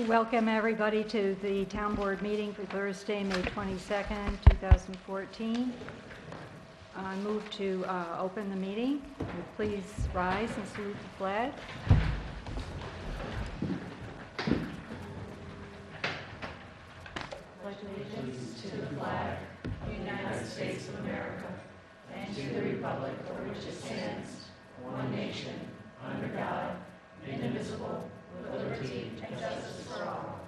Welcome everybody to the town board meeting for Thursday, May 22nd, 2014. I move to open the meeting. Please rise and salute the flag. Pledge allegiance to the flag of the United States of America and to the republic for which it stands, one nation, under God, indivisible, with liberty and justice for all.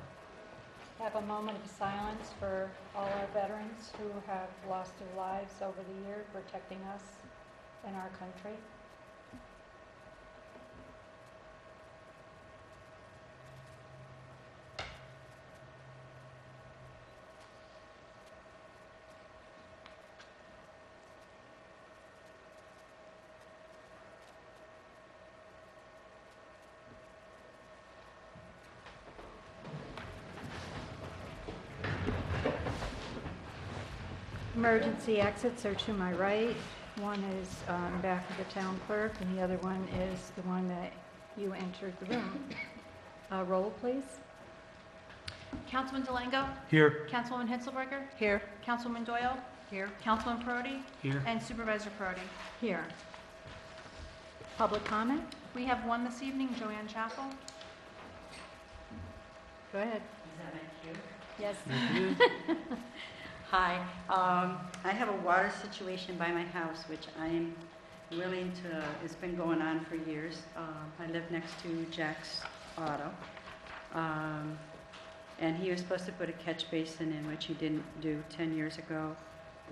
Have a moment of silence for all our veterans who have lost their lives over the year protecting us and our country. Emergency exits are to my right. One is back of the town clerk, and the other one is the one that you entered the room. Roll, please. Councilman Delango? Here. Councilwoman Hitzelberger? Here. Councilwoman Doyle? Here. Councilman Perotti? Here. And Supervisor Perotti. Here. Public comment? We have one this evening, Joanne Chappell. Go ahead. Is that my cue? Yes. Hi. I have a water situation by my house, which I'm willing to, it's been going on for years. I live next to Jack's Auto. And he was supposed to put a catch basin in, which he didn't do 10 years ago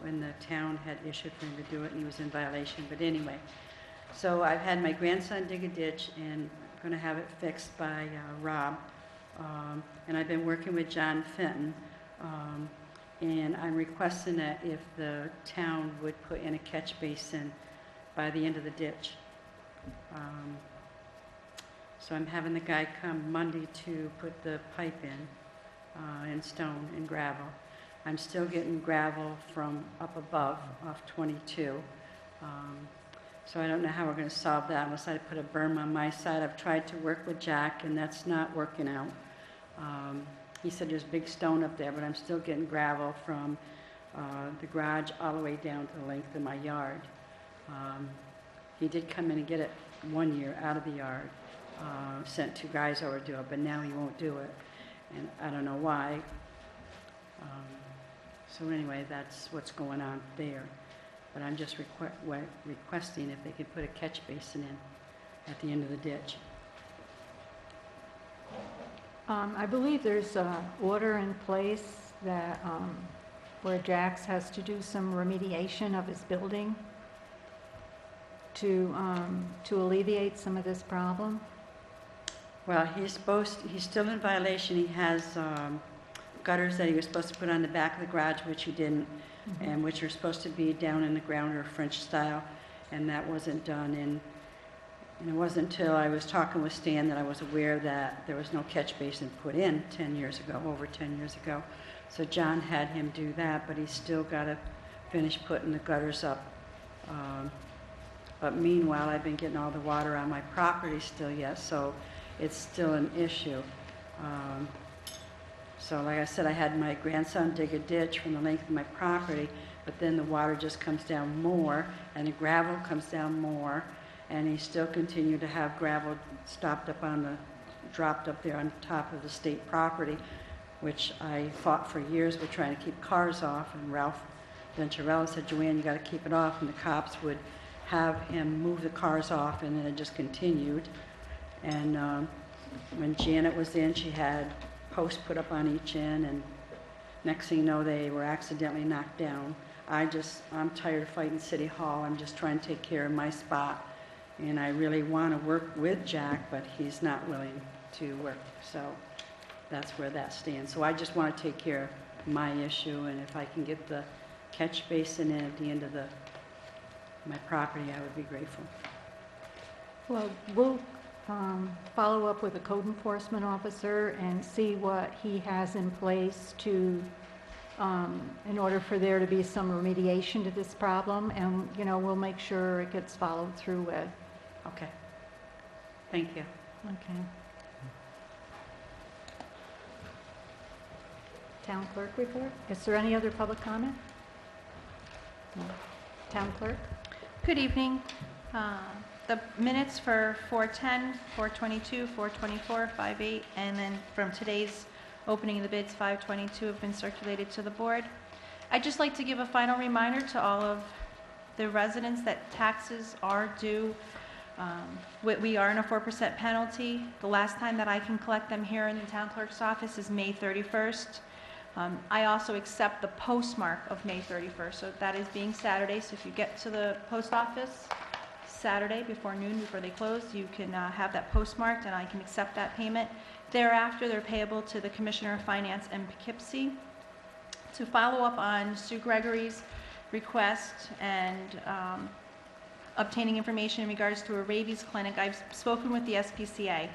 when the town had issued for him to do it, and he was in violation. But anyway, so I've had my grandson dig a ditch, and I'm going to have it fixed by Rob. And I've been working with John Fenton. And I'm requesting that if the town would put in a catch basin by the end of the ditch. So I'm having the guy come Monday to put the pipe in stone and gravel. I'm still getting gravel from up above off 22. So I don't know how we're going to solve that unless I put a berm on my side. I've tried to work with Jack, and that's not working out. He said there's big stone up there, but I'm still getting gravel from the garage all the way down to the length of my yard. He did come in and get it 1 year out of the yard, sent 2 guys over to do it, but now he won't do it, and I don't know why. So anyway, that's what's going on there. But I'm just requesting if they could put a catch basin in at the end of the ditch. I believe there's an order in place that where Jax has to do some remediation of his building to alleviate some of this problem. Well, he's still in violation. He has gutters that he was supposed to put on the back of the garage, which he didn't, and which are supposed to be down in the ground or French style, and that wasn't done. And it wasn't until I was talking with Stan that I was aware that there was no catch basin put in 10 years ago, over 10 years ago. So John had him do that, but he's still got to finish putting the gutters up. But meanwhile, I've been getting all the water on my property still yet, so it's still an issue. So like I said, I had my grandson dig a ditch from the length of my property, but then the water just comes down more, and the gravel comes down more, and he still continued to have gravel dropped up there on top of the state property, which I fought for years with trying to keep cars off. And Ralph Venturella said, Joanne, you got to keep it off, and the cops would have him move the cars off, and then it just continued. And when Janet was in, she had posts put up on each end, and next thing you know, they were accidentally knocked down. I'm tired of fighting City Hall. I'm just trying to take care of my spot. And I really want to work with Jack, but he's not willing to work. So that's where that stands. So I just want to take care of my issue, and if I can get the catch basin in at the end of my property, I would be grateful. Well, we'll follow up with the code enforcement officer and see what he has in place to in order for there to be some remediation to this problem, and we'll make sure it gets followed through with. Okay. Thank you. Okay. Town clerk report. Is there any other public comment? No. Town clerk? Good evening. The minutes for 4:10, 4:22, 4:24, 5:08, and then from today's opening of the bids, 5:22, have been circulated to the board. I'd just like to give a final reminder to all of the residents that taxes are due. We are in a 4% penalty. The last time that I can collect them here in the town clerk's office is May 31st. I also accept the postmark of May 31st, so that is being Saturday. So if you get to the post office Saturday before noon, before they close, you can have that postmarked and I can accept that payment. Thereafter, they're payable to the Commissioner of Finance in Poughkeepsie. To follow up on Sue Gregory's request and obtaining information in regards to a rabies clinic, I've spoken with the SPCA,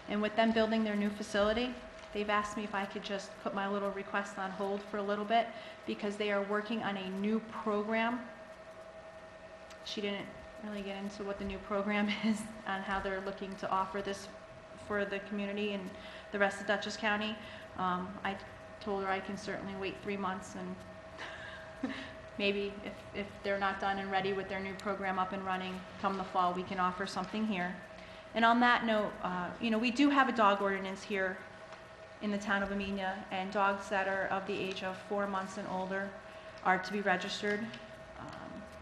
and with them building their new facility, they've asked me if I could just put my little request on hold for a little bit because they are working on a new program. She didn't really get into what the new program is on how they're looking to offer this for the community and the rest of Dutchess County. I told her I can certainly wait 3 months and maybe if they're not done and ready with their new program up and running come the fall, we can offer something here. And on that note, we do have a dog ordinance here in the town of Amenia, and dogs that are of the age of 4 months and older are to be registered.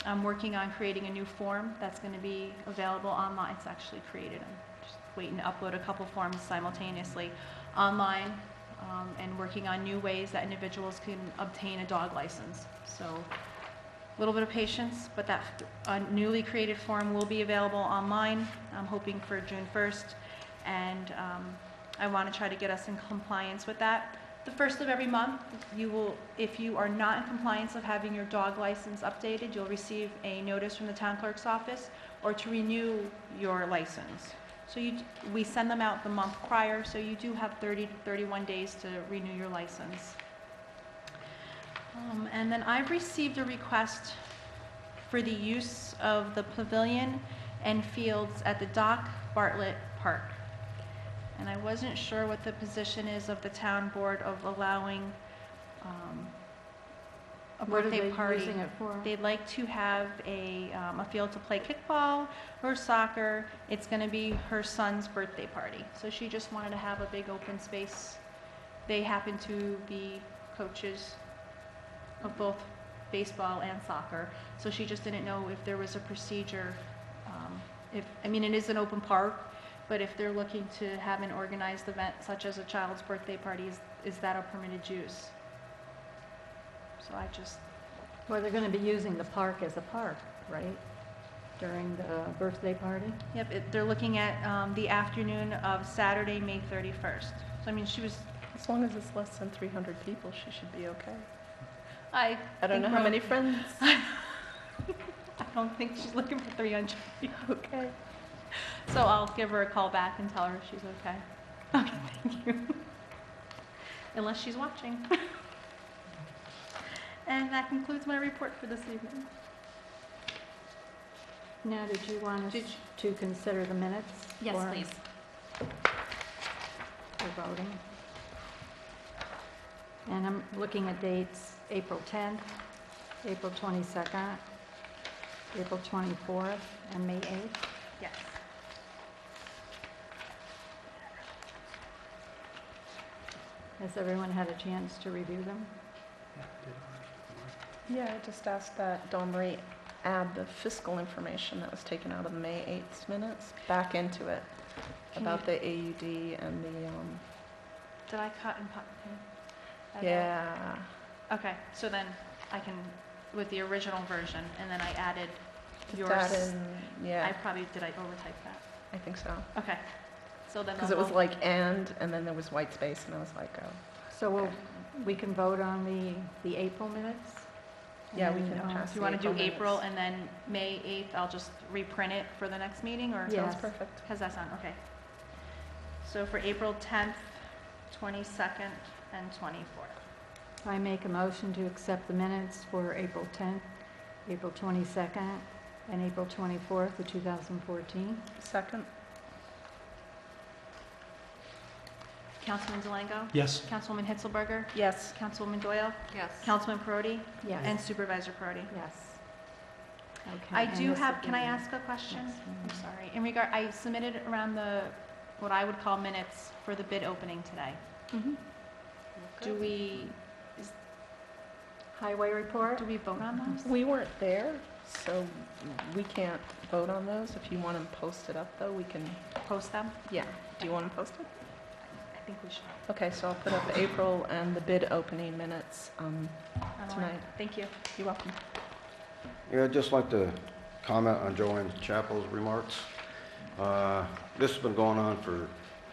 I'm working on creating a new form that's going to be available online. It's actually created. I'm just waiting to upload a couple forms simultaneously online, and working on new ways that individuals can obtain a dog license. So a little bit of patience, but that newly created form will be available online. I'm hoping for June 1st, and I want to try to get us in compliance with that. The first of every month, if you are not in compliance of having your dog license updated, you'll receive a notice from the town clerk's office or to renew your license. So we send them out the month prior, so you do have 30 to 31 days to renew your license. And then I've received a request for the use of the pavilion and fields at the Doc Bartlett Park. And I wasn't sure what the position is of the town board of allowing a birthday party. What are they using it for? They'd like to have a field to play kickball or soccer. It's going to be her son's birthday party. So she just wanted to have a big open space. They happen to be coaches of both baseball and soccer. So she just didn't know if there was a procedure. It is an open park, but if they're looking to have an organized event such as a child's birthday party, is that a permitted use? So Well, they're going to be using the park as a park, right? During the birthday party? Yep, they're looking at the afternoon of Saturday, May 31st. So she was... As long as it's less than 300 people, she should be okay. I don't know how many friends. I don't think she's looking for 300 people. Okay. So I'll give her a call back and tell her she's okay. Okay, thank you. Unless she's watching. And that concludes my report for this evening. Now, did you want us to consider the minutes? Yes, for- please. For voting? And I'm looking at dates, April 10th, April 22nd, April 24th, and May 8th. Yes. Has everyone had a chance to review them? Yeah, I just asked that Dawn Marie add the fiscal information that was taken out of the May 8th minutes back into it about the AUD and the, Did I cut and put? yeah. Okay, so then I can, with the original version, and then I added Just yours. add in, yeah, Did I overtype that? I think so. Okay. So then Because they'll it was both- like and then there was white space, and I was like, oh. So we can vote on the April minutes? Yeah, we And can then, pass Do you want to do April April minutes. and then May 8th, I'll just reprint it for the next meeting, or? Yeah. Sounds Yes. perfect. How's that sound? Okay. So for April 10th, 22nd, and 24th. I make a motion to accept the minutes for April 10th, April 22nd, and April 24th of 2014. Second? Councilman Delango? Yes. Councilwoman Hitzelberger? Yes. Councilwoman Doyle? Yes. Councilman Perotti? Yes. And Supervisor Perotti? Yes. Okay. I and do this have, will can I be ask a question? next I'm meeting. sorry. In regard, I submitted around the, what I would call minutes for the bid opening today. Mhm. Do we, Highway report? do we vote on those? We weren't there, so we can't vote on those. If you want them posted up, though, we can, Post them? yeah. Do you want them posted? I think we should. Okay, so I'll put up April and the bid opening minutes All right. tonight. Thank you. You're welcome. Yeah, I'd just like to comment on Joanne Chappell's remarks. This has been going on for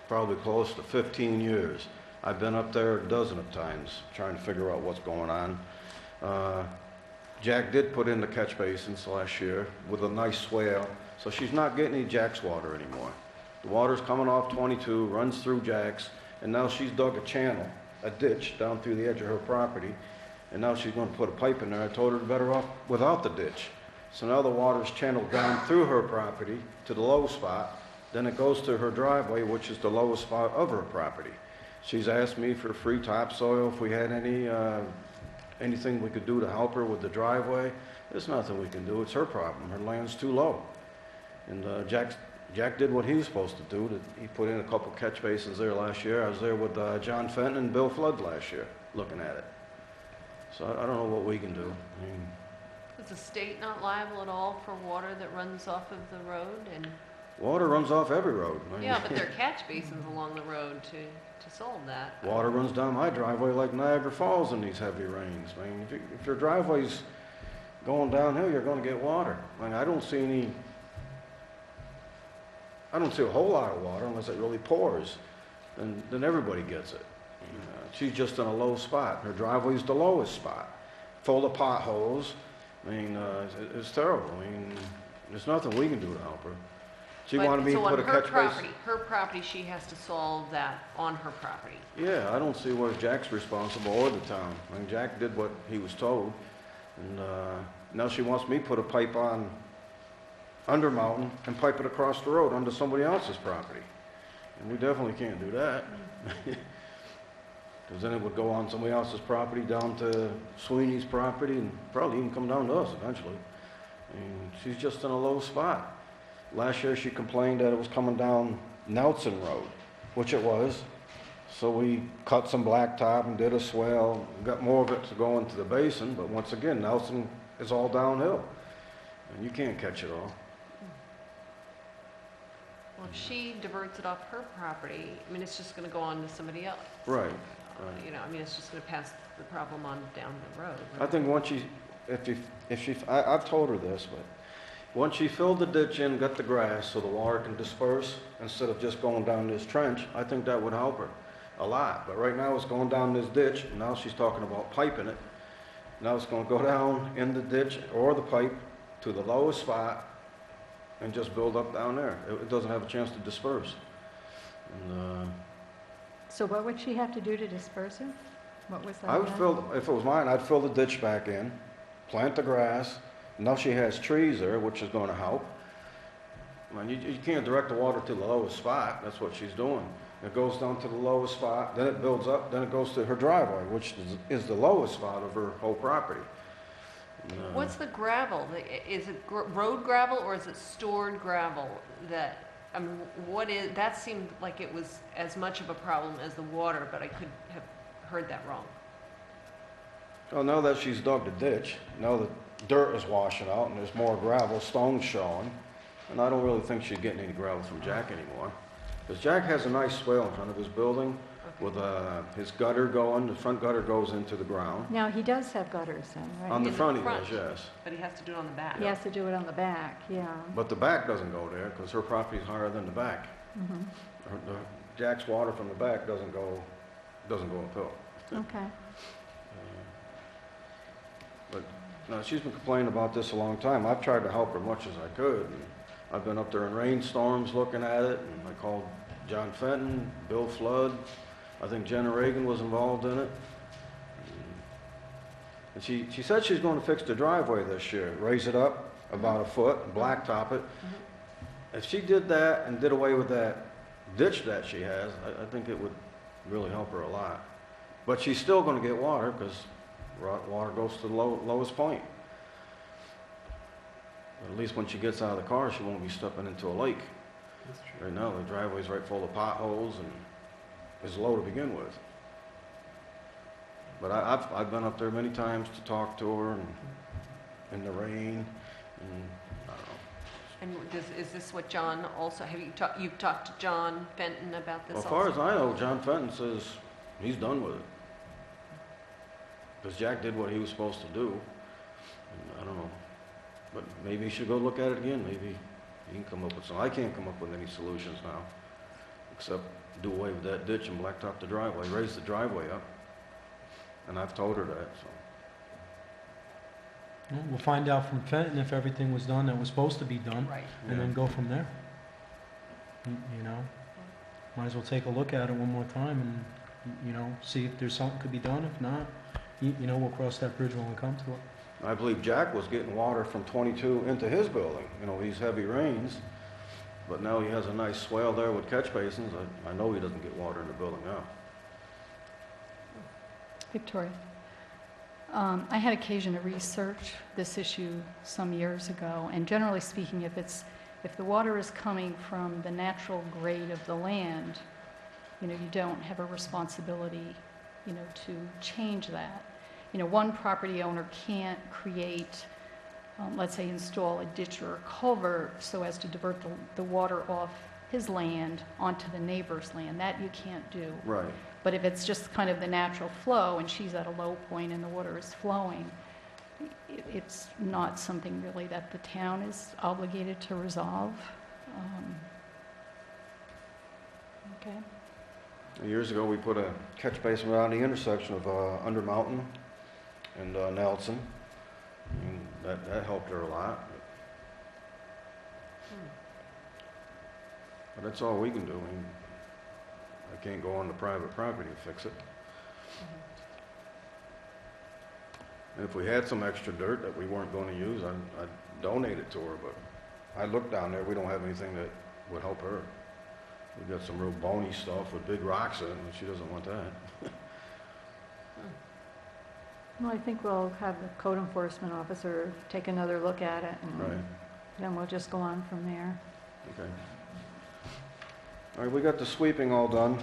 probably close to 15 years. I've been up there a dozen of times trying to figure out what's going on. Jack did put in the catch basins last year with a nice swale, so she's not getting any Jack's water anymore. The water's coming off 22, runs through Jack's, and now she's dug a channel, a ditch down through the edge of her property, and now she's going to put a pipe in there. I told her better off without the ditch. So now the water's channeled down through her property to the low spot, then it goes to her driveway, which is the lowest spot of her property. She's asked me for free topsoil, if we had anything we could do to help her with the driveway. There's nothing we can do, it's her problem, her land's too low. And Jack did what he was supposed to do. He put in a couple catch basins there last year. I was there with John Fenton and Bill Flood last year, looking at it. So I don't know what we can do. I mean, Is the state not liable at all for water that runs off of the road? And water runs off every road. I mean, yeah, but there are catch basins along the road to solve that. water runs down my driveway like Niagara Falls in these heavy rains. I mean, if your driveway's going downhill, you're going to get water. I mean, I don't see a whole lot of water unless it really pours. Then everybody gets it. She's just in a low spot. Her driveway's the lowest spot, full of potholes. I mean, it's terrible. I mean, there's nothing we can do to help her. She But- wanted me to so put a on her catch property, basin. her property, she has to solve that on her property. Yeah, I don't see where Jack's responsible or the town. I mean, Jack did what he was told, and now she wants me to put a pipe on under mountain and pipe it across the road onto somebody else's property. And we definitely can't do that. Because then it would go on somebody else's property down to Sweeney's property and probably even come down to us eventually. I mean, she's just in a low spot. Last year she complained that it was coming down Nelson Road, which it was. So we cut some blacktop and did a swale, got more of it to go into the basin, but once again, Nelson is all downhill. And you can't catch it all. Well, if she diverts it off her property, I mean, it's just gonna go on to somebody else. Right. You know, I mean, it's just gonna pass the problem on down the road. I think once I've told her this, but once she filled the ditch in, got the grass so the water can disperse instead of just going down this trench, I think that would help her a lot. But right now it's going down this ditch, and now she's talking about piping it. Now it's gonna go down in the ditch or the pipe to the lowest spot and just build up down there. It doesn't have a chance to disperse. And, So what would she have to do to disperse it? What was that? I would again? fill, if it was mine, I'd fill the ditch back in, plant the grass. Now she has trees there, which is going to help. I mean, you can't direct the water to the lowest spot. That's what she's doing. It goes down to the lowest spot, then it builds up, then it goes to her driveway, which is the lowest spot of her whole property. And, What's the gravel? Is it road gravel or is it stored gravel that, I mean, that seemed like it was as much of a problem as the water, but I could have heard that wrong. Well, now that she's dug the ditch, now the dirt is washing out and there's more gravel, stones showing, and I don't really think she's getting any gravel from Jack anymore. Because Jack has a nice swale in front of his building with his gutter going, the front gutter goes into the ground. Now, he does have gutters then, right? On the In the front he front. does, yes. But he has to do it on the back. He has to do it on the back, yeah. But the back doesn't go there because her property's higher than the back. Mhm. Jack's water from the back doesn't go uphill. Okay. But no, she's been complaining about this a long time. I've tried to help her much as I could. And I've been up there in rainstorms looking at it, and I called John Fenton, Bill Flood. I think Jenna Reagan was involved in it. And she said she's going to fix the driveway this year, raise it up about a foot, and blacktop it. If she did that and did away with that ditch that she has, I think it would really help her a lot. But she's still gonna get water, because water goes to the lowest point. But at least when she gets out of the car, she won't be stepping into a lake. Right now, the driveway's right full of potholes and is low to begin with. But I've been up there many times to talk to her, and in the rain, and I don't know. And is this what John also, you've talked to John Fenton about this As also? far as I know, John Fenton says he's done with it. Because Jack did what he was supposed to do. And I don't know. But maybe he should go look at it again. Maybe he can come up with some. I can't come up with any solutions now, except do away with that ditch and blacktop the driveway, raise the driveway up. And I've told her that, so. Well, we'll find out from Fenton if everything was done that was supposed to be done, Right. and then go from there. You know, might as well take a look at it one more time and, you know, see if there's something could be done. If not, you know, we'll cross that bridge when we come to it. I believe Jack was getting water from 22 into his building, you know, these heavy rains. But now he has a nice swale there with catch basins. I know he doesn't get water in the building now. Victoria, I had occasion to research this issue some years ago, and generally speaking, if the water is coming from the natural grade of the land, you know, you don't have a responsibility, you know, to change that. You know, one property owner can't create, let's say, install a ditch or a culvert so as to divert the water off his land onto the neighbor's land. That you can't do. Right. But if it's just kind of the natural flow and she's at a low point and the water is flowing, it's not something really that the town is obligated to resolve. Okay. Years ago, we put a catch basin around the intersection of Under Mountain and Nelson. And that helped her a lot. But that's all we can do. I mean, I can't go on the private property to fix it. And if we had some extra dirt that we weren't going to use, I'd donate it to her. But I looked down there, we don't have anything that would help her. We got some real bony stuff with big rocks in it, and she doesn't want that. Well, I think we'll have the code enforcement officer take another look at it, and Right. then we'll just go on from there. Okay. All right, we got the sweeping all done.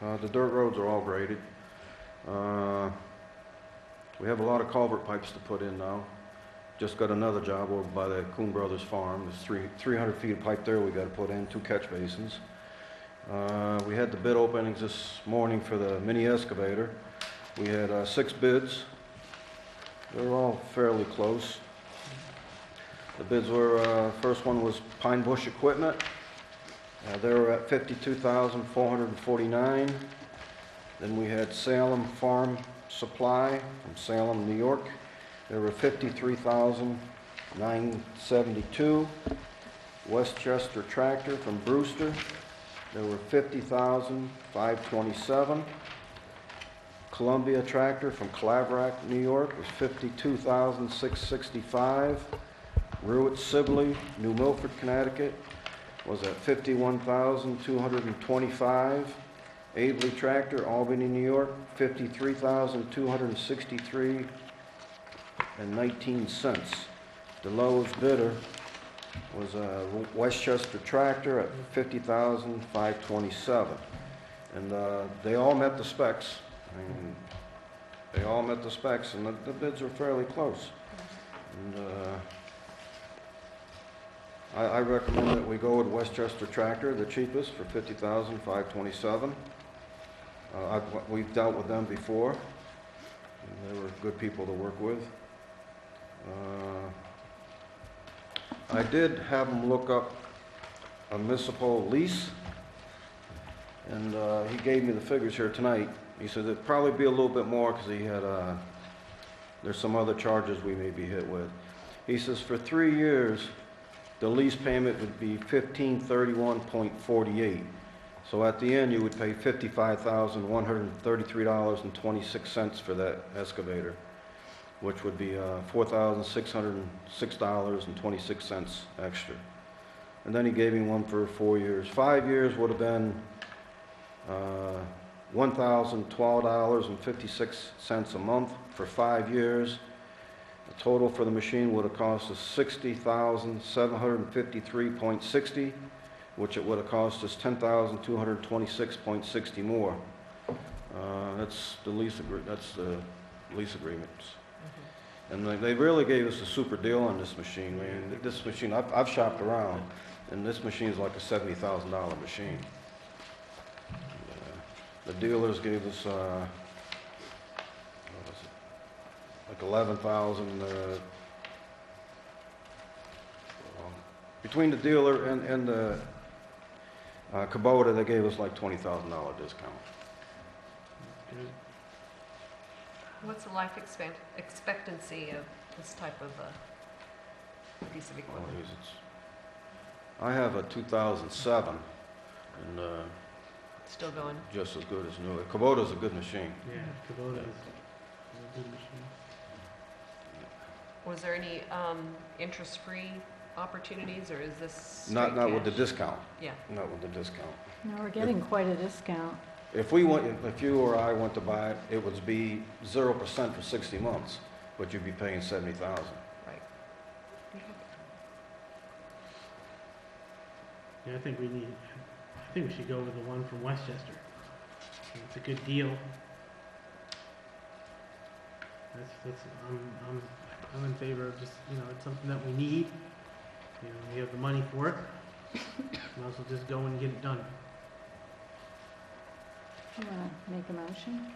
The dirt roads are all graded. We have a lot of culvert pipes to put in now. Just got another job over by the Kuhn Brothers farm. There's 300 feet of pipe there we got to put in, 2 catch basins. We had the bid openings this morning for the mini excavator. We had 6 bids. They were all fairly close. The bids were, first one was Pine Bush Equipment. They were at $52,449. Then we had Salem Farm Supply from Salem, New York. They were $53,972. Westchester Tractor from Brewster. There were $50,527. Columbia Tractor from Claverack, New York was $52,665. Ruitt Sibley, New Milford, Connecticut was at $51,225. Abley Tractor, Albany, New York, $53,263.19. The lowest bidder was Westchester Tractor at $50,527. And they all met the specs. I mean, they all met the specs, and the bids are fairly close. And I recommend that we go with Westchester Tractor, the cheapest, for $50,527. We've dealt with them before, and they were good people to work with. I did have them look up a municipal lease, and he gave me the figures here tonight. He said it'd probably be a little bit more because he had, there's some other charges we may be hit with. He says for 3 years, the lease payment would be $1,531.48. So at the end, you would pay $55,133.26 for that excavator, which would be $4,606.26 extra. And then he gave me one for 4 years. 5 years would have been $1,012.56 a month for 5 years. The total for the machine would have cost us $60,753.60, which it would have cost us $10,226.60 more. That's the lease agreements. And they really gave us a super deal on this machine. I mean, this machine, I've shopped around, and this machine is like a $70,000 machine. The dealers gave us, what was it, like 11,000. Between the dealer and the Kubota, they gave us like $20,000 discount. What's the life expectancy of this type of piece of Oh, equipment? geez, I have a 2007, and Still going? just as good as new. The Kubota's a good machine. Yeah, Kubota is a good machine. Was there any interest-free opportunities, or is this Not straight with the cash? discount. Yeah. Not with the discount. No, we're getting quite a discount. If you or I went to buy it, it would be 0% for 60 months, but you'd be paying $70,000. Right. Yeah, I think we should go with the one from Westchester. It's a good deal. I'm in favor of just, it's something that we need. We have the money for it. Might as well just go and get it done. You want to make a motion?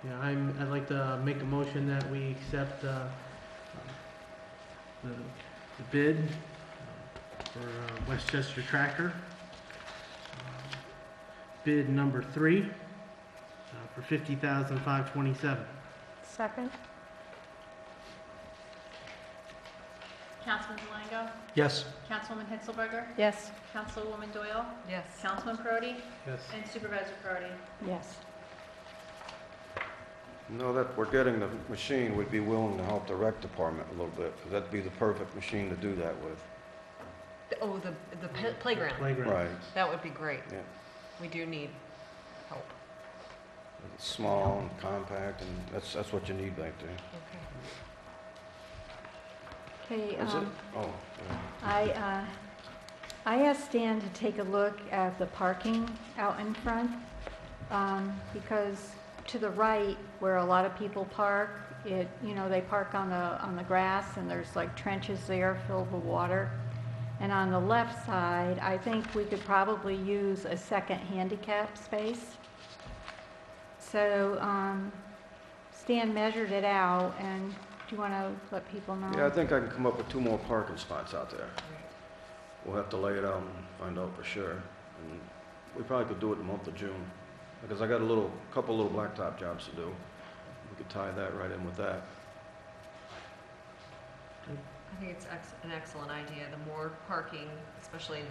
Yeah, I'd like to make a motion that we accept the bid for Westchester Tractor. Bid number 3 for $50,527. Second? Councilman Delango? Yes. Councilwoman Hitzelberger? Yes. Councilwoman Doyle? Yes. Councilman Prodi? Yes. And Supervisor Prodi? Yes. Now that we're getting the machine, we'd be willing to help the rec department a little bit, 'cause that'd be the perfect machine to do that with. Oh, the playground. Playground. Right. That would be great. Yeah. We do need help. It's small and compact, and that's what you need back there. Okay. Okay, Is it? Oh, yeah. I asked Stan to take a look at the parking out in front, because to the right, where a lot of people park, they park on the grass, and there's like trenches there filled with water. And on the left side, I think we could probably use a second handicap space. So, Stan measured it out, and do you want to let people know? Yeah, I think I can come up with 2 more parking spots out there. We'll have to lay it out and find out for sure. And we probably could do it in the month of June, because I got a couple little blacktop jobs to do. We could tie that right in with that. I think it's an excellent idea. The more parking, especially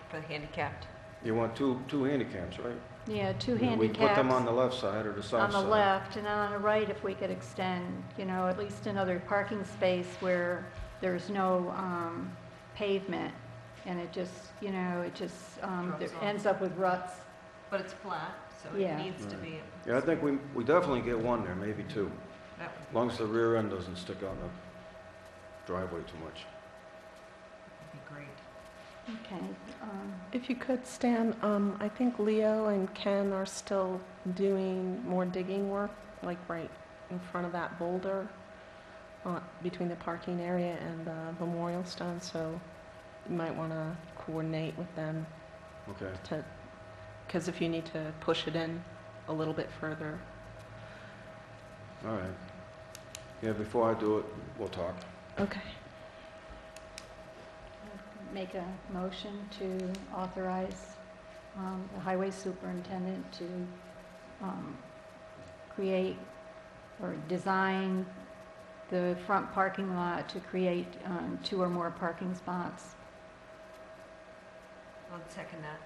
for the handicapped. You want two handicaps, right? Yeah, 2 We put them handicaps on the left side or the south on side? the left, and then on the right, if we could extend, at least another parking space where there's no pavement, and it just, Drops off. ends up with ruts. But it's flat, so Yeah. it needs to be. Yeah, I think we definitely get 1 there, maybe 2. That As long as the rear end doesn't stick out in the driveway too much. would be great. Okay. If you could, Stan, I think Leo and Ken are still doing more digging work, like right in front of that boulder between the parking area and the memorial stone, so you might want to coordinate with them Okay. because if you need to push it in a little bit further. All right. Yeah, before I do it, we'll talk. Okay. Make a motion to authorize the highway superintendent to create or design the front parking lot to create 2 or more parking spots. I'll second that.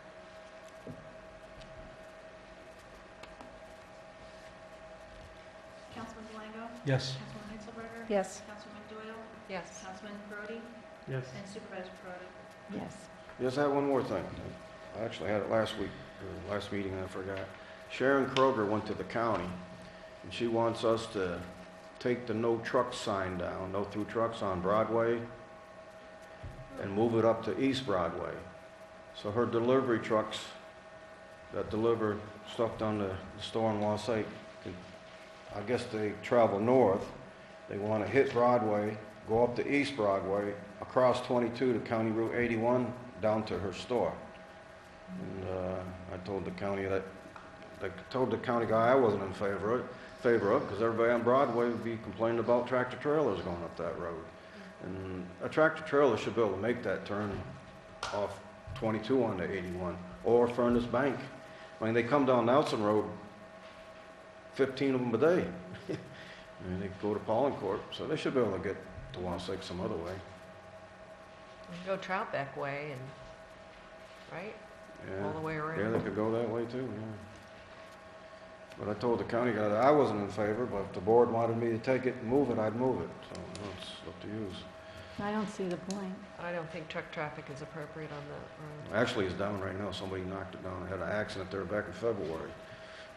Councilman Delango? Yes. Councilwoman Hitzelberger? Yes. Councilwoman Doyle? Yes. Councilman Prodi? Yes. And Supervisor Prodi? Yes. Yes, I have one more thing. I actually had it last week, or last meeting, and I forgot. Sharon Kroger went to the county, and she wants us to take the no truck sign down, no through trucks on Broadway, and move it up to East Broadway. So her delivery trucks that deliver stuff down to the store in Wausau, I guess they travel north. They want to hit Broadway, go up to East Broadway, across 22 to County Route 81, down to her store. And I told the county that, I told the county guy I wasn't in favor of, because everybody on Broadway would be complaining about tractor trailers going up that road. And a tractor trailer should be able to make that turn off 22 onto 81, or Furnace Bank. I mean, they come down Nelson Road, 15 of them a day. I mean, they go to Pollencourt, so they should be able to get to Wausau some other way. Go Troutbeck way and, right? All the way around. Yeah, they could go that way too, yeah. But I told the county guy that I wasn't in favor, but if the board wanted me to take it and move it, I'd move it. So it's up to you. I don't see the point. I don't think truck traffic is appropriate on that road. Actually, it's down right now. Somebody knocked it down. I had an accident there back in February.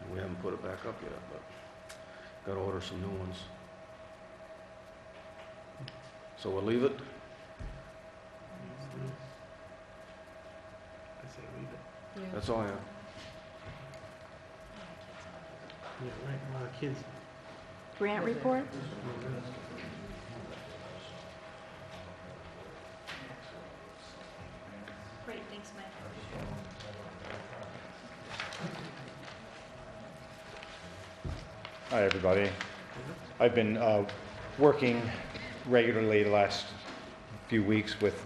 And we haven't put it back up yet, but got to order some new ones. So we'll leave it. I say leave it. Yeah. That's all I have. Yeah, right, a lot of kids. Grant report? Great, thanks, Mike. Hi, everybody. I've been working regularly the last few weeks with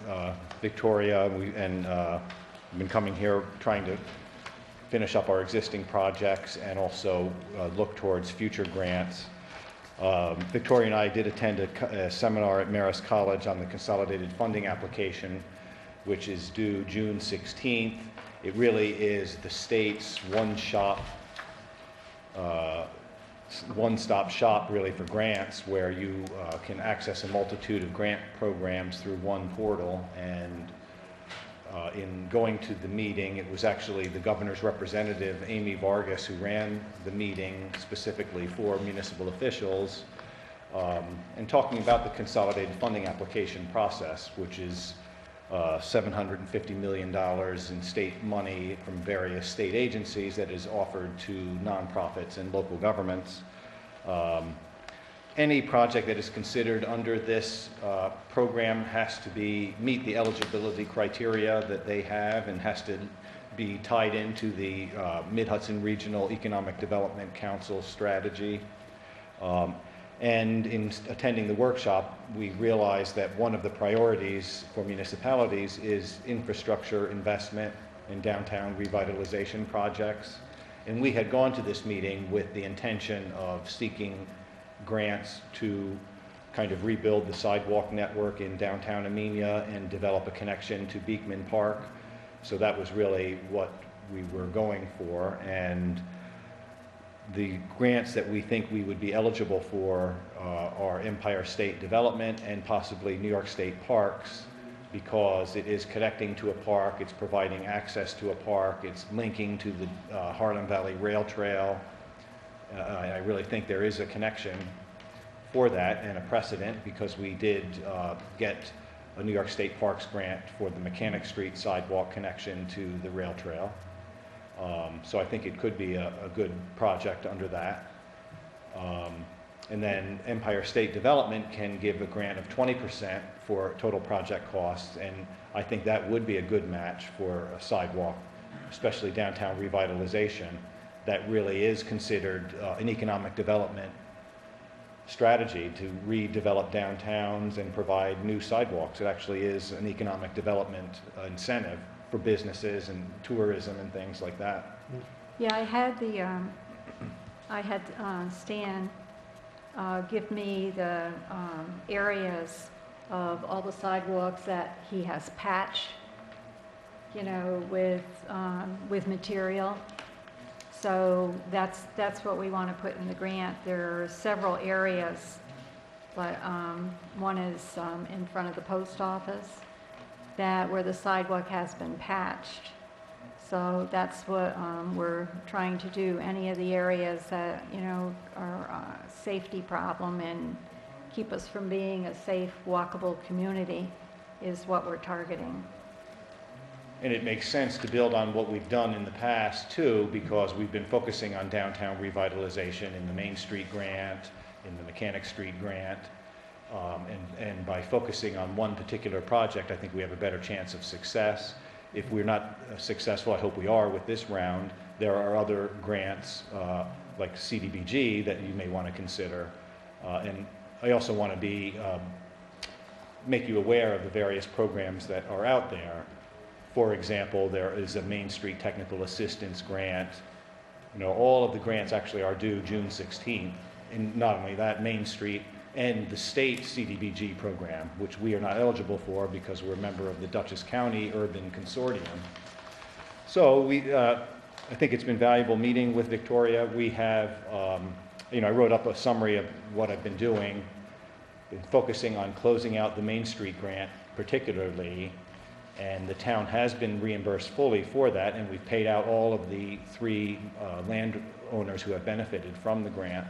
Victoria, and I've been coming here trying to finish up our existing projects and also look towards future grants. Victoria and I did attend a seminar at Marist College on the consolidated funding application, which is due June 16th. It really is the state's one-stop shop really for grants, where you can access a multitude of grant programs through one portal. And in going to the meeting, it was actually the governor's representative, Amy Vargas, who ran the meeting specifically for municipal officials, and talking about the consolidated funding application process, which is $750 million in state money from various state agencies that is offered to nonprofits and local governments. Any project that is considered under this program has to meet the eligibility criteria that they have, and has to be tied into the Mid-Hudson Regional Economic Development Council strategy. And in attending the workshop, we realized that one of the priorities for municipalities is infrastructure investment in downtown revitalization projects. And we had gone to this meeting with the intention of seeking grants to kind of rebuild the sidewalk network in downtown Amenia and develop a connection to Beekman Park. So that was really what we were going for. And the grants that we think we would be eligible for are Empire State Development and possibly New York State Parks, because it is connecting to a park, it's providing access to a park, it's linking to the Harlem Valley Rail Trail. I really think there is a connection for that and a precedent, because we did get a New York State Parks grant for the Mechanic Street sidewalk connection to the rail trail. So I think it could be a good project under that. And then Empire State Development can give a grant of 20% for total project costs, and I think that would be a good match for a sidewalk, especially downtown revitalization. That really is considered an economic development strategy to redevelop downtowns and provide new sidewalks. It actually is an economic development incentive for businesses and tourism and things like that. Yeah, I had Stan give me the areas of all the sidewalks that he has patched, with material. So that's what we want to put in the grant. There are several areas, but one is in front of the post office, where the sidewalk has been patched. So that's what we're trying to do. Any of the areas that, are a safety problem and keep us from being a safe, walkable community is what we're targeting. And it makes sense to build on what we've done in the past too, because we've been focusing on downtown revitalization in the Main Street grant, in the Mechanic Street grant. And by focusing on one particular project, I think we have a better chance of success. If we're not successful, I hope we are with this round, there are other grants like CDBG that you may want to consider. And I also want to make you aware of the various programs that are out there. For example, there is a Main Street Technical Assistance Grant. All of the grants actually are due June 16th. And not only that, Main Street and the state CDBG program, which we are not eligible for because we're a member of the Dutchess County Urban Consortium. So I think it's been valuable meeting with Victoria. We have, I wrote up a summary of what I've been doing, been focusing on closing out the Main Street grant particularly, and the town has been reimbursed fully for that, and we've paid out all of the 3 landowners who have benefited from the grant.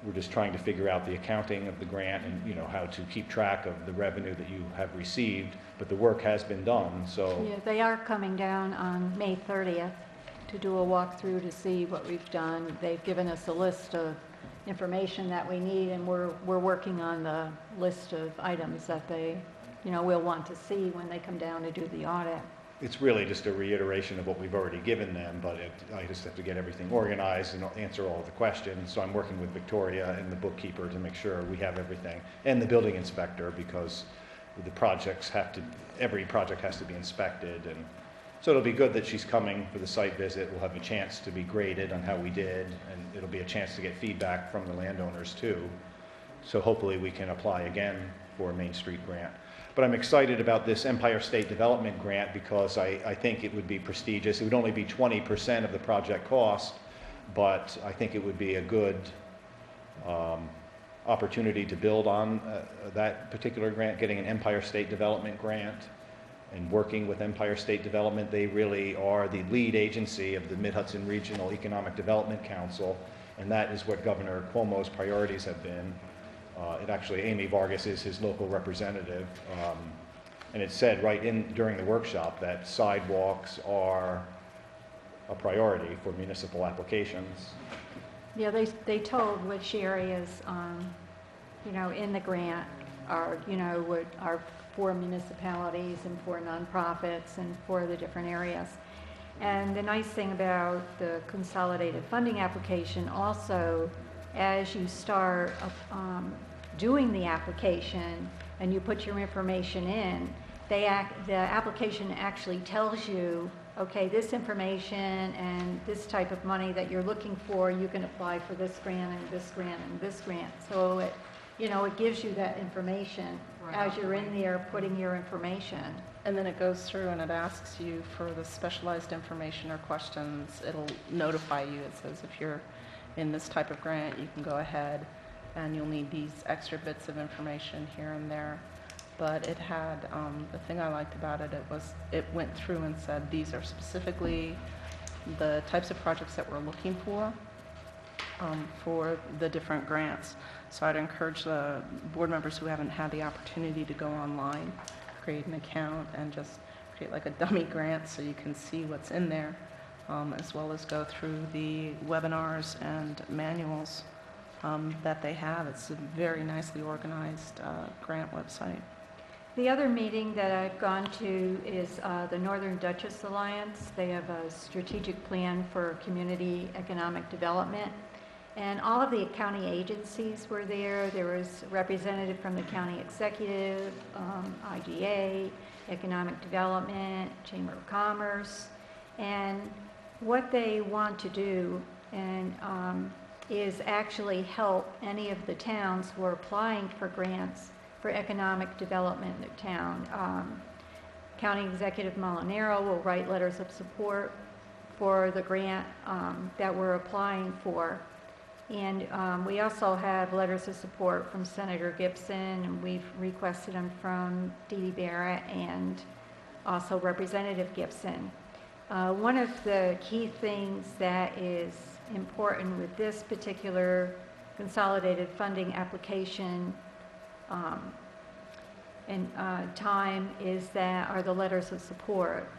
We're just trying to figure out the accounting of the grant and how to keep track of the revenue that you have received, but the work has been done. So Yeah, they are coming down on May 30th to do a walkthrough to see what we've done. They've given us a list of information that we need, and we're working on the list of items that they will want to see when they come down to do the audit. it's really just a reiteration of what we've already given them, but I just have to get everything organized and answer all the questions. So I'm working with Victoria and the bookkeeper to make sure we have everything, and the building inspector, because the projects every project has to be inspected. And so it'll be good that she's coming for the site visit. We'll have a chance to be graded on how we did, and it'll be a chance to get feedback from the landowners too. So hopefully we can apply again for a Main Street grant. But I'm excited about this Empire State Development Grant because I think it would be prestigious. It would only be 20% of the project cost, but I think it would be a good opportunity to build on that particular grant, getting an Empire State Development Grant and working with Empire State Development. They really are the lead agency of the Mid-Hudson Regional Economic Development Council, and that is what Governor Cuomo's priorities have been. Amy Vargas is his local representative, and it said during the workshop that sidewalks are a priority for municipal applications. Yeah, they told which areas, in the grant are for municipalities and for nonprofits and for the different areas. And the nice thing about the consolidated funding application also, as you start doing the application and you put your information in, the application actually tells you, okay, this information and this type of money that you're looking for, you can apply for this grant and this grant and this grant. So it gives you that information as you're in there putting your information. And then it goes through and it asks you for the specialized information or questions. It'll notify you. It says if you're in this type of grant, you can go ahead and you'll need these extra bits of information here and there. But it had, the thing I liked about it, it went through and said these are specifically the types of projects that we're looking for the different grants. So I'd encourage the board members who haven't had the opportunity to go online, create an account and just create like a dummy grant so you can see what's in there, as well as go through the webinars and manuals that they have. It's a very nicely organized grant website. The other meeting that I've gone to is the Northern Dutchess Alliance. They have a strategic plan for community economic development. And all of the county agencies were there. There was a representative from the county executive, IGA, economic development, Chamber of Commerce. And what they want to do is actually help any of the towns who are applying for grants for economic development in their town. County Executive Molinaro will write letters of support for the grant that we're applying for. And we also have letters of support from Senator Gibson, and we've requested them from Dee Dee Barrett and also Representative Gibson. One of the key things that is important with this particular consolidated funding application and time are the letters of support,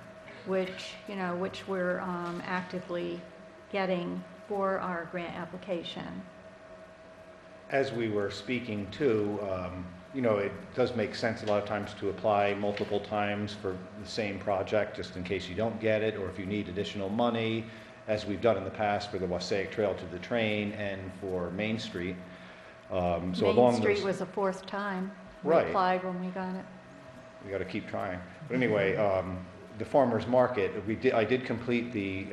which we're actively getting for our grant application. As we were speaking to, it does make sense a lot of times to apply multiple times for the same project, just in case you don't get it, or if you need additional money, as we've done in the past for the Wassaic Trail to the train and for Main Street. Main Street was the fourth time we Right. applied when we got it. We got to keep trying. But anyway, the farmer's market, I did complete the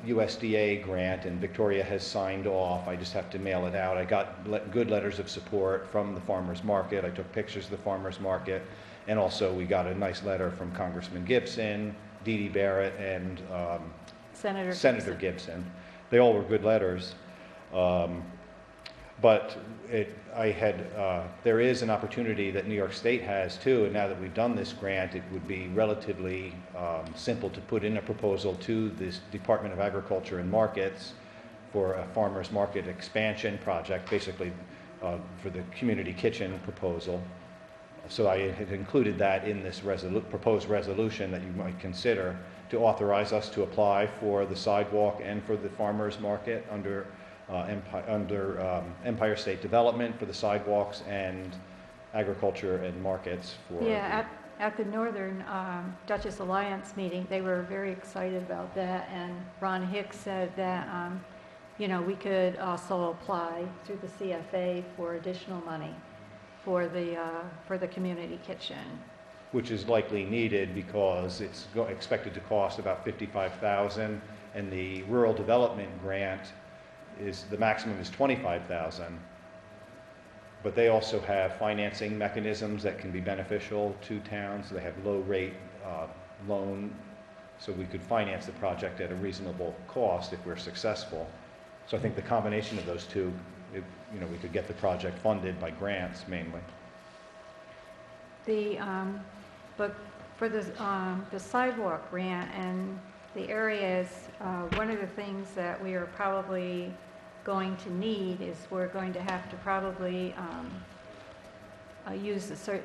USDA grant, and Victoria has signed off. I just have to mail it out. I got good letters of support from the farmer's market. I took pictures of the farmer's market, and also we got a nice letter from Congressman Gibson, Dee Dee Barrett, and Senator Gibson. They all were good letters. But there is an opportunity that New York State has too, and now that we've done this grant, it would be relatively simple to put in a proposal to this Department of Agriculture and Markets for a farmer's market expansion project, basically for the community kitchen proposal. So I had included that in this proposed resolution that you might consider to authorize us to apply for the sidewalk and for the farmer's market under Empire State Development for the sidewalks and agriculture and markets for... Yeah, at the Northern Dutchess Alliance meeting, they were very excited about that, and Ron Hicks said that, we could also apply through the CFA for additional money for the community kitchen. Which is likely needed because it's expected to cost about $55,000, and the rural development grant the maximum is $25,000, but they also have financing mechanisms that can be beneficial to towns. They have low rate loan, so we could finance the project at a reasonable cost if we're successful. So I think the combination of those two, we could get the project funded by grants mainly. But for the sidewalk grant and the areas, one of the things that we are probably going to need is we're going to have to probably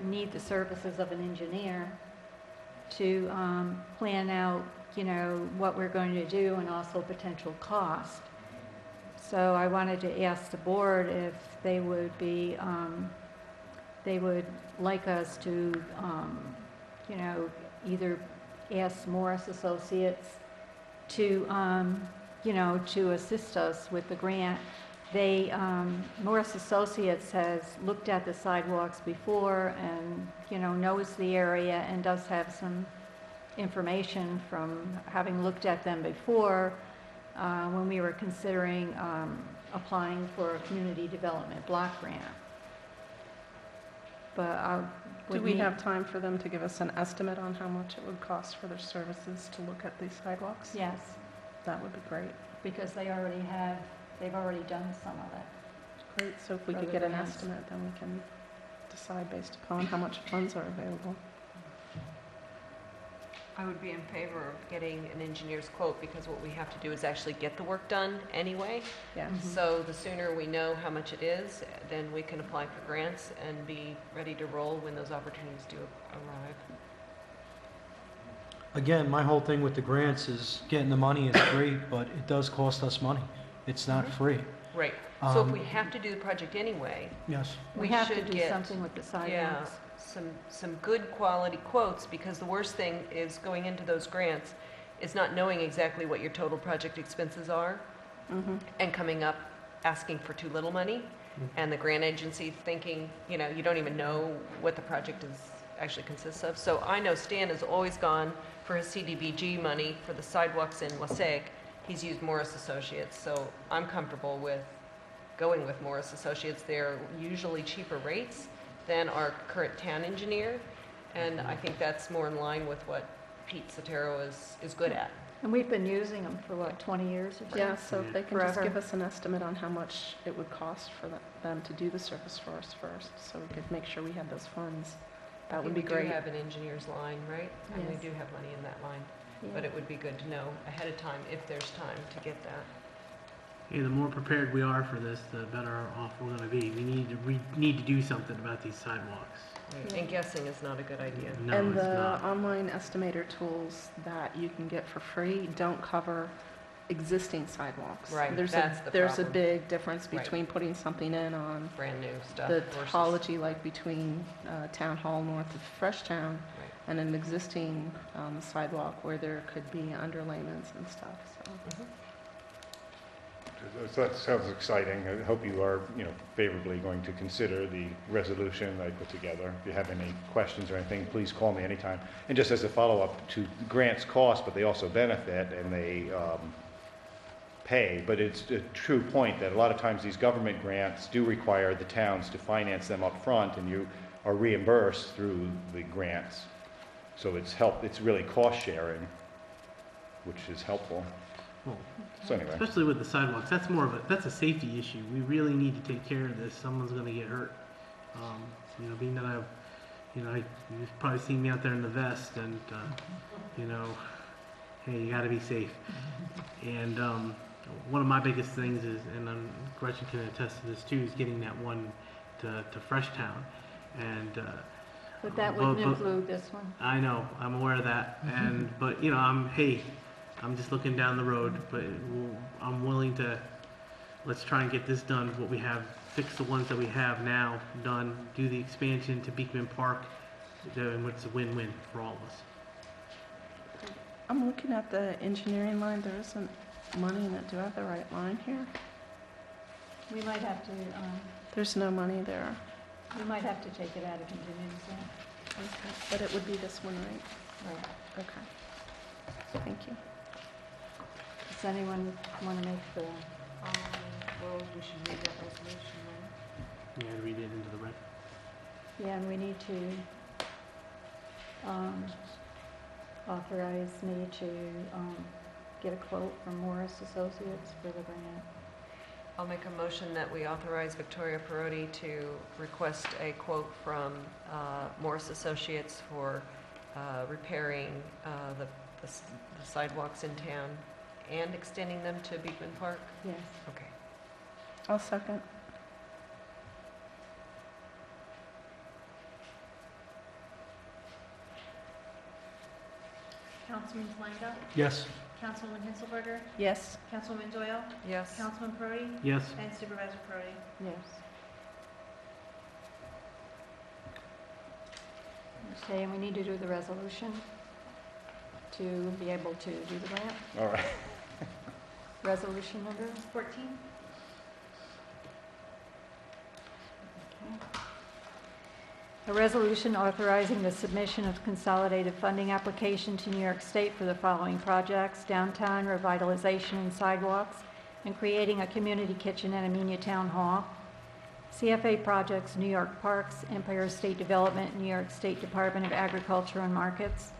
need the services of an engineer to plan out, what we're going to do and also potential cost. So I wanted to ask the board if they would be, they would like us to, either ask Morris Associates to, to assist us with the grant. Morris Associates has looked at the sidewalks before and, knows the area and does have some information from having looked at them before when we were considering applying for a community development block grant. But do we have time for them to give us an estimate on how much it would cost for their services to look at these sidewalks? Yes, That would be great. because they've already done some of it. Great, so if we could Other get an grants. estimate, then we can decide based upon how much funds are available. I would be in favor of getting an engineer's quote, because what we have to do is actually get the work done anyway. Yeah. So the sooner we know how much it is, then we can apply for grants and be ready to roll when those opportunities do arrive. Again, my whole thing with the grants is getting the money is great, but it does cost us money. It's not free. Right. So if we have to do the project anyway, Yes. We we have to should do get, something with the sidewalks. some good quality quotes, because the worst thing is going into those grants is not knowing exactly what your total project expenses are and coming up asking for too little money, and the grant agency thinking, you don't even know what the project actually consists of. So I know Stan has always gone for his CDBG money for the sidewalks in Wassaic. He's used Morris Associates, so I'm comfortable with going with Morris Associates. They're usually cheaper rates than our current town engineer, and I think that's more in line with what Pete Sotero is good at. And we've been using them for, 20 years or so? Yeah, so if they can just Forever. give us an estimate on how much it would cost for them to do the service for us first, so we could make sure we had those funds. That would be We great. do have an engineer's line, right? And we Yes. do have money in that line. but it would be good to know ahead of time if there's time to get that. The more prepared we are for this, the better off we're gonna be. We need to do something about these sidewalks. And guessing is not a good idea. No, And it's the not. online estimator tools that you can get for free don't cover existing sidewalks. Right, There's that's the there's a problem. big difference Right. between putting something in on Brand new stuff the versus. topology, like between Town Hall north of Freshtown, Right. and an existing sidewalk where there could be underlayments and stuff, so. Mhm. So that sounds exciting. I hope you are, favorably going to consider the resolution I put together. If you have any questions or anything, please call me anytime. And just as a follow-up, to grants cost, but they also benefit and they pay. But it's a true point that a lot of times these government grants do require the towns to finance them up front, and you are reimbursed through the grants. So it's really cost sharing, which is helpful. Well, So anyway. especially with the sidewalks, that's a safety issue. We really need to take care of this. Someone's gonna get hurt. Being that you've probably seen me out there in the vest, and hey, you gotta be safe. And one of my biggest things is, and Gretchen can attest to this too, is getting that one to Freshtown. And But that wouldn't include this one. I know, I'm aware of that, but I'm just looking down the road, but I'm willing to, let's try and get this done, what we have, fix the ones that we have now done, do the expansion to Beekman Park, and it's a win-win for all of us. I'm looking at the engineering line, there isn't money in it. Do I have the right line here? We might have to, There's no money there. we might have to take it out of contingency. Okay, but it would be this one, right? Right. Okay. Thank you. Does anyone want to make the, Well, we should read that resolution, right? You gotta read it into the record. yeah, and we need to authorize me to get a quote from Morris Associates for the grant. I'll make a motion that we authorize Victoria Perotti to request a quote from Morris Associates for repairing the sidewalks in town and extending them to Beekman Park. Yes. Okay. I'll second. Councilman Slango? Yes. Councilwoman Hinselberger? Yes. Councilwoman Doyle? Yes. Councilman Prody? Yes. And Supervisor Prody? Yes. Okay, and we need to do the resolution to be able to do the grant. All right. Resolution number? 14? Okay. A resolution authorizing the submission of consolidated funding application to New York State for the following projects: downtown revitalization and sidewalks, and creating a community kitchen at Amenia Town Hall. CFA projects, New York Parks, Empire State Development, New York State Department of Agriculture and Markets.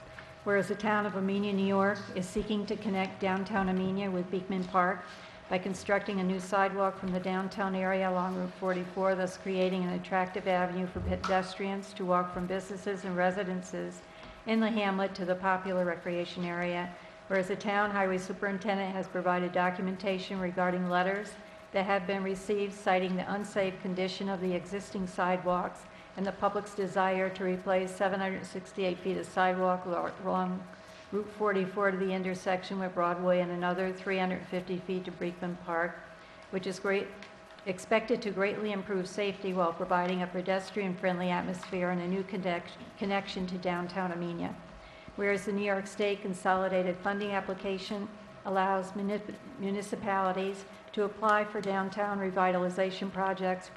Whereas the town of Amenia, New York is seeking to connect downtown Amenia with Beekman Park by constructing a new sidewalk from the downtown area along Route 44, thus creating an attractive avenue for pedestrians to walk from businesses and residences in the hamlet to the popular recreation area. Whereas the town highway superintendent has provided documentation regarding letters that have been received citing the unsafe condition of the existing sidewalks and the public's desire to replace 768 feet of sidewalk along Route 44 to the intersection with Broadway and another 350 feet to Beekman Park, which is expected to greatly improve safety while providing a pedestrian-friendly atmosphere and a new connection to downtown Amenia. Whereas the New York State Consolidated Funding Application allows municipalities to apply for downtown revitalization projects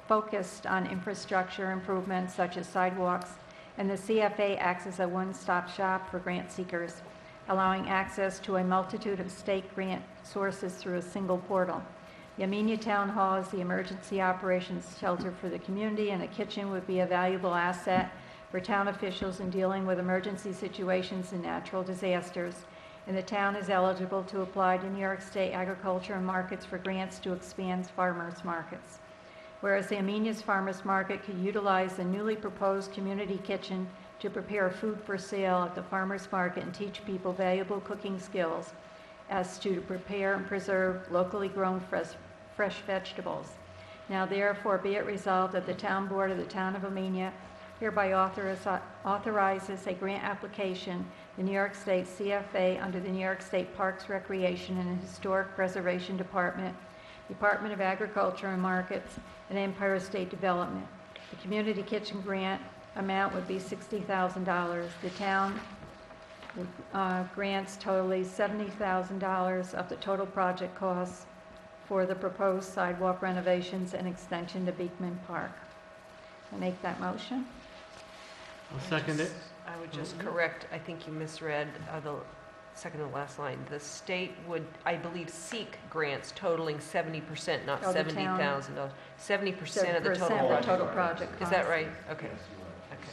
focused on infrastructure improvements such as sidewalks, and the CFA acts as a one-stop shop for grant seekers, allowing access to a multitude of state grant sources through a single portal. The Amenia Town Hall is the emergency operations shelter for the community, and a kitchen would be a valuable asset for town officials in dealing with emergency situations and natural disasters. And the town is eligible to apply to New York State Agriculture and Markets for grants to expand farmers markets. Whereas the Amenia's Farmers Market could utilize the newly proposed community kitchen to prepare food for sale at the farmer's market and teach people valuable cooking skills as to prepare and preserve locally grown fresh vegetables. Now therefore be it resolved that the Town Board of the Town of Amenia hereby authorizes a grant application, the New York State CFA under the New York State Parks, Recreation, and Historic Preservation Department, Department of Agriculture and Markets, and Empire State Development. The community kitchen grant amount would be $60,000. The town grants totaling $70,000 of the total project costs for the proposed sidewalk renovations and extension to Beekman Park. I make that motion. I'll second it. I would just correct, I think you misread the second to last line. The state would, I believe, seek grants totaling 70%, not Oh, the town. $70,000. 70% of the 70% total of the project. total project Is that cost. right? Okay. Okay.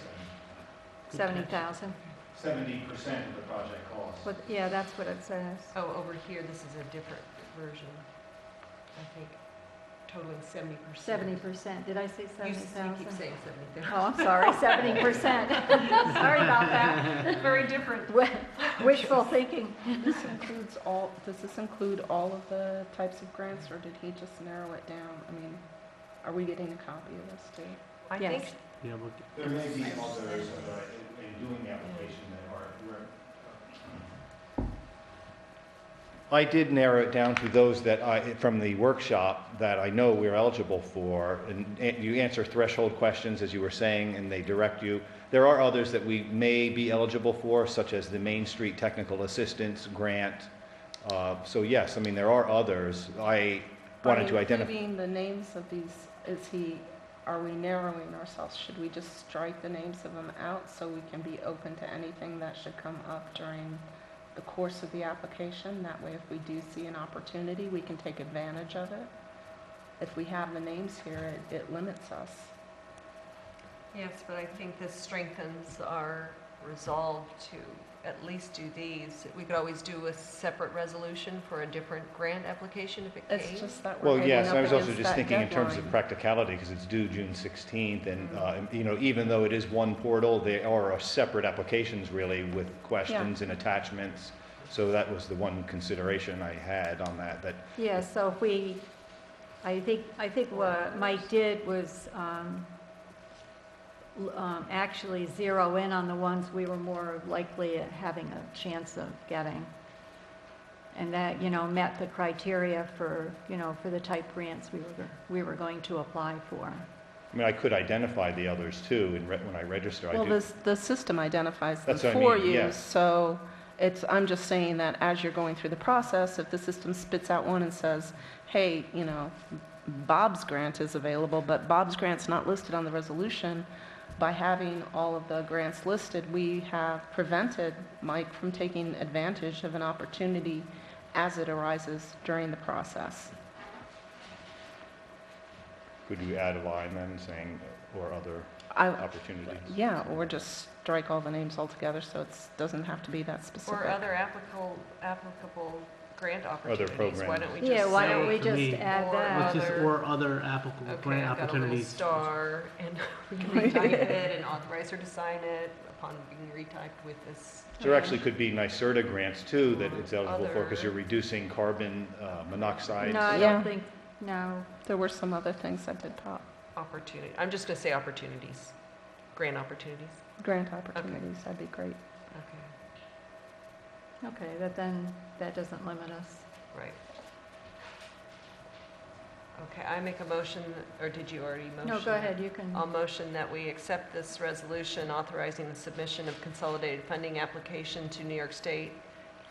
70,000. 70% of the project cost. But, yeah, that's what it says. Oh, over here, this is a different version, I think, totaling 70%. 70%. Did I say You 70,000? keep saying 70,000. Oh, I'm sorry, 70%. Sorry about that. Very different. Wishful thinking. Does this include all of the types of grants, or did he just narrow it down? I mean, are we getting a copy of this too? I Yes. think, Yeah, we'll There may be others in doing the application that are, I did narrow it down to those that from the workshop that I know we're eligible for, and you answer threshold questions, as you were saying, and they direct you. There are others that we may be eligible for, such as the Main Street Technical Assistance Grant. So yes, I mean, there are others. I wanted to identify. Including the names of these, are we narrowing ourselves? Should we just strike the names of them out so we can be open to anything that should come up during the course of the application? That way, if we do see an opportunity, we can take advantage of it. If we have the names here, it limits us. yes, but I think this strengthens our resolve to at least do these. We could always do a separate resolution for a different grant application if it came. It's just that we're Well, getting yes, up I was also against just that thinking in terms of deadline. practicality, because it's due June 16th, and, even though it is one portal, they are separate applications really with questions and attachments. So that was the one consideration I had on that. Yeah, so if I think what Mike did was actually zero in on the ones we were more likely at having a chance of getting. And that, met the criteria for, for the type grants we were going to apply for. I mean, I could identify the others too when I register. I Well, do. the system identifies them That's what I for mean, you, yes. so I'm just saying that as you're going through the process, if the system spits out one and says, hey, Bob's grant is available, but Bob's grant's not listed on the resolution, by having all of the grants listed, we have prevented Mike from taking advantage of an opportunity as it arises during the process. Could you add a line then saying, or other I, opportunities? yeah, or just strike all the names altogether so it doesn't have to be that specific. Or other applicable grant opportunities. Why programs. don't we just Yeah, why don't say- we for just me, add or that? Let's just, other- or other applicable Okay, grant I've got a little opportunities. star, and we can retype it and authorize her to sign it upon being retyped with this. There actually could be NYSERDA grants too that it's eligible for, because Other- you're reducing carbon monoxide. No, I Yeah. don't think, no. There were some other things that did pop. Opportunity, I'm just gonna say opportunities, grant opportunities. Grant opportunities, that'd be great. Okay, Okay, but then that doesn't limit us. right. Okay, I make a motion, or did you already motion? No, go ahead, you can. I'll motion that we accept this resolution authorizing the submission of consolidated funding application to New York State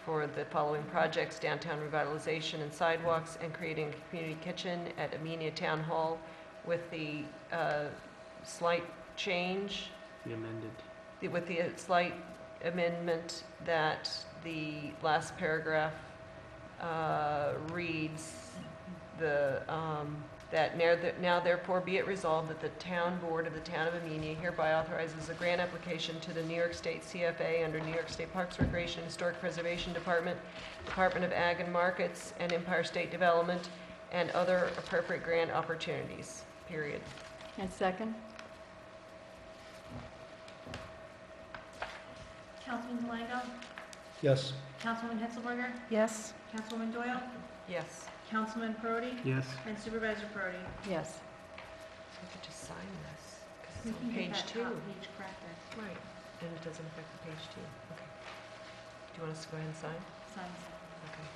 for the following projects: downtown revitalization and sidewalks, and creating a community kitchen at Amenia Town Hall, with the slight change, The amended. with the slight amendment that the last paragraph reads that now therefore be it resolved that the Town Board of the Town of Amenia hereby authorizes a grant application to the New York State CFA under New York State Parks, Recreation, and Historic Preservation Department, Department of Ag and Markets, and Empire State Development, and other appropriate grant opportunities, period. And second? Councilman Delango? Yes. Councilwoman Hitzelberger? Yes? Councilwoman Doyle? Yes. Councilman Perotti? Yes. And Supervisor Perotti? Yes. We could just sign this, because We it's can on get page that 2. top page corrected. Right, and it doesn't affect the page 2. Okay. Do you want us to go ahead and sign? Signs. Okay.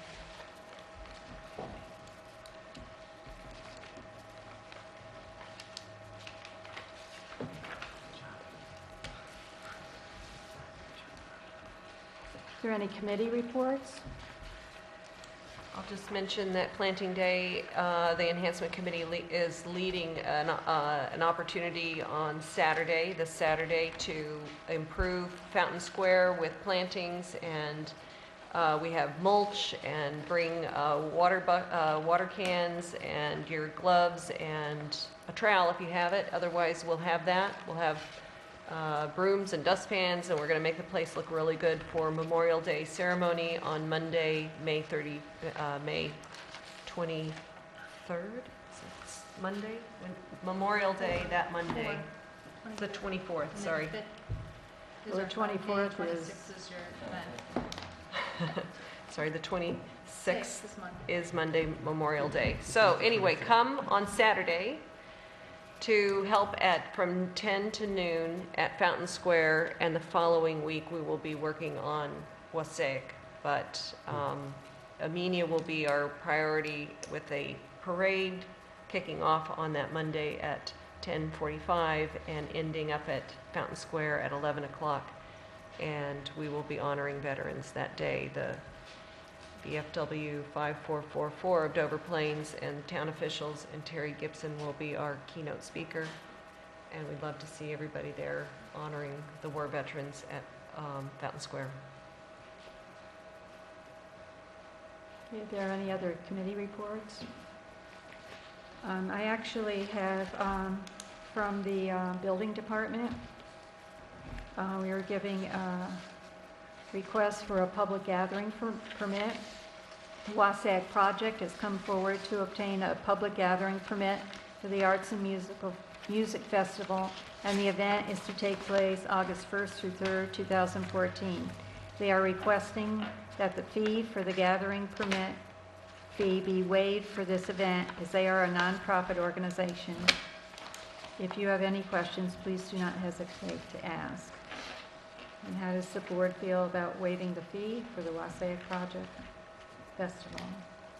Is there any committee reports? I'll just mention that Planting Day, the Enhancement Committee is leading an opportunity on Saturday, this Saturday, to improve Fountain Square with plantings, and we have mulch, and bring water cans and your gloves and a trowel if you have it. Otherwise, we'll have that. We'll have brooms and dustpans, and we're going to make the place look really good for Memorial Day ceremony on Monday, May 23rd. Is it Monday? Memorial Day, that Monday. The 24th, sorry. Well, the 24th is- 26th is your event. Sorry, the 26th This month. is Monday, Memorial Day. So anyway, come on Saturday to help from 10 to noon at Fountain Square, and the following week we will be working on Wassaic. But Amenia will be our priority with a parade kicking off on that Monday at 10:45 and ending up at Fountain Square at 11 o'clock. And we will be honoring veterans that day. The VFW 5444 of Dover Plains and town officials and Terry Gibson will be our keynote speaker. And we'd love to see everybody there honoring the war veterans at Fountain Square. Are there any other committee reports? I actually have from the building department, we are giving a request for a public gathering permit. The Wassaic Project has come forward to obtain a public gathering permit for the Arts and Music Festival, and the event is to take place August 1st through 3rd, 2014. They are requesting that the fee for the gathering permit fee be waived for this event, as they are a nonprofit organization. If you have any questions, please do not hesitate to ask. And how does the board feel about waiving the fee for the Wassaic Project Festival?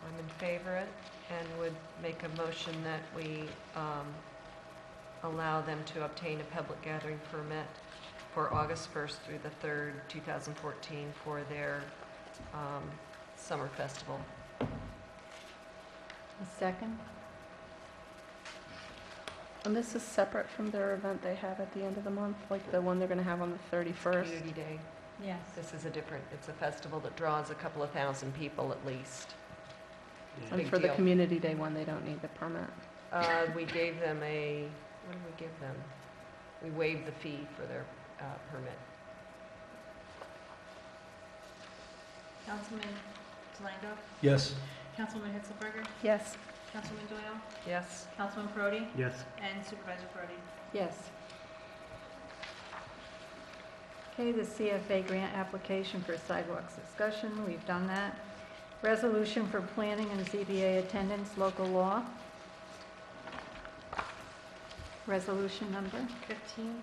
I'm in favor of it and would make a motion that we allow them to obtain a public gathering permit for August 1st through the 3rd, 2014 for their summer festival. A second? And this is separate from their event they have at the end of the month, like the one they're going to have on the 31st? Community Day. Yes. This is it's a festival that draws a couple of thousand people at least. And Big for the deal. Community Day one, they don't need the permit. We gave them what did we give them? We waived the fee for their permit. Councilman Delango? Yes. Councilwoman Hitzelberger? Yes? Councilwoman Doyle? Yes? Councilman Perotti? Yes. And Supervisor Perotti? Yes. Okay, the CFA grant application for sidewalks discussion, we've done that. Resolution for planning and ZBA attendance, local law. Resolution number 15.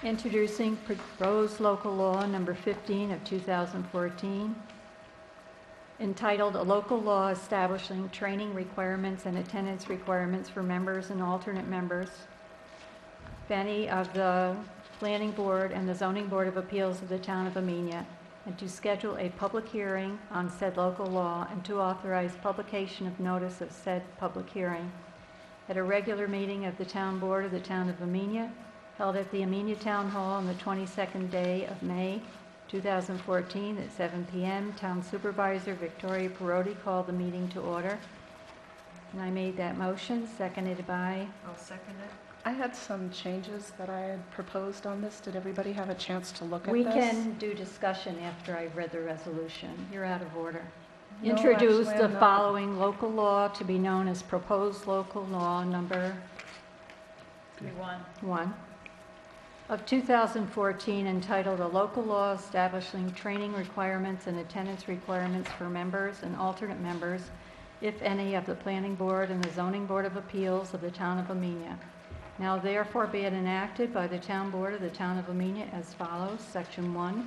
Introducing proposed local law number 15 of 2014, entitled "A Local Law Establishing Training Requirements and Attendance Requirements for Members and Alternate Members, Benny of the Planning Board and the Zoning Board of Appeals of the Town of Amenia, and to schedule a public hearing on said local law and to authorize publication of notice of said public hearing at a regular meeting of the Town Board of the Town of Amenia, held at the Amenia Town Hall on the 22nd day of May, 2014 at 7 p.m. Town Supervisor Victoria Perotti called the meeting to order. And I made that motion, seconded by, I'll second it. I had some changes that I had proposed on this. Did everybody have a chance to look at we this? can do discussion after I've read the resolution. You're out of order. No, Introduce actually, the I'm not. following local law to be known as proposed local law number 3-1. 1. of 2014 entitled A Local Law Establishing Training Requirements and Attendance Requirements for Members and Alternate Members, if any, of the Planning Board and the Zoning Board of Appeals of the Town of Amenia. Now therefore be it enacted by the Town Board of the Town of Amenia as follows. Section 1,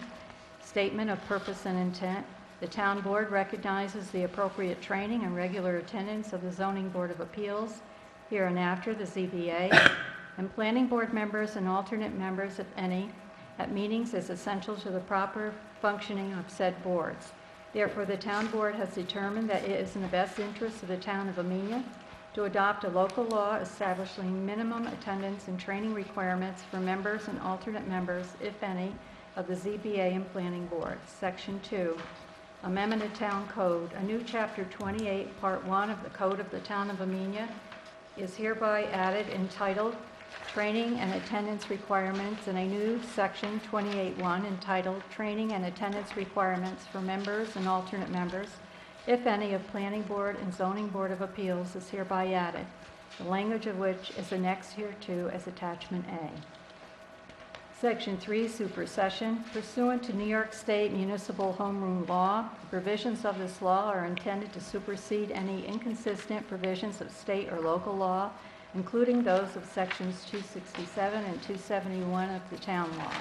Statement of Purpose and Intent. The Town Board recognizes the appropriate training and regular attendance of the Zoning Board of Appeals, hereinafter the ZBA, and Planning Board members and alternate members, if any, at meetings is essential to the proper functioning of said boards. Therefore, the Town Board has determined that it is in the best interest of the Town of Amenia to adopt a local law establishing minimum attendance and training requirements for members and alternate members, if any, of the ZBA and Planning Board. Section 2, Amenia Town Code. A new Chapter 28, Part 1 of the Code of the Town of Amenia is hereby added entitled Training and Attendance Requirements, and a new Section 28.1 entitled Training and Attendance Requirements for Members and Alternate Members, if any, of Planning Board and Zoning Board of Appeals is hereby added, the language of which is annexed hereto as Attachment A. Section 3, Supersession. Pursuant to New York State Municipal Home Rule Law, the provisions of this law are intended to supersede any inconsistent provisions of state or local law, including those of Sections 267 and 271 of the Town Law.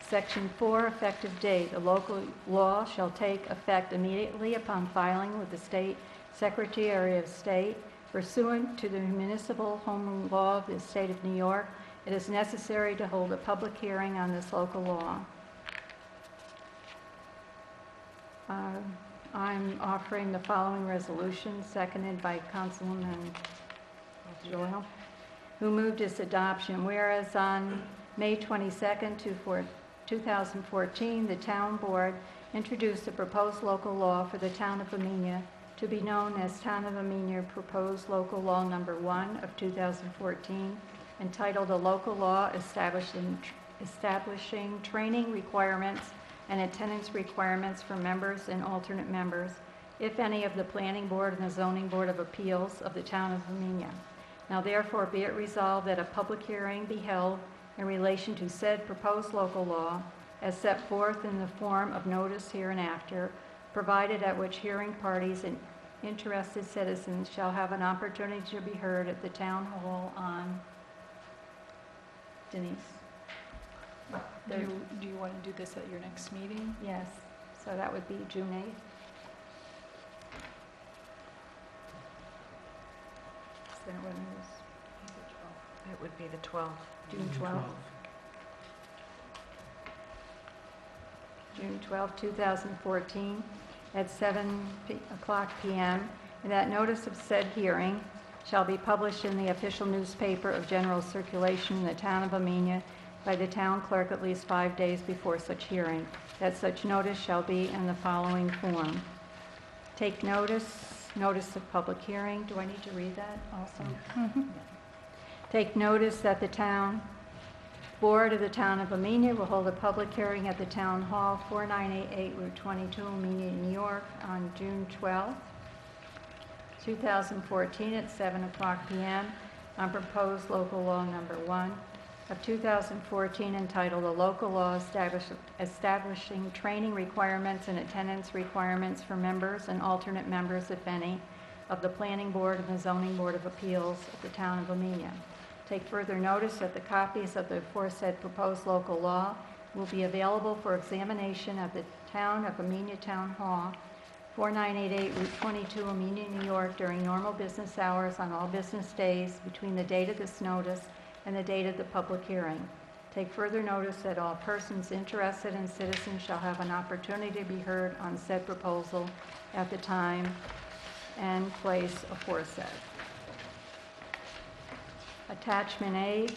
Section 4, Effective Date. The local law shall take effect immediately upon filing with the State Secretary of State. Pursuant to the Municipal Home Rule Law of the State of New York, it is necessary to hold a public hearing on this local law. I'm offering the following resolution, seconded by Councilwoman Doyle, who moved its adoption. Whereas on May 22nd, 2014, the Town Board introduced a proposed local law for the Town of Amenia to be known as Town of Amenia Proposed Local Law Number 1 of 2014, entitled A Local Law Establishing Training Requirements and Attendance Requirements for Members and Alternate Members, if any, of the Planning Board and the Zoning Board of Appeals of the Town of Amenia. Now therefore be it resolved that a public hearing be held in relation to said proposed local law as set forth in the form of notice hereinafter, provided at which hearing parties and interested citizens shall have an opportunity to be heard at the Town Hall on Denise. Do you want to do this at your next meeting? Yes, so that would be June 8th. Is that what it is? It would be the 12th. June 12th. June 12, 2014, at 7 o'clock p.m. And that notice of said hearing shall be published in the official newspaper of general circulation in the Town of Amenia by the town clerk at least 5 days before such hearing. That such notice shall be in the following form. Take notice of public hearing. Do I need to read that also? Mm-hmm. Take notice that the Town Board of the Town of Amenia will hold a public hearing at the Town Hall, 4988 Route 22, Amenia, New York, on June 12, 2014 at 7 o'clock p.m. on proposed local law number 1 of 2014 entitled A Local Law Establishing Training Requirements and Attendance Requirements for Members and Alternate Members, if any, of the Planning Board and the Zoning Board of Appeals of the Town of Amenia. Take further notice that the copies of the aforesaid proposed local law will be available for examination at the Town of Amenia Town Hall, 4988 Route 22, Amenia, New York, during normal business hours on all business days between the date of this notice and the date of the public hearing. Take further notice that all persons interested and citizens shall have an opportunity to be heard on said proposal at the time and place aforesaid. Attachment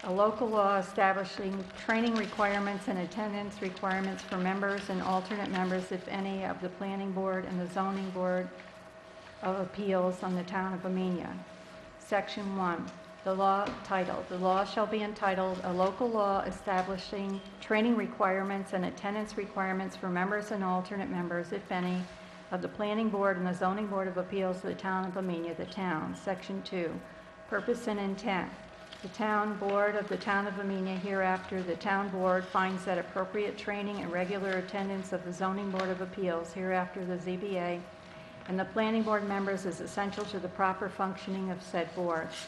A local law establishing training requirements and attendance requirements for members and alternate members, if any, of the Planning Board and the Zoning Board of Appeals on the Town of Amenia. Section 1, the law titled, the law shall be entitled, A Local Law Establishing Training Requirements and Attendance Requirements for Members and Alternate Members, if any, of the Planning Board and the Zoning Board of Appeals of the Town of Amenia, the Town. Section 2, Purpose and Intent. The Town Board of the Town of Amenia, hereafter, the Town Board finds that appropriate training and regular attendance of the Zoning Board of Appeals, hereafter the ZBA, and the Planning Board members is essential to the proper functioning of said boards.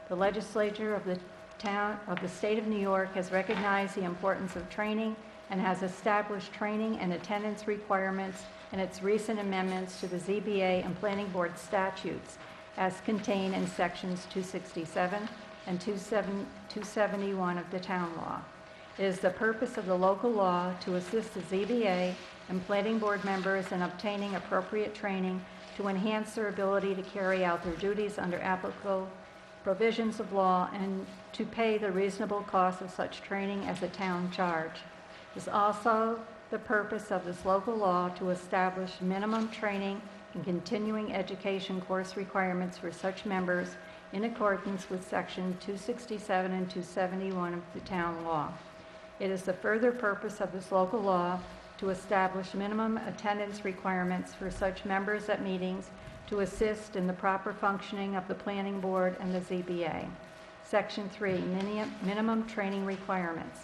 The legislature of the State of New York has recognized the importance of training and has established training and attendance requirements in its recent amendments to the ZBA and Planning Board statutes as contained in sections 267 and 271 of the town law. It is the purpose of the local law to assist the ZBA and Planning Board members in obtaining appropriate training to enhance their ability to carry out their duties under applicable provisions of law and to pay the reasonable cost of such training as a town charge. It is also the purpose of this local law to establish minimum training and continuing education course requirements for such members in accordance with Section 267 and 271 of the town law. It is the further purpose of this local law to establish minimum attendance requirements for such members at meetings to assist in the proper functioning of the Planning Board and the ZBA. Section 3, minimum training requirements.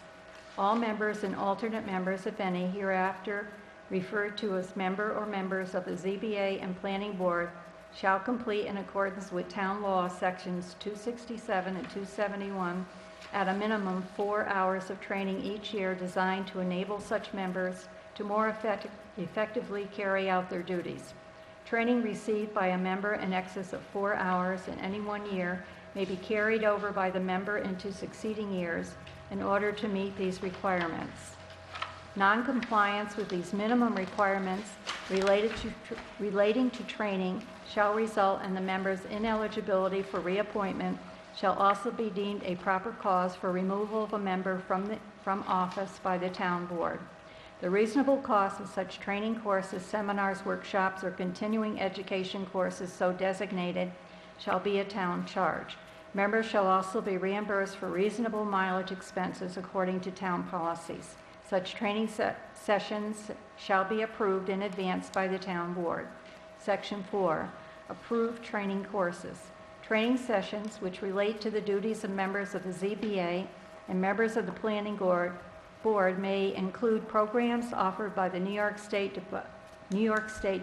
All members and alternate members, if any, hereafter referred to as member or members of the ZBA and Planning Board shall complete in accordance with Town Law Sections 267 and 271 at a minimum 4 hours of training each year designed to enable such members to more effectively carry out their duties. Training received by a member in excess of 4 hours in any 1 year may be carried over by the member into succeeding years in order to meet these requirements. Non-compliance with these minimum requirements relating to training shall result in the member's ineligibility for reappointment shall also be deemed a proper cause for removal of a member from office by the town board. The reasonable cost of such training courses, seminars, workshops, or continuing education courses so designated shall be a town charge. Members shall also be reimbursed for reasonable mileage expenses according to town policies. Such training sessions shall be approved in advance by the town board. Section 4, approved training courses. Training sessions which relate to the duties of members of the ZBA and members of the Planning Board may include programs offered by the New York State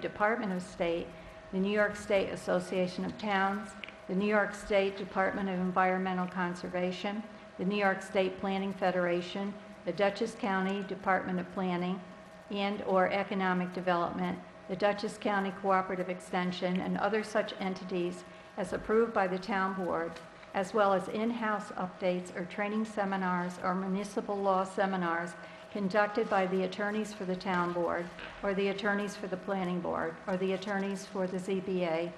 Department of State, the New York State Association of Towns, the New York State Department of Environmental Conservation, the New York State Planning Federation, the Dutchess County Department of Planning and/or Economic Development, the Dutchess County Cooperative Extension, and other such entities as approved by the town board, as well as in-house updates or training seminars or municipal law seminars conducted by the attorneys for the town board, or the attorneys for the planning board, or the attorneys for the ZBA,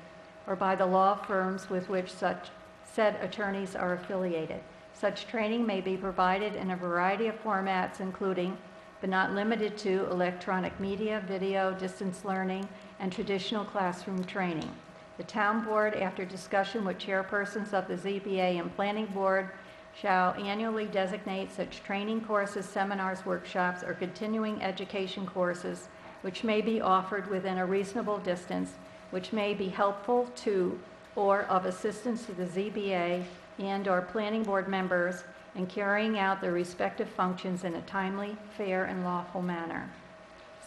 or by the law firms with which such said attorneys are affiliated. Such training may be provided in a variety of formats, including, but not limited to, electronic media, video, distance learning, and traditional classroom training. The town board, after discussion with chairpersons of the ZBA and planning board, shall annually designate such training courses, seminars, workshops, or continuing education courses which may be offered within a reasonable distance, which may be helpful to or of assistance to the ZBA and/or planning board members in carrying out their respective functions in a timely, fair, and lawful manner.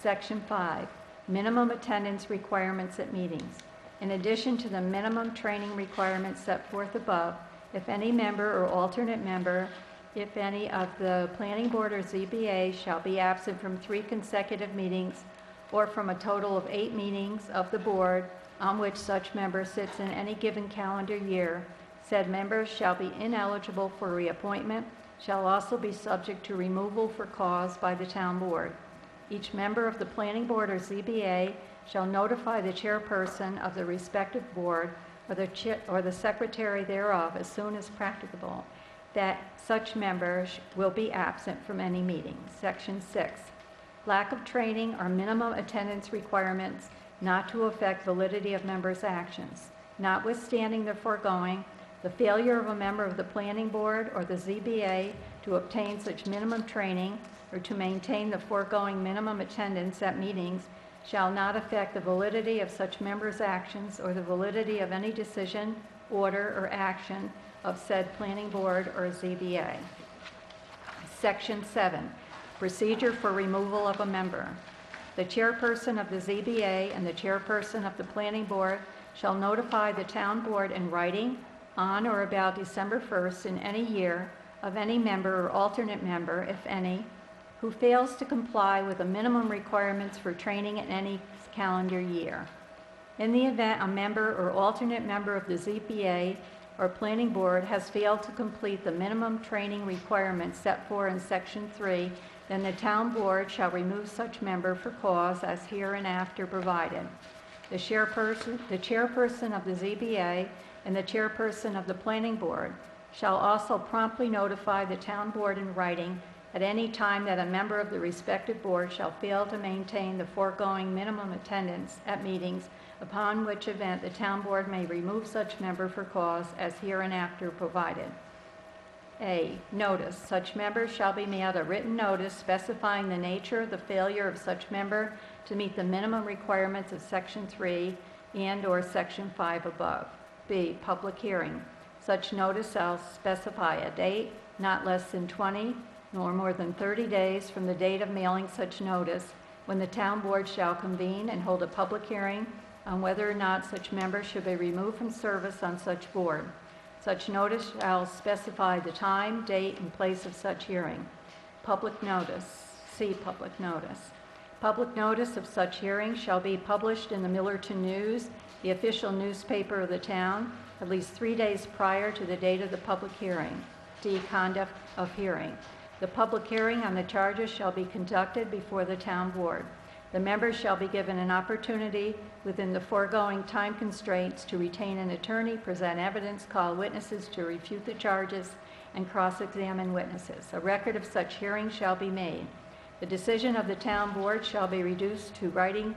Section 5, minimum attendance requirements at meetings. In addition to the minimum training requirements set forth above, if any member or alternate member, if any of the planning board or ZBA shall be absent from 3 consecutive meetings or from a total of 8 meetings of the board on which such member sits in any given calendar year, said members shall be ineligible for reappointment, shall also be subject to removal for cause by the town board. Each member of the planning board or ZBA shall notify the chairperson of the respective board or the secretary thereof as soon as practicable that such member will be absent from any meeting. Section 6, lack of training or minimum attendance requirements not to affect validity of members' actions. Notwithstanding the foregoing, the failure of a member of the planning board or the ZBA to obtain such minimum training or to maintain the foregoing minimum attendance at meetings shall not affect the validity of such members' actions or the validity of any decision order, or action of said planning board or ZBA. Section 7, procedure for removal of a member. The chairperson of the ZBA and the chairperson of the planning board shall notify the town board in writing on or about December 1st in any year of any member or alternate member, if any, who fails to comply with the minimum requirements for training in any calendar year. In the event a member or alternate member of the ZBA or planning board has failed to complete the minimum training requirements set forth in Section 3, then the town board shall remove such member for cause as hereinafter provided. The chairperson of the ZBA and the chairperson of the planning board shall also promptly notify the town board in writing at any time that a member of the respective board shall fail to maintain the foregoing minimum attendance at meetings, upon which event the town board may remove such member for cause as hereinafter provided. A, notice. Such member shall be mailed a written notice specifying the nature of the failure of such member to meet the minimum requirements of Section 3 and/or Section 5 above. B, public hearing. Such notice shall specify a date not less than 20 nor more than 30 days from the date of mailing such notice, when the town board shall convene and hold a public hearing on whether or not such member should be removed from service on such board. Such notice shall specify the time, date, and place of such hearing. Public notice. See public notice. Public notice of such hearing shall be published in the Millerton News, the official newspaper of the town, at least 3 days prior to the date of the public hearing. D, conduct of hearing. The public hearing on the charges shall be conducted before the town board. The members shall be given an opportunity within the foregoing time constraints to retain an attorney, present evidence, call witnesses to refute the charges, and cross-examine witnesses. A record of such hearing shall be made. The decision of the town board shall be reduced to writing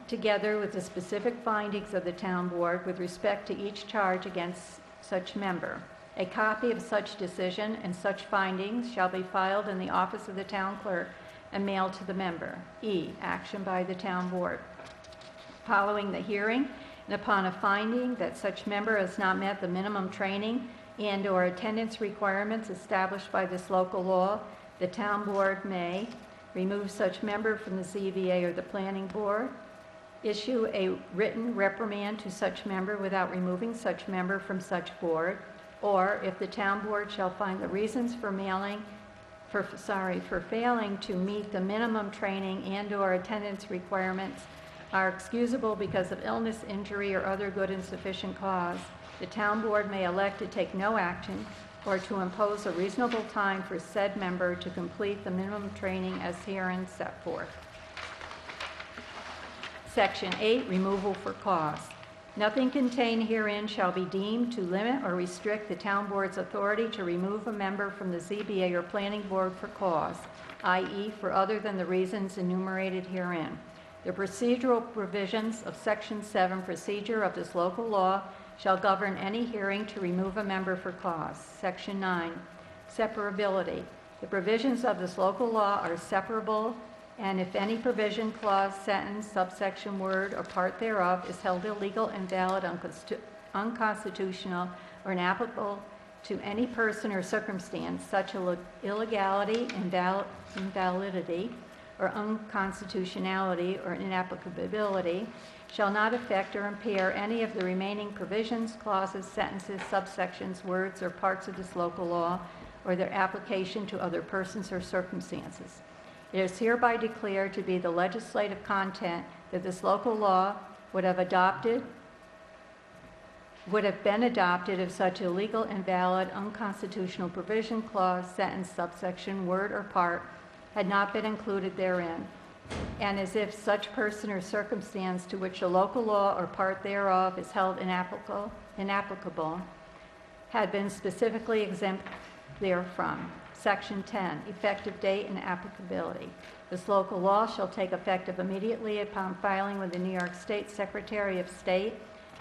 together with the specific findings of the town board with respect to each charge against such member. A copy of such decision and such findings shall be filed in the office of the town clerk and mailed to the member. E, action by the town board. Following the hearing and upon a finding that such member has not met the minimum training and/or attendance requirements established by this local law, the town board may remove such member from the ZBA or the planning board, issue a written reprimand to such member without removing such member from such board, or if the town board shall find the reasons for failing to meet the minimum training and/or attendance requirements are excusable because of illness, injury, or other good and sufficient cause, the town board may elect to take no action or to impose a reasonable time for said member to complete the minimum training as herein set forth. Section 8, removal for cause. Nothing contained herein shall be deemed to limit or restrict the town board's authority to remove a member from the ZBA or planning board for cause, i.e. for other than the reasons enumerated herein. The procedural provisions of Section 7 procedure of this local law shall govern any hearing to remove a member for cause. Section 9, separability. The provisions of this local law are separable, and if any provision, clause, sentence, subsection, word, or part thereof is held illegal, invalid, unconstitutional, or inapplicable to any person or circumstance, such illegality, invalidity, or unconstitutionality, or inapplicability shall not affect or impair any of the remaining provisions, clauses, sentences, subsections, words, or parts of this local law, or their application to other persons or circumstances. It is hereby declared to be the legislative content that this local law would have been adopted if such illegal, invalid, unconstitutional provision, clause, sentence, subsection, word, or part had not been included therein, and as if such person or circumstance to which a local law or part thereof is held inapplicable had been specifically exempt therefrom. Section 10, effective date and applicability. This local law shall take effect immediately upon filing with the New York State Secretary of State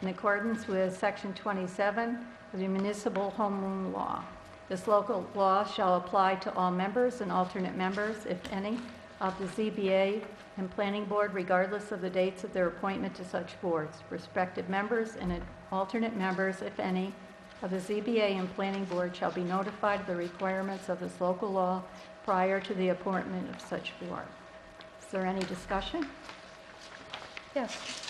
in accordance with Section 27 of the Municipal Home Rule Law. This local law shall apply to all members and alternate members, if any, of the ZBA and Planning Board regardless of the dates of their appointment to such boards. Respective members and alternate members, if any, of the ZBA and Planning Board shall be notified of the requirements of this local law prior to the appointment of such board. Is there any discussion? Yes.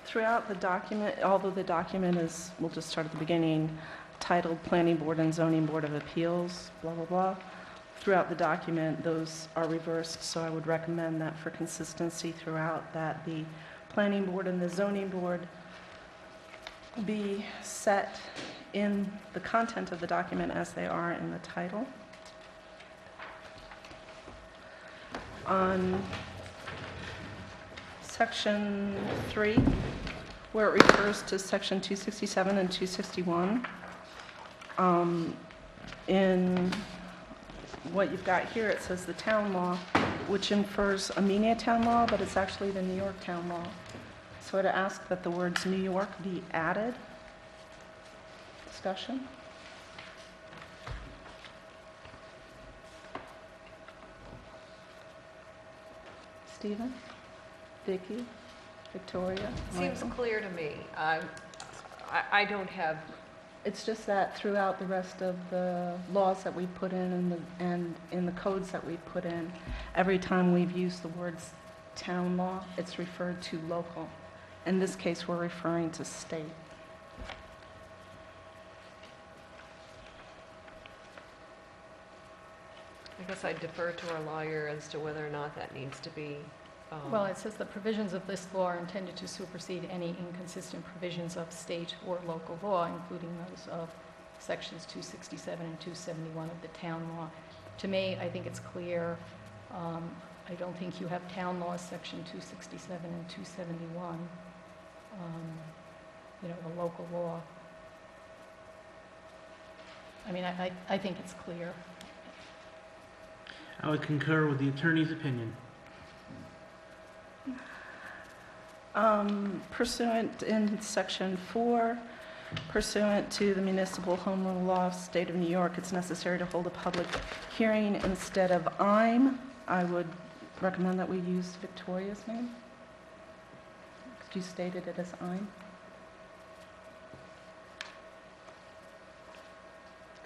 Throughout the document, although the document is, we'll just start at the beginning, titled Planning Board and Zoning Board of Appeals, blah, blah, blah. Throughout the document, those are reversed, so I would recommend that for consistency throughout, that the Planning Board and the Zoning Board be set in the content of the document as they are in the title. On section 3, where it refers to section 267 and 261, in what you've got here, it says the town law, which infers Amenia Town Law, but it's actually the New York Town Law. So I'd ask that the words New York be added. Discussion? Stephen? Vicki? Victoria? Seems Michael? clear to me. I don't have, It's just that throughout the rest of the laws that we put in and in the codes that we put in, every time we've used the words town law, it's referred to local. In this case, we're referring to state. I guess I'd defer to our lawyer as to whether or not that needs to be. Well, it says the provisions of this law are intended to supersede any inconsistent provisions of state or local law, including those of sections 267 and 271 of the town law. To me, I think it's clear. I don't think you have town law section 267 and 271, the local law. I mean, I think it's clear. I would concur with the attorney's opinion. Pursuant in section 4, pursuant to the municipal home rule law of the state of New York, it's necessary to hold a public hearing instead of I'm. I would recommend that we use Victoria's name. You stated it as I'm.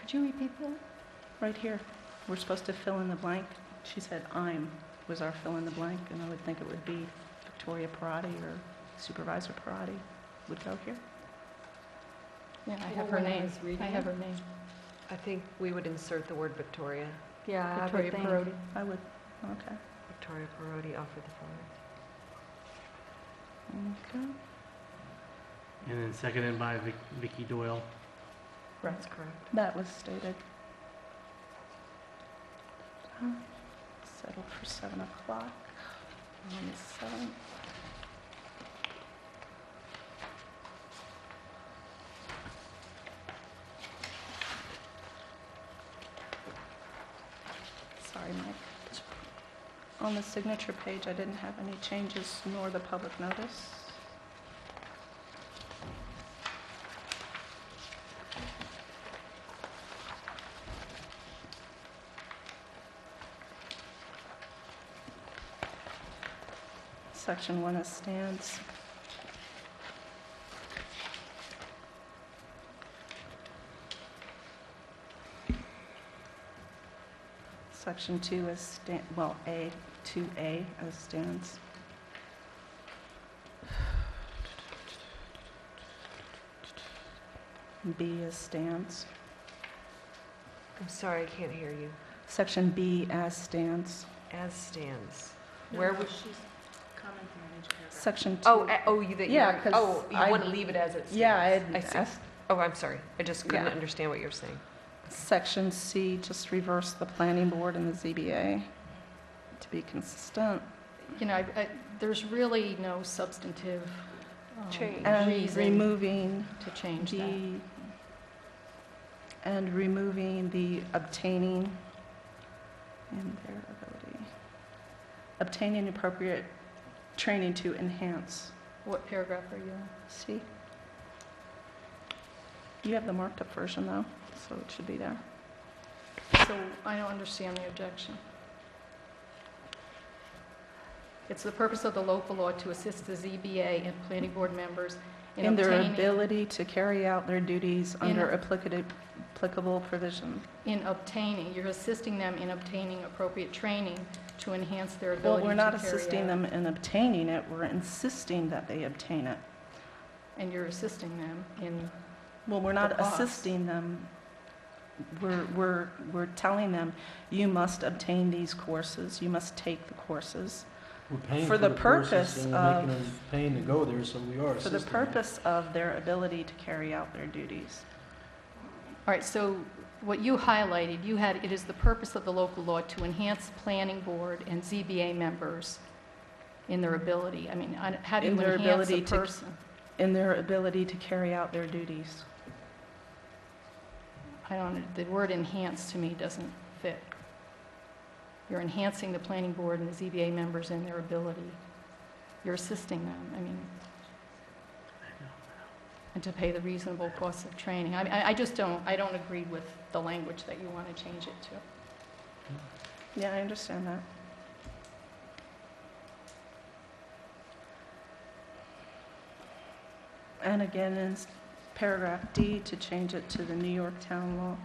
Could you repeat that? Right here. We're supposed to fill in the blank. She said I'm was our fill in the blank, and I would think it would be Victoria Parati or Supervisor Parati would go here. Yeah, I have her name. I have her name. I think we would insert the word Victoria. Yeah, I would Victoria think. Parodi. I would, okay. Victoria Parodi offered the floor. Okay. And then seconded by Vicki Doyle. That's correct. That was stated. Settled for 7 o'clock on the 7th. Sorry, Mike. On the signature page, I didn't have any changes nor the public notice. Section 1 as stands. Section 2 as A, 2A as stands. B as stands. I'm sorry, I can't hear you. Section B as stands. As stands. Where would she? Section 2. Yeah, 'cause you I- want to leave it as it stands? Yeah, I see. Oh, I'm sorry. I just couldn't understand what you're saying. Section C, just reverse the planning board and the ZBA to be consistent. There's really no substantive Change. And reason removing to change that. and removing the obtaining and their ability. Obtaining appropriate training to enhance. What paragraph are you on? See? You have the marked up version though, so it should be there. So I don't understand the objection. It's the purpose of the local law to assist the ZBA and planning board members in In their obtaining, ability to carry out their duties under applicable provision. you're assisting them in obtaining appropriate training to enhance their Well, ability we're to not carry assisting out. them in obtaining it, we're insisting that they obtain it. And you're assisting them in, Well, we're not The cost. assisting them. We're telling them, you must obtain these courses, you must take the courses. We're paying For the courses, purpose and we're making of- them paying to go there, so we are For the assisting them. purpose of their ability to carry out their duties. all right, so what you highlighted, it is the purpose of the local law to enhance planning board and ZBA members in their ability. I mean, how do you In their enhance a ability to- person? In their ability to carry out their duties. The word enhance to me doesn't fit. You're enhancing the planning board and the ZBA members in their ability. You're assisting them, I mean, and to pay the reasonable cost of training. I don't agree with the language that you want to change it to. Yeah, I understand that. And again, in paragraph D, to change it to the New York Town Law.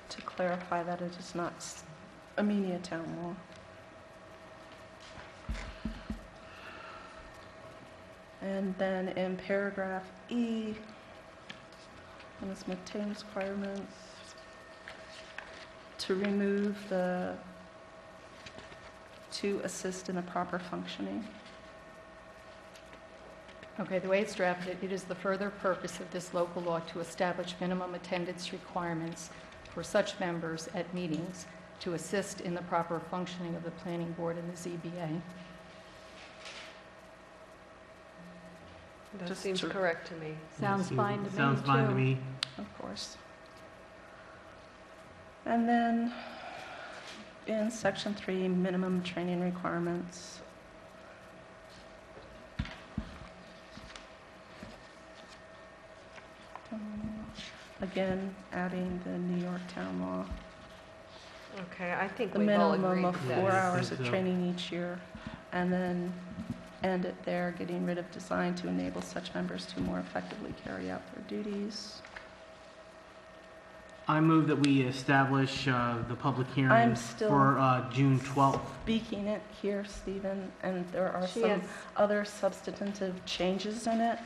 To clarify that it is not Amenia Town Law. And then in paragraph E, and its maintenance requirements, to remove the to assist in the proper functioning. Okay, the way it's drafted, it is the further purpose of this local law to establish minimum attendance requirements for such members at meetings to assist in the proper functioning of the planning board and the ZBA. That Just seems to- correct to me. Sounds fine to me, too. Sounds fine to me. Of course. And then in section 3, minimum training requirements. Again, adding the New York Town Law. Okay, I think The we've all minimum agreed of with 4 that. hours think of so. training each year. And then end it there, getting rid of design to enable such members to more effectively carry out their duties. I move that we establish the public hearing I'm still- for June 12th. Speaking it here, Stephen, and there are She some is, other substantive changes in it.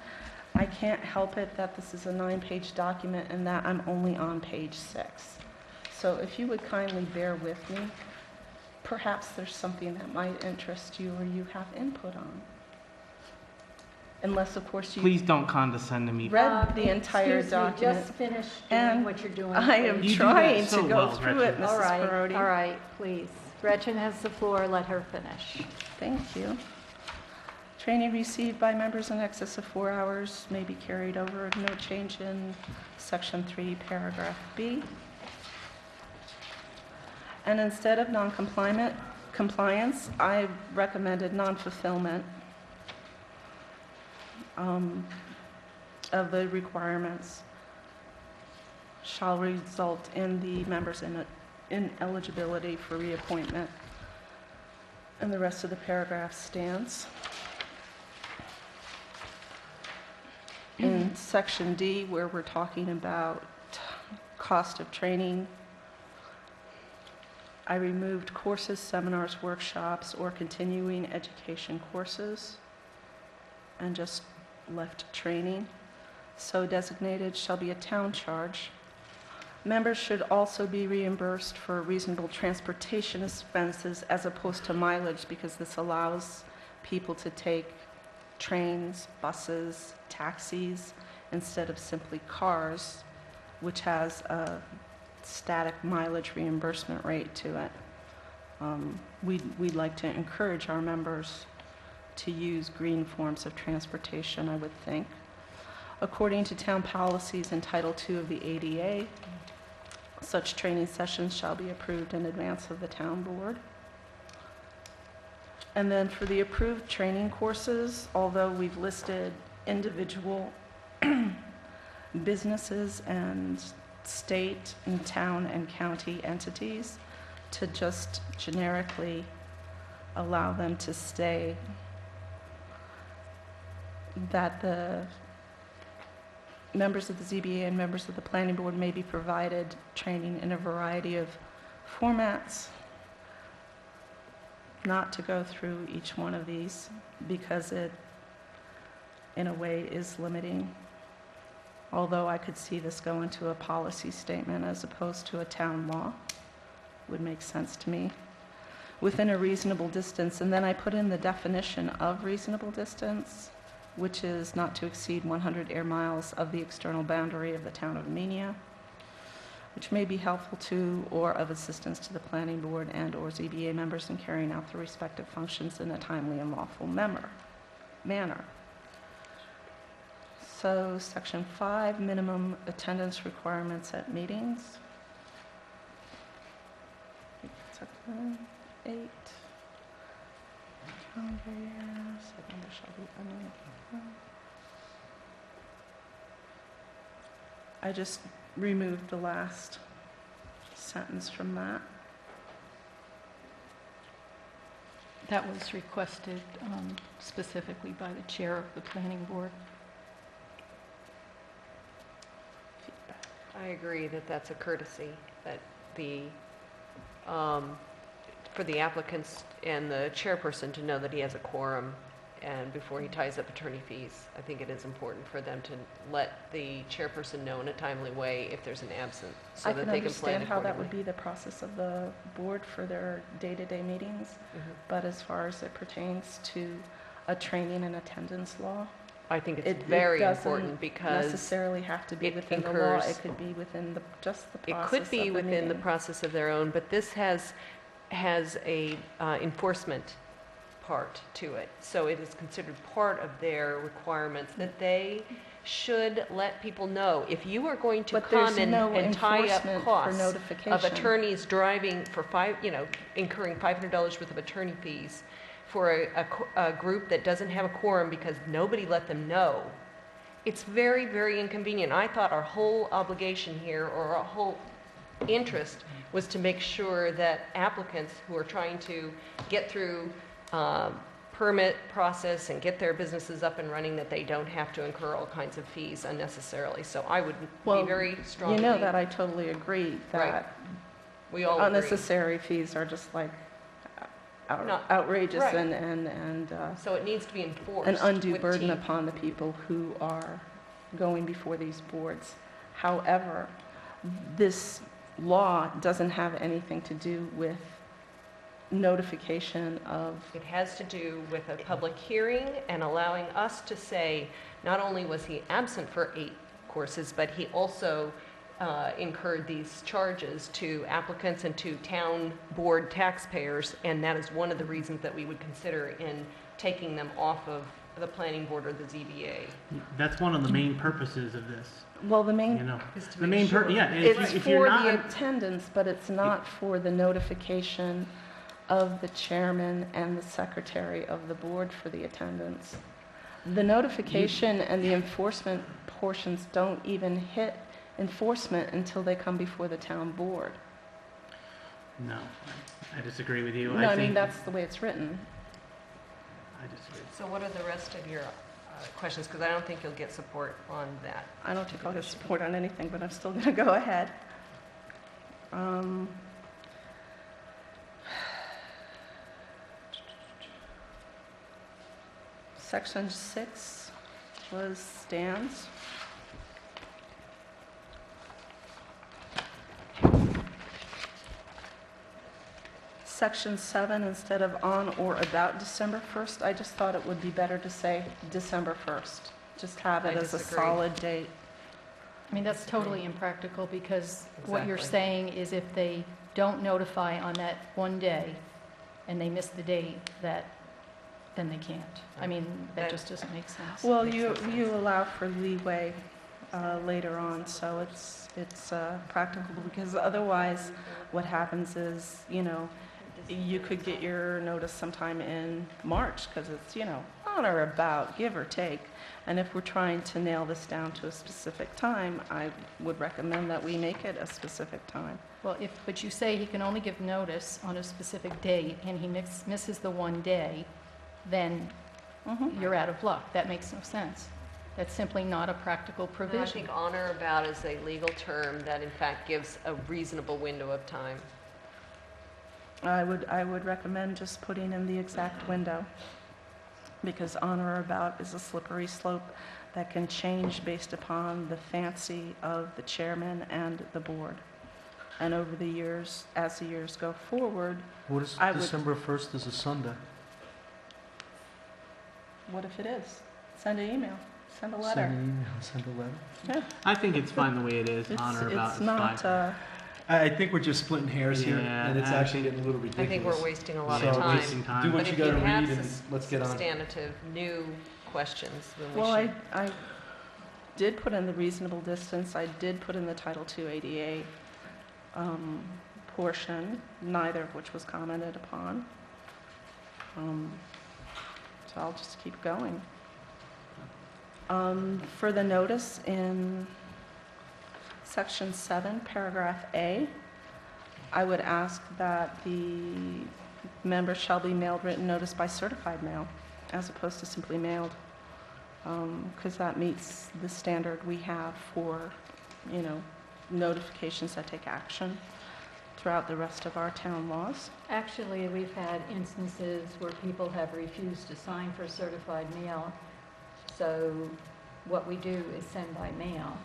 I can't help it that this is a 9-page document and that I'm only on page 6. So if you would kindly bear with me, perhaps there's something that might interest you or you have input on. Unless, of course, you Please don't condescend to me. read the entire excuse me, document. just finish doing And what you're doing. I am You do trying that so to go well, through Gretchen. it, All Mrs. right, Parodi. all right, please. Gretchen has the floor, let her finish. Thank you. Training received by members in excess of 4 hours may be carried over. No change in section 3, paragraph B. And instead of compliance, I recommended non-fulfillment of the requirements shall result in the members' ineligibility for reappointment. And the rest of the paragraph stands. In section D, where we're talking about cost of training, I removed courses, seminars, workshops, or continuing education courses, and just left training. So designated shall be a town charge. Members should also be reimbursed for reasonable transportation expenses as opposed to mileage, because this allows people to take trains, buses, taxis, instead of simply cars, which has a static mileage reimbursement rate to it. We'd like to encourage our members to use green forms of transportation, I would think. According to town policies in Title II of the ADA, such training sessions shall be approved in advance of the town board. And then for the approved training courses, although we've listed individual businesses and state and town and county entities, to just generically allow them to stay, that the members of the ZBA and members of the planning board may be provided training in a variety of formats, not to go through each one of these because it, in a way, is limiting. Although I could see this go into a policy statement as opposed to a town law, would make sense to me. Within a reasonable distance, and then I put in the definition of reasonable distance, which is not to exceed 100 air miles of the external boundary of the town of Amenia, which may be helpful to or of assistance to the planning board and/or ZBA members in carrying out the respective functions in a timely and lawful manner. So, section 5, minimum attendance requirements at meetings. Section 8, calendar year, second shall be unlimited. I just removed the last sentence from that. That was requested specifically by the chair of the planning board. I agree that that's a courtesy, that the, for the applicants and the chairperson to know that he has a quorum, and before he ties up attorney fees, I think it is important for them to let the chairperson know in a timely way if there's an absent, so I that can they can plan understand how that would accordingly. be the process of the board for their day-to-day meetings, but as far as it pertains to a training and attendance law, I think it's it very doesn't important because necessarily have to be it within the law. incurs- It could be within just the it process could be of within the meeting. process of their own, but this has a enforcement part to it. So it is considered part of their requirements that they should let people know. If you are going to But there's come and no and tie up enforcement for costs notification. of attorneys driving for incurring $500 worth of attorney fees for a group that doesn't have a quorum because nobody let them know, it's very, very inconvenient. I thought our whole obligation here, or our whole interest, was to make sure that applicants who are trying to get through permit process and get their businesses up and running, that they don't have to incur all kinds of fees unnecessarily. So I would be very strongly... You know that I totally agree that we all agree. unnecessary fees are just like Not- outrageous right. and So it needs to be enforced. an undue with burden teeth. upon the people who are going before these boards. However, this law doesn't have anything to do with notification of, It has to do with a public hearing and allowing us to say, not only was he absent for 8 courses, but he also incurred these charges to applicants and to town board taxpayers, and that is one of the reasons that we would consider in taking them off of the planning board or the ZBA. That's one of the main purposes of this, well, the you main, know. Is to The make main sure. yeah, it's if you're for not, the attendance, but it's not for the notification of the chairman and the secretary of the board for the attendance. The notification and the enforcement portions don't even hit enforcement until they come before the town board. no, I disagree with you. No, I mean, think- that's the way it's written. I disagree. So what are the rest of your questions? Because I don't think you'll get support on that. I don't think I'll get support on anything, but I'm still going to go ahead. Section 6 was stands. Section 7, instead of on or about December 1st, I just thought it would be better to say December 1st. Just have it I as a disagree. solid date. I mean, that's totally impractical because what you're Exactly. saying is if they don't notify on that one day and they miss the date, then they can't. I mean, that That- just doesn't make sense. Well, Makes no you sense. allow for leeway later on, so it's practical, because otherwise what happens is, you could get your notice sometime in March, because it's, on or about, give or take. And if we're trying to nail this down to a specific time, I would recommend that we make it a specific time. Well, but you say he can only give notice on a specific date, and he misses the one day, then you're out of luck. That makes no sense. That's simply not a practical No, I provision. think on or about is a legal term that in fact gives a reasonable window of time. I would recommend just putting in the exact window, because on or about is a slippery slope that can change based upon the fancy of the chairman and the board. And over the years, as the years go forward, What is, I would- December 1st is a Sunday. what if it is? Send an email, send a Send letter. an email, send a letter. Yeah, I think it's fine the way it is, on or about it's is not, fine. I think we're just splitting hairs here, Yeah, and it's I actually think- getting a little I ridiculous. think we're wasting a lot So of time. wasting time. Do But what you if gotta have read, and let's get on. substantive, new questions, then we well, should. I did put in the reasonable distance, I did put in the Title II ADA portion, neither of which was commented upon. So I'll just keep going. For the notice in Section 7, Paragraph A, I would ask that the members shall be mailed written notice by certified mail, as opposed to simply mailed, because that meets the standard we have for, notifications that take action throughout the rest of our town laws. Actually, we've had instances where people have refused to sign for certified mail. So what we do is send by mail.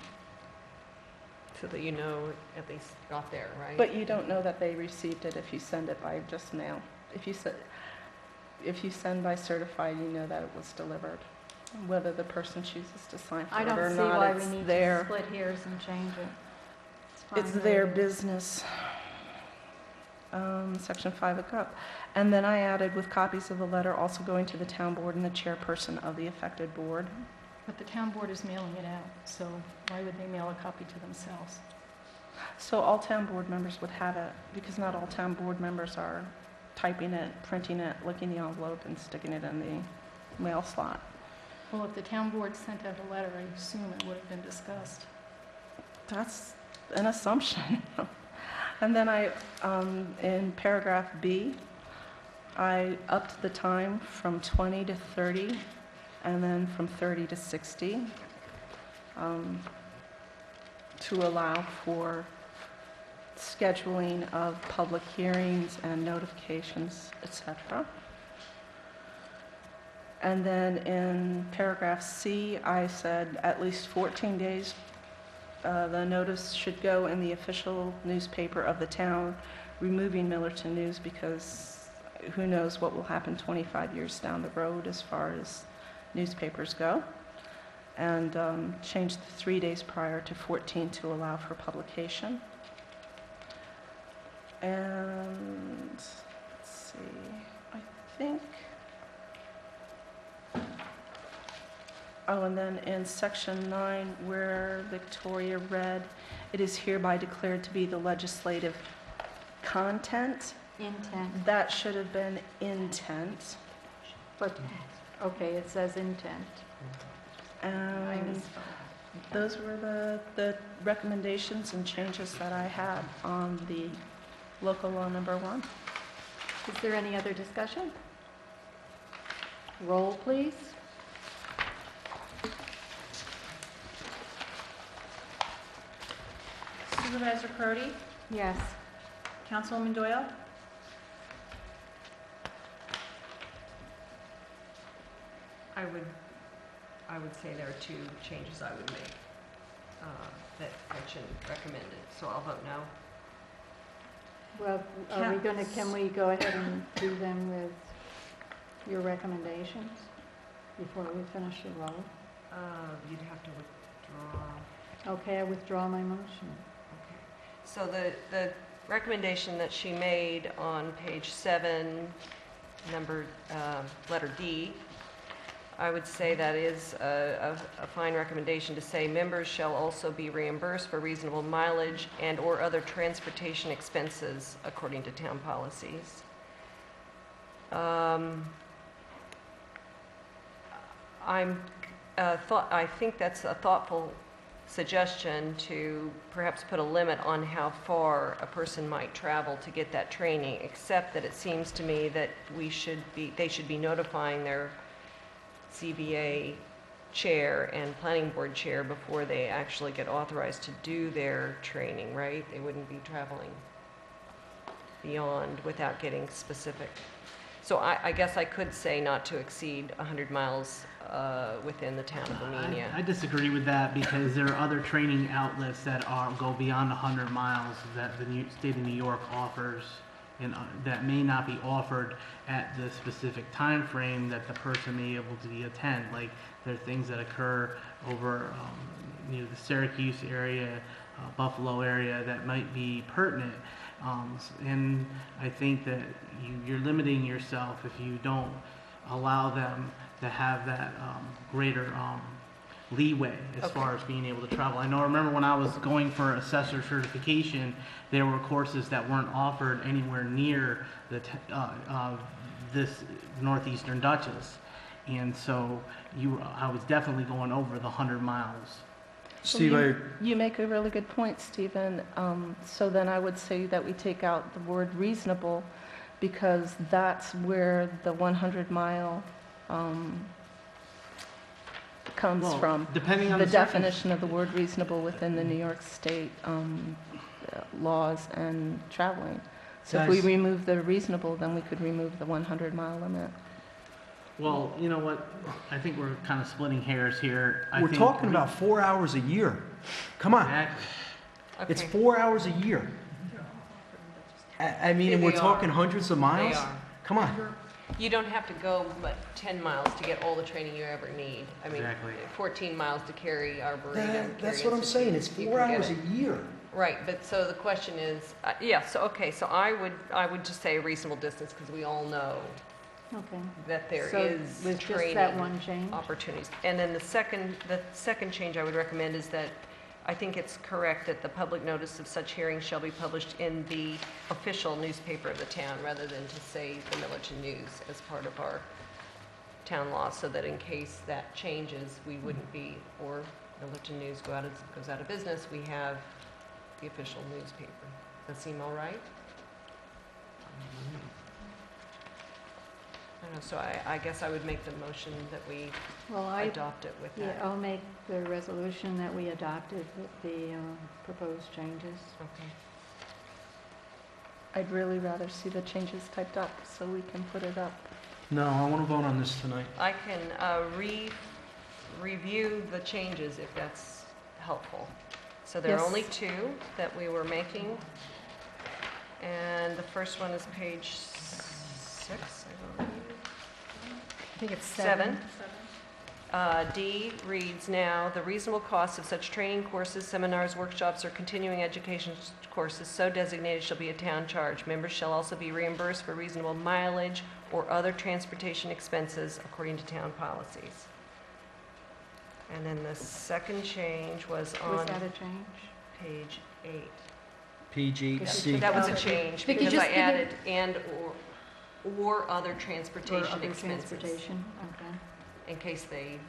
So that at least got there, right? But you don't know that they received it if you send it by just mail. If you send by certified, you know that it was delivered. Whether the person chooses to sign for I it don't or see not, why we it's need to their, split hairs and change it. fine it's the way their it is. business. Section 5 of GUP. And then I added with copies of the letter also going to the town board and the chairperson of the affected board. But the town board is mailing it out, so why would they mail a copy to themselves? So all town board members would have it, because not all town board members are typing it, printing it, licking the envelope, and sticking it in the mail slot. Well, if the town board sent out a letter, I assume it would have been discussed. That's an assumption. And then in paragraph B, I upped the time from 20 to 30, and then from 30 to 60, to allow for scheduling of public hearings and notifications, etc. And then in paragraph C, I said at least 14 days the notice should go in the official newspaper of the town, removing Millerton News, because who knows what will happen 25 years down the road as far as newspapers go. And changed the 3 days prior to 14 to allow for publication. And let's see, I think. Oh, and then in section 9, where Victoria read, it is hereby declared to be the legislative content. Intent, That should have been intent. but, okay, it says intent. I And misspoke. those were the recommendations and changes that I had on the local law number 1. Is there any other discussion? Roll, please. Supervisor Crody? Yes. Councilwoman Doyle? I would say there are two changes I would make that Gretchen recommended, so I'll vote no. Well, can we go ahead and do them with your recommendations before we finish the roll? You'd have to withdraw. Okay, I withdraw my motion. Okay. So the recommendation that she made on page 7, letter D, I would say that is a fine recommendation to say members shall also be reimbursed for reasonable mileage and/or other transportation expenses according to town policies. I think that's a thoughtful suggestion to perhaps put a limit on how far a person might travel to get that training, except that it seems to me that they should be notifying their CBA chair and planning board chair before they actually get authorized to do their training, right? They wouldn't be traveling beyond without getting specific. So I guess I could say not to exceed 100 miles within the town of Amenia. I disagree with that because there are other training outlets that go beyond 100 miles that the state of New York offers, and that may not be offered at the specific time frame that the person may be able to attend. Like there are things that occur over the Syracuse area, Buffalo area that might be pertinent. And I think that you're limiting yourself if you don't allow them to have that greater leeway as far as being able to travel. I remember when I was going for assessor certification, there were courses that weren't offered anywhere near this northeastern Dutchess, and so I was definitely going over the 100 miles. Steve, You make a really good point, Stephen. So then I would say that we take out the word reasonable, because that's where the 100-mile comes from. Depending on The the definition of the word reasonable within the New York State laws and traveling. So if we Guys. remove the reasonable, then we could remove the 100-mile limit. Well, you know what? I think we're kind of splitting hairs here. we're talking about 4 hours a year. Come on, Exactly. it's Okay. 4 hours a year. I mean, and we're They talking are. hundreds of miles? They are. Come on. You don't have to go but 10 miles to get all the training you ever need. I mean, Exactly. 14 miles to carry Arboretum. That's carry what I'm saying, it's you 4 can get hours a it. year. Right, but so the question is, so I would just say a reasonable distance, because we all know Okay. that there So is with just training that one change? opportunities. And then the second change I would recommend is that I think it's correct that the public notice of such hearing shall be published in the official newspaper of the town, rather than to say the Millerton News as part of our town law, so that in case that changes, we wouldn't be, or Millerton News goes out of business, we have the official newspaper. Does that seem all right? I don't know, so I guess I would make the motion that we Well, adopt it with that. I'll make the resolution that we adopted with the proposed changes. Okay. I'd really rather see the changes typed up so we can put it up. No, I want to vote on this tonight. I can review the changes if that's helpful. So there are Yes. only two that we were making. And the first one is page 6, I believe. I think it's 7. D reads now, the reasonable cost of such training courses, seminars, workshops, or continuing education courses so designated shall be a town charge. Members shall also be reimbursed for reasonable mileage or other transportation expenses according to town policies. And then the second change was Was on that a change? page 8. PGC. That was a change If you because just I give it- added and or other Or transportation other expenses, transportation? Okay. in case they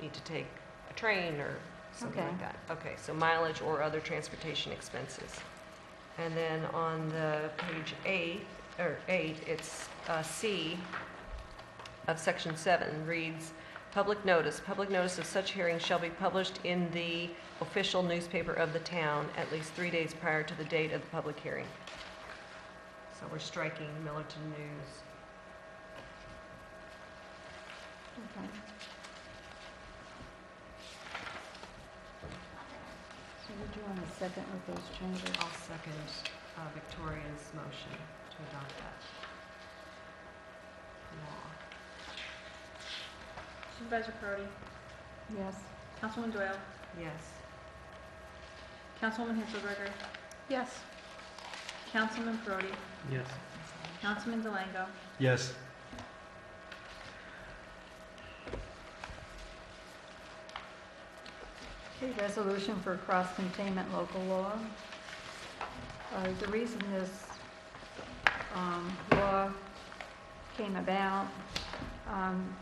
need to take a train or something Okay. like that. Okay, so mileage or other transportation expenses. And then on the page 8, it's C of section 7 reads, public notice of such hearing shall be published in the official newspaper of the town at least 3 days prior to the date of the public hearing. So we're striking Millerton News. Okay. So would you want to second with those changes? I'll second Victoria's motion to adopt that law. Supervisor Perotti, Yes. Councilwoman Doyle, Yes. Councilwoman Hitzelberger, Yes. Councilman Perotti, Yes. Councilman Delango, Yes. Okay, resolution for cross-containment local law. The reason this law came about. On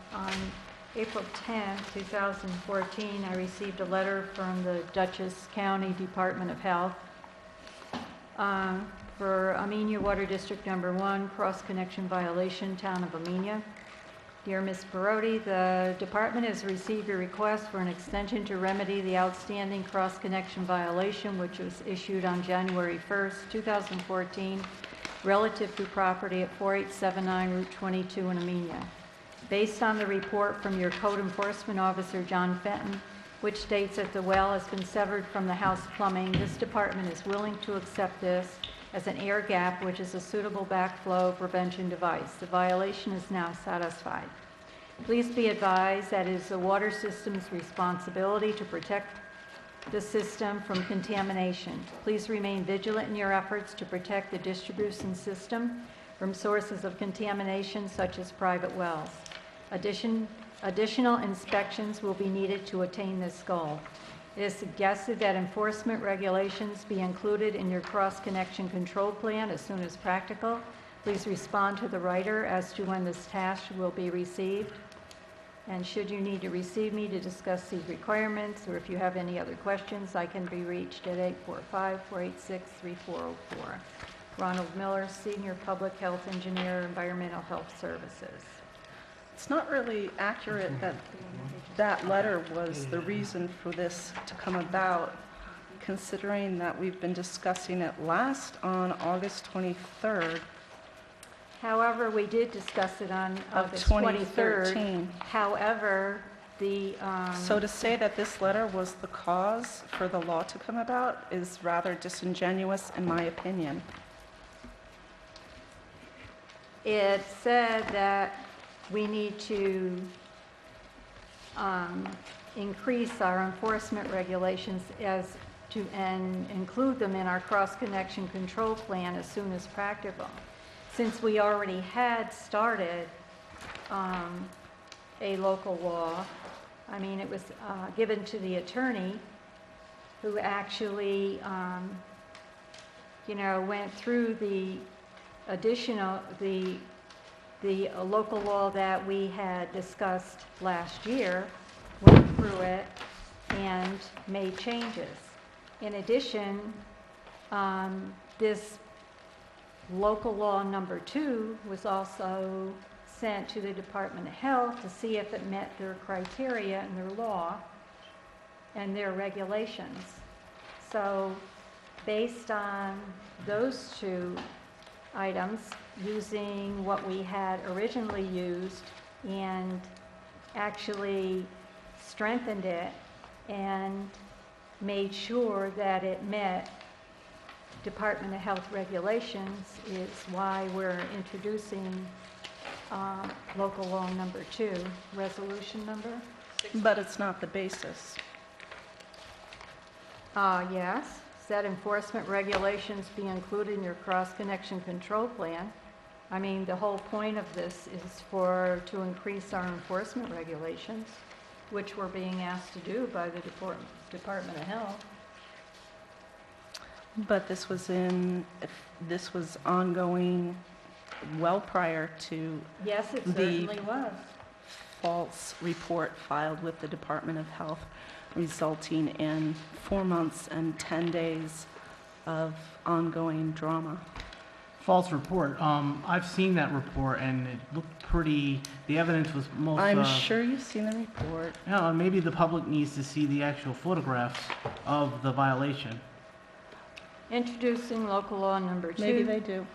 April 10, 2014, I received a letter from the Dutchess County Department of Health for Amenia Water District Number 1, cross-connection violation, Town of Amenia. Dear Ms. Perotti, the department has received a request for an extension to remedy the outstanding cross-connection violation which was issued on January 1st, 2014, relative to property at 4879 Route 22 in Amenia. Based on the report from your code enforcement officer, John Fenton, which states that the well has been severed from the house plumbing, this department is willing to accept this as an air gap, which is a suitable backflow prevention device. The violation is now satisfied. Please be advised that it is the water system's responsibility to protect the system from contamination. Please remain vigilant in your efforts to protect the distribution system from sources of contamination such as private wells. Additional inspections will be needed to attain this goal. It is suggested that enforcement regulations be included in your cross-connection control plan as soon as practical. Please respond to the writer as to when this task will be received. And should you need to receive me to discuss these requirements, or if you have any other questions, I can be reached at 845-486-3404. Ronald Miller, Senior Public Health Engineer, Environmental Health Services. It's not really accurate that that letter was the reason for this to come about, considering that we've been discussing it last on August 23rd However, we did discuss it on of August 23rd. 2013. However, the, So to say that this letter was the cause for the law to come about is rather disingenuous, in my opinion. it said that we need to increase our enforcement regulations and include them in our cross-connection control plan as soon as practical. Since we already had started a local law, I mean, it was given to the attorney who actually, went through the local law that we had discussed last year, went through it and made changes. In addition, this local law number 2 was also sent to the Department of Health to see if it met their criteria and their law and their regulations. So based on those 2 items, using what we had originally used and actually strengthened it and made sure that it met Department of Health regulations, is why we're introducing local law number 2, resolution number. But it's not the basis. Yes, said enforcement regulations be included in your cross-connection control plan. I mean, the whole point of this is to increase our enforcement regulations, which we're being asked to do by the Department of Health. But this was ongoing well prior to Yes, it the certainly was. false report filed with the Department of Health, resulting in 4 months and 10 days of ongoing drama. False report. I've seen that report and it looked pretty, the evidence was most... I'm sure you've seen the report. No, maybe the public needs to see the actual photographs of the violation. Introducing local law number 2. Maybe they do.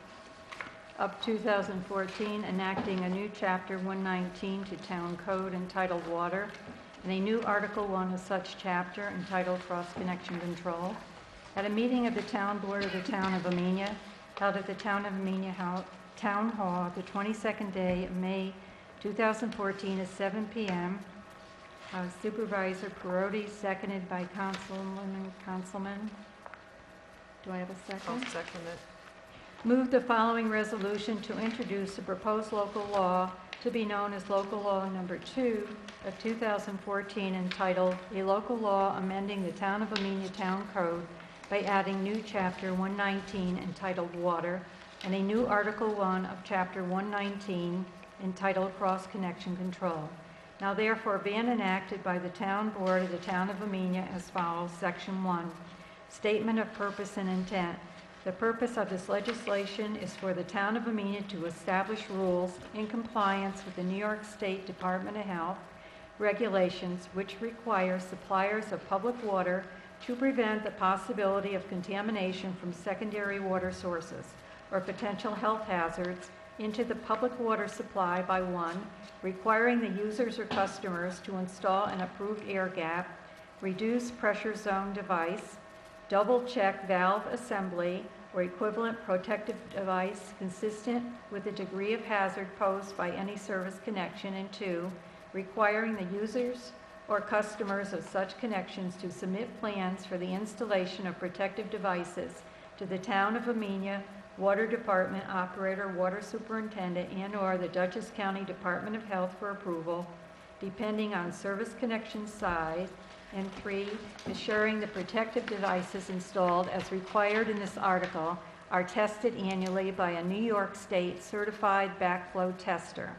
Of 2014, enacting a new Chapter 119 to Town Code entitled Water, and a new Article 1 of such chapter entitled Cross-Connection Control, at a meeting of the Town Board of the Town of Amenia, held at the Town of Amenia Town Hall, the 22nd day of May 2014 at 7 p.m. Supervisor Perotti, seconded by Councilman. Do I have a second? I'll second it. Move the following resolution to introduce a proposed local law to be known as Local Law Number 2 of 2014, entitled A Local Law Amending the Town of Amenia Town Code by adding new Chapter 119 entitled Water and a new Article 1 of Chapter 119 entitled Cross Connection Control. Now therefore be it enacted by the Town Board of the Town of Amenia as follows. Section 1, Statement of Purpose and Intent. The purpose of this legislation is for the Town of Amenia to establish rules in compliance with the New York State Department of Health regulations which require suppliers of public water to prevent the possibility of contamination from secondary water sources or potential health hazards into the public water supply by 1, requiring the users or customers to install an approved air gap, reduced pressure zone device, double check valve assembly or equivalent protective device consistent with the degree of hazard posed by any service connection, and 2, requiring the users or customers of such connections to submit plans for the installation of protective devices to the Town of Amenia Water Department operator, water superintendent, and/or the Dutchess County Department of Health for approval, depending on service connection size, and 3, assuring the protective devices installed as required in this article are tested annually by a New York State certified backflow tester.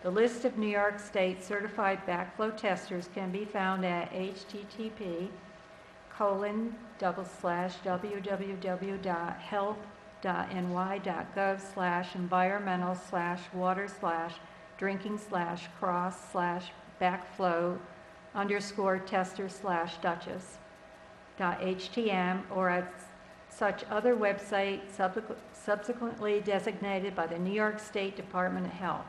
The list of New York State certified backflow testers can be found at http://www.health.ny.gov/environmental/water/drinking/cross/backflow_testers/dutchess.htm or at such other website subsequently designated by the New York State Department of Health.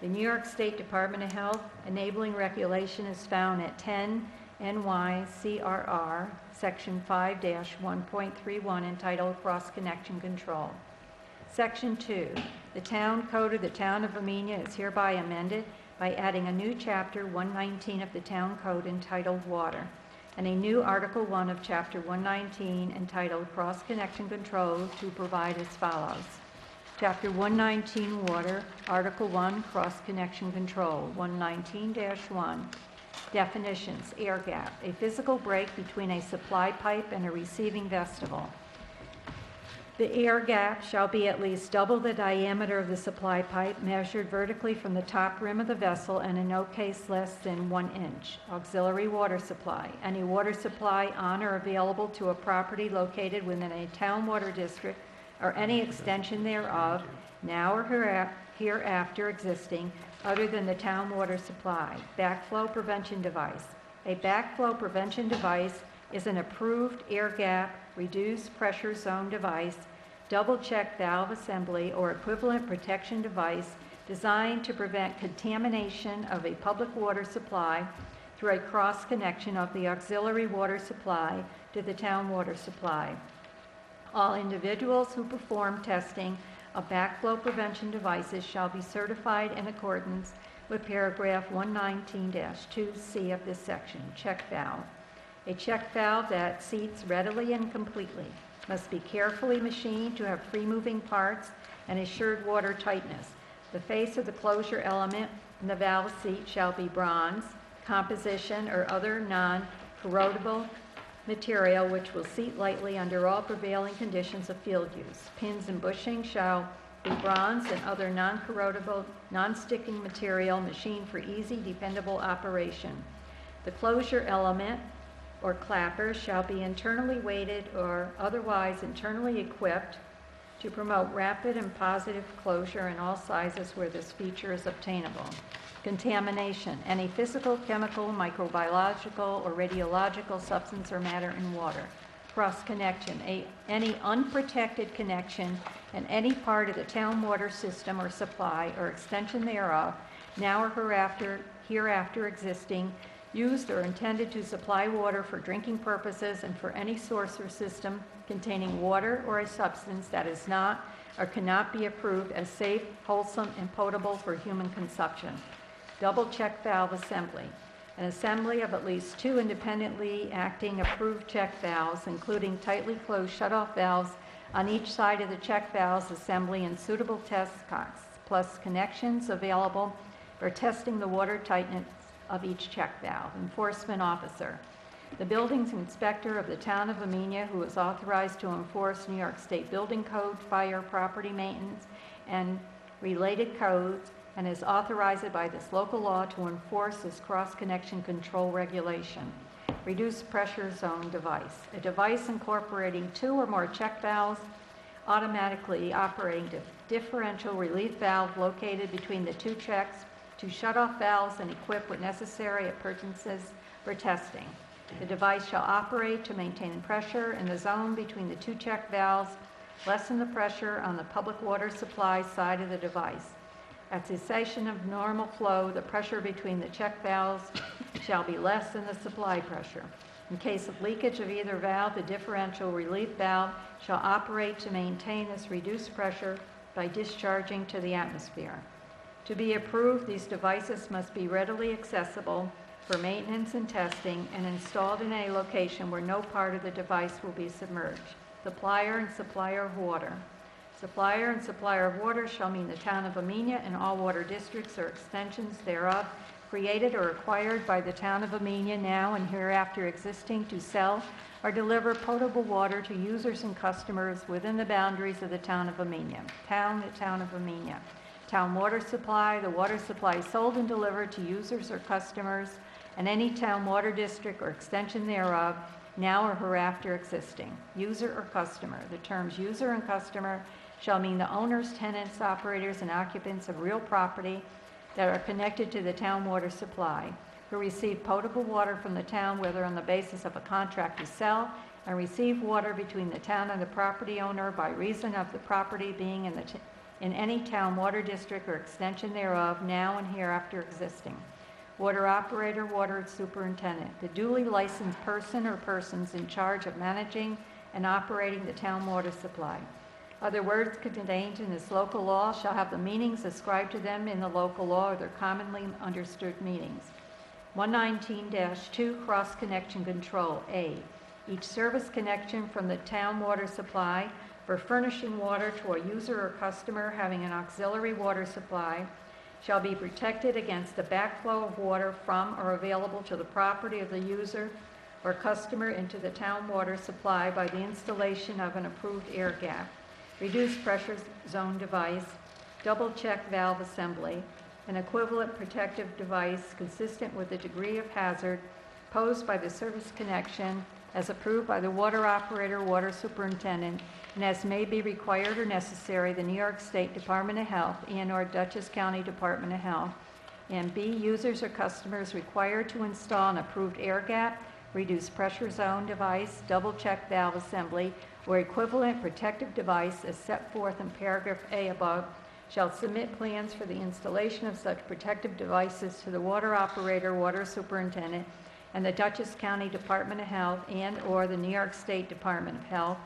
The New York State Department of Health enabling regulation is found at 10 NYCRR Section 5-1.31 entitled Cross Connection Control. Section 2, the Town Code of the Town of Amenia is hereby amended by adding a new Chapter 119 of the Town Code entitled Water, and a new Article 1 of Chapter 119 entitled Cross Connection Control to provide as follows. Chapter 119 Water, Article 1 Cross Connection Control, 119-1. Definitions: air gap, a physical break between a supply pipe and a receiving vestibule. The air gap shall be at least double the diameter of the supply pipe measured vertically from the top rim of the vessel and in no case less than 1 inch. Auxiliary water supply, any water supply on or available to a property located within a town water district or any extension thereof, now or hereafter existing, other than the town water supply. Backflow prevention device. A backflow prevention device is an approved air gap, reduced pressure zone device, double check valve assembly, or equivalent protection device designed to prevent contamination of a public water supply through a cross connection of the auxiliary water supply to the town water supply. All individuals who perform testing of backflow prevention devices shall be certified in accordance with paragraph 119-2C of this section. Check valve. A check valve that seats readily and completely must be carefully machined to have free-moving parts and assured water tightness. The face of the closure element in the valve seat shall be bronze, composition, or other non-corrodable material which will seat lightly under all prevailing conditions of field use. Pins and bushing shall be bronze and other non-corrodable, non-sticking material machined for easy, dependable operation. The closure element or clapper shall be internally weighted or otherwise internally equipped to promote rapid and positive closure in all sizes where this feature is obtainable. Contamination, any physical, chemical, microbiological, or radiological substance or matter in water. Cross connection, any unprotected connection in any part of the town water system or supply or extension thereof, now or hereafter existing, used or intended to supply water for drinking purposes and for any source or system containing water or a substance that is not or cannot be approved as safe, wholesome, and potable for human consumption. Double check valve assembly. An assembly of at least 2 independently acting approved check valves, including tightly closed shutoff valves on each side of the check valves assembly and suitable test cocks, plus connections available for testing the water tightness of each check valve. Enforcement officer. The buildings inspector of the town of Amenia, who is authorized to enforce New York State Building Code, fire, property maintenance, and related codes, and is authorized by this local law to enforce this cross-connection control regulation. Reduced pressure zone device. A device incorporating 2 or more check valves automatically operating differential relief valve located between the 2 checks, 2 shut-off valves, and equipped with necessary appurtenances for testing. The device shall operate to maintain pressure in the zone between the 2 check valves, lessen the pressure on the public water supply side of the device. At cessation of normal flow, the pressure between the check valves shall be less than the supply pressure. In case of leakage of either valve, the differential relief valve shall operate to maintain this reduced pressure by discharging to the atmosphere. To be approved, these devices must be readily accessible for maintenance and testing and installed in a location where no part of the device will be submerged. Supplier and supplier of water. Supplier and supplier of water shall mean the town of Amenia and all water districts or extensions thereof created or acquired by the town of Amenia now and hereafter existing to sell or deliver potable water to users and customers within the boundaries of the town of Amenia. The town of Amenia. Town water supply, the water supply sold and delivered to users or customers and any town water district or extension thereof now or hereafter existing. User or customer. The terms user and customer shall mean the owners, tenants, operators, and occupants of real property that are connected to the town water supply, who receive potable water from the town, whether on the basis of a contract to sell, and receive water between the town and the property owner by reason of the property being in any town water district or extension thereof, now and hereafter existing. Water operator, water superintendent, the duly licensed person or persons in charge of managing and operating the town water supply. Other words contained in this local law shall have the meanings ascribed to them in the local law or their commonly understood meanings. 119-2 Cross-Connection Control. A. Each service connection from the town water supply for furnishing water to a user or customer having an auxiliary water supply shall be protected against the backflow of water from or available to the property of the user or customer into the town water supply by the installation of an approved air gap, reduced pressure zone device, double check valve assembly, an equivalent protective device consistent with the degree of hazard posed by the service connection as approved by the water operator, water superintendent, and as may be required or necessary, the New York State Department of Health and/or Dutchess County Department of Health. And B, users or customers required to install an approved air gap, reduced pressure zone device, double check valve assembly, or equivalent protective device as set forth in paragraph A above, shall submit plans for the installation of such protective devices to the water operator, water superintendent, and the Dutchess County Department of Health and/or the New York State Department of Health,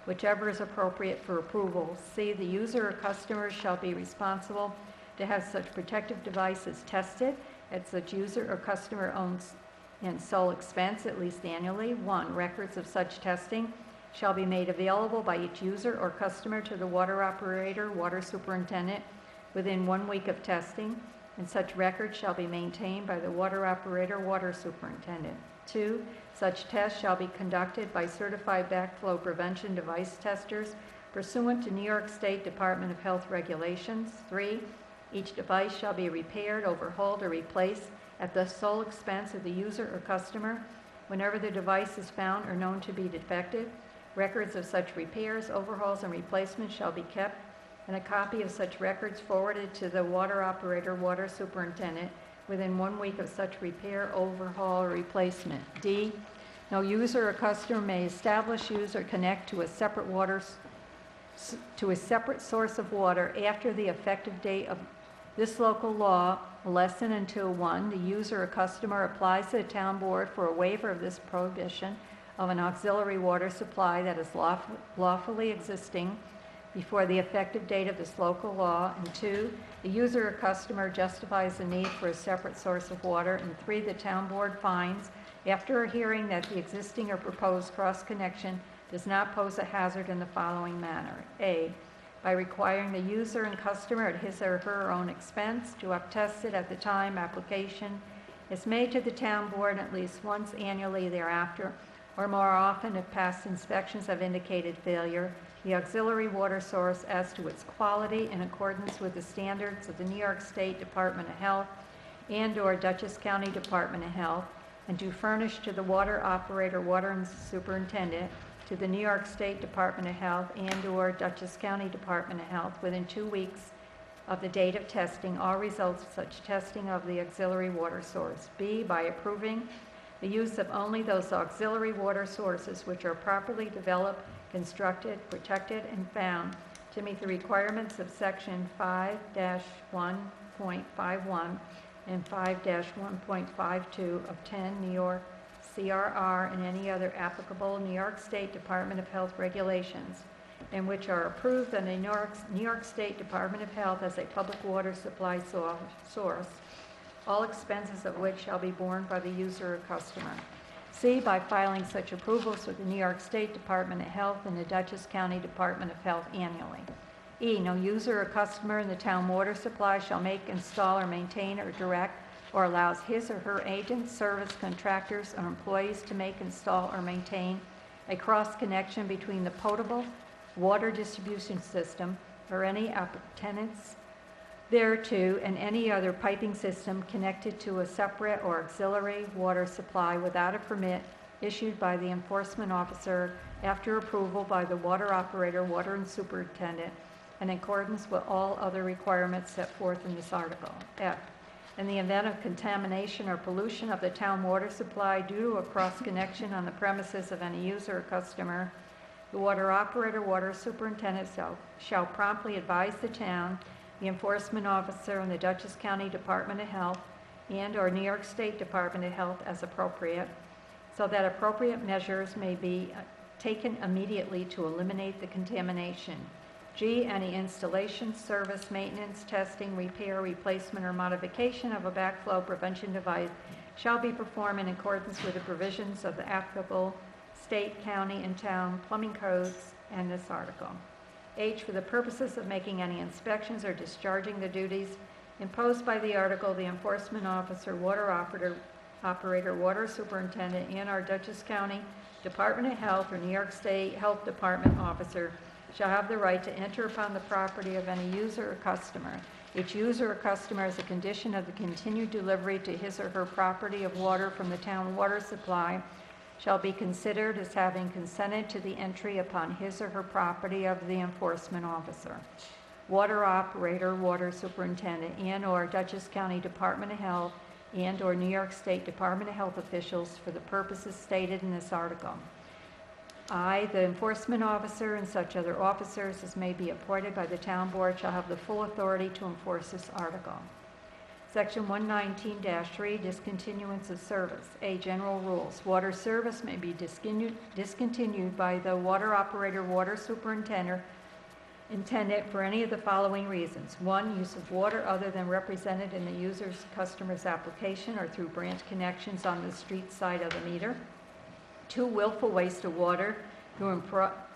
whichever is appropriate for approval. C, the user or customer shall be responsible to have such protective devices tested at such user or customer owns and sole expense at least annually. 1, records of such testing shall be made available by each user or customer to the water operator, water superintendent within 1 week of testing, and such records shall be maintained by the water operator, water superintendent. 2, such tests shall be conducted by certified backflow prevention device testers pursuant to New York State Department of Health regulations. 3, each device shall be repaired, overhauled, or replaced at the sole expense of the user or customer whenever the device is found or known to be defective. Records of such repairs, overhauls, and replacements shall be kept, and a copy of such records forwarded to the water operator, water superintendent within 1 week of such repair, overhaul, or replacement. D, no user or customer may establish, use, or connect to a separate source of water after the effective date of this local law, unless and until 1, the user or customer applies to the town board for a waiver of this prohibition of an auxiliary water supply that is lawfully existing before the effective date of this local law, and 2, the user or customer justifies the need for a separate source of water, and 3, the town board finds, after a hearing, that the existing or proposed cross-connection does not pose a hazard in the following manner. A, by requiring the user and customer at his or her own expense to have tested at the time application is made to the town board at least once annually thereafter, or more often if past inspections have indicated failure, the auxiliary water source as to its quality in accordance with the standards of the New York State Department of Health and/or Dutchess County Department of Health, and to furnish to the water operator, water and superintendent, to the New York State Department of Health and/or Dutchess County Department of Health within 2 weeks of the date of testing all results of such testing of the auxiliary water source. B, by approving the use of only those auxiliary water sources which are properly developed, constructed, protected, and found to meet the requirements of Section 5-1.51 and 5-1.52 of 10 New York CRR and any other applicable New York State Department of Health regulations, and which are approved on the New York State Department of Health as a public water supply source, all expenses of which shall be borne by the user or customer. C, by filing such approvals with the New York State Department of Health and the Dutchess County Department of Health annually. E, no user or customer in the town water supply shall make, install, or maintain, or direct, or allows his or her agents, service contractors, or employees to make, install, or maintain a cross-connection between the potable water distribution system or any appurtenance thereto and any other piping system connected to a separate or auxiliary water supply without a permit issued by the enforcement officer after approval by the water operator, water and superintendent, in accordance with all other requirements set forth in this article. F, in the event of contamination or pollution of the town water supply due to a cross-connection on the premises of any user or customer, the water operator, water superintendent shall promptly advise the town, the enforcement officer, and the Dutchess County Department of Health and/or New York State Department of Health as appropriate, so that appropriate measures may be taken immediately to eliminate the contamination. G, any installation, service, maintenance, testing, repair, replacement, or modification of a backflow prevention device shall be performed in accordance with the provisions of the applicable state, county, and town plumbing codes and this article. H, for the purposes of making any inspections or discharging the duties imposed by the article, the enforcement officer, water operator, water superintendent, and our Dutchess County Department of Health or New York State Health Department officer shall have the right to enter upon the property of any user or customer. Each user or customer, as a condition of the continued delivery to his or her property of water from the town water supply, shall be considered as having consented to the entry upon his or her property of the enforcement officer, water operator, water superintendent, and/or Dutchess County Department of Health and/or New York State Department of Health officials for the purposes stated in this article. I, the enforcement officer, and such other officers as may be appointed by the town board shall have the full authority to enforce this article. Section 119-3, discontinuance of service. A, general rules. Water service may be discontinued by the water operator, water superintendent, intended for any of the following reasons. 1, use of water other than represented in the user's customer's application or through branch connections on the street side of the meter. 2, willful waste of water through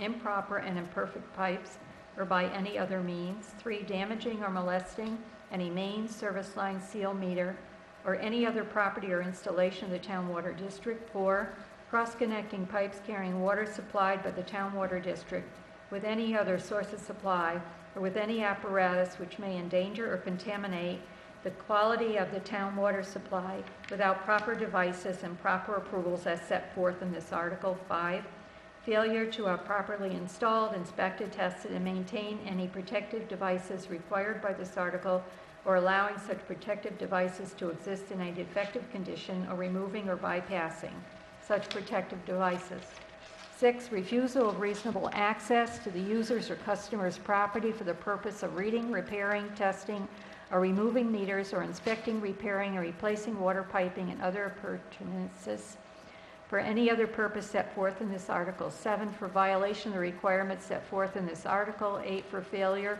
improper and imperfect pipes or by any other means. 3, damaging or molesting any main, service line, seal meter, or any other property or installation of the town water district. 4, cross-connecting pipes carrying water supplied by the town water district with any other source of supply or with any apparatus which may endanger or contaminate the quality of the town water supply without proper devices and proper approvals as set forth in this article. 5, failure to have properly installed, inspected, tested, and maintained any protective devices required by this article, or allowing such protective devices to exist in a defective condition, or removing or bypassing such protective devices. 6, refusal of reasonable access to the user's or customer's property for the purpose of reading, repairing, testing, or removing meters, or inspecting, repairing, or replacing water piping and other appurtenances for any other purpose set forth in this article. 7, for violation of the requirements set forth in this article. 8, for failure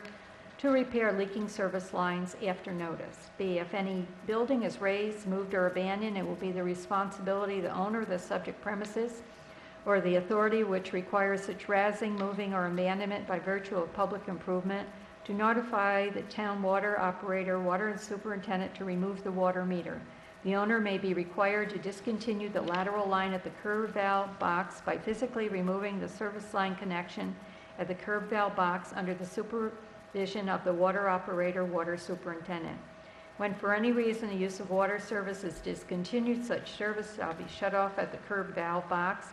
to repair leaking service lines after notice. B, if any building is raised, moved, or abandoned, it will be the responsibility of the owner of the subject premises or the authority which requires such raising, moving, or abandonment by virtue of public improvement to notify the town water operator, water and superintendent to remove the water meter. The owner may be required to discontinue the lateral line at the curb valve box by physically removing the service line connection at the curb valve box under the supervision of the water operator, water superintendent. When for any reason the use of water service is discontinued, such service shall be shut off at the curb valve box.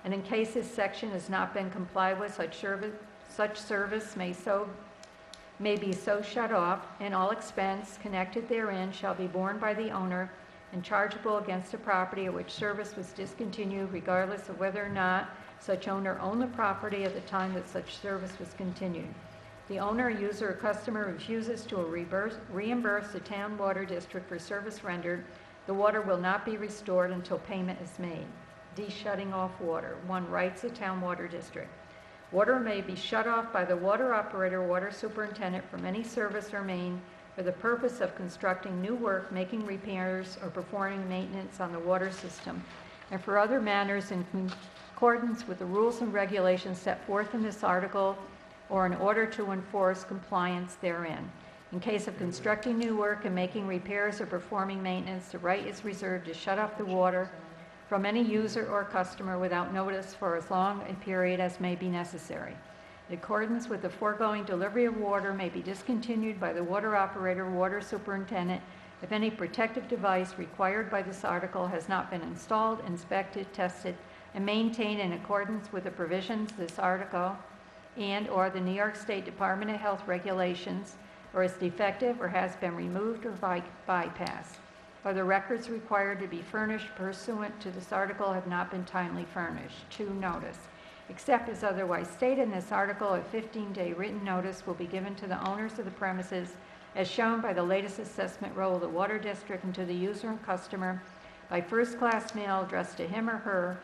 And in case this section has not been complied with, such service may be so shut off, and all expense connected therein shall be borne by the owner and chargeable against the property at which service was discontinued, regardless of whether or not such owner owned the property at the time that such service was continued. The owner, user, or customer refuses to reimburse the town water district for service rendered, the water will not be restored until payment is made. D. Shutting off water. 1. Rights of town water district. Water may be shut off by the water operator, water superintendent from any service or main for the purpose of constructing new work, making repairs, or performing maintenance on the water system, and for other matters in accordance with the rules and regulations set forth in this article or in order to enforce compliance therein. In case of constructing new work and making repairs or performing maintenance, the right is reserved to shut off the water from any user or customer without notice for as long a period as may be necessary. In accordance with the foregoing, delivery of water may be discontinued by the water operator, water superintendent, if any protective device required by this article has not been installed, inspected, tested, and maintained in accordance with the provisions of this article and/or the New York State Department of Health regulations, or is defective or has been removed or bypassed, or the records required to be furnished pursuant to this article have not been timely furnished. 2. Notice. Except as otherwise stated in this article, a 15-day written notice will be given to the owners of the premises as shown by the latest assessment roll of the water district and to the user and customer by first-class mail addressed to him or her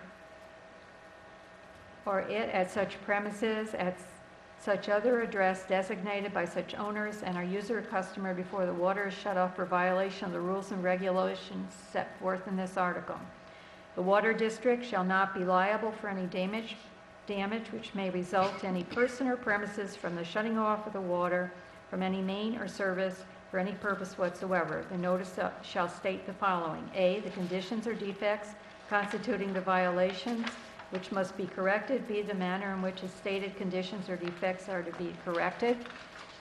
or it at such premises at such other address designated by such owners and our user or customer before the water is shut off for violation of the rules and regulations set forth in this article. The water district shall not be liable for any damage which may result to any person or premises from the shutting off of the water from any main or service for any purpose whatsoever. The notice shall state the following. A, the conditions or defects constituting the violations which must be corrected. B, the manner in which the stated conditions or defects are to be corrected.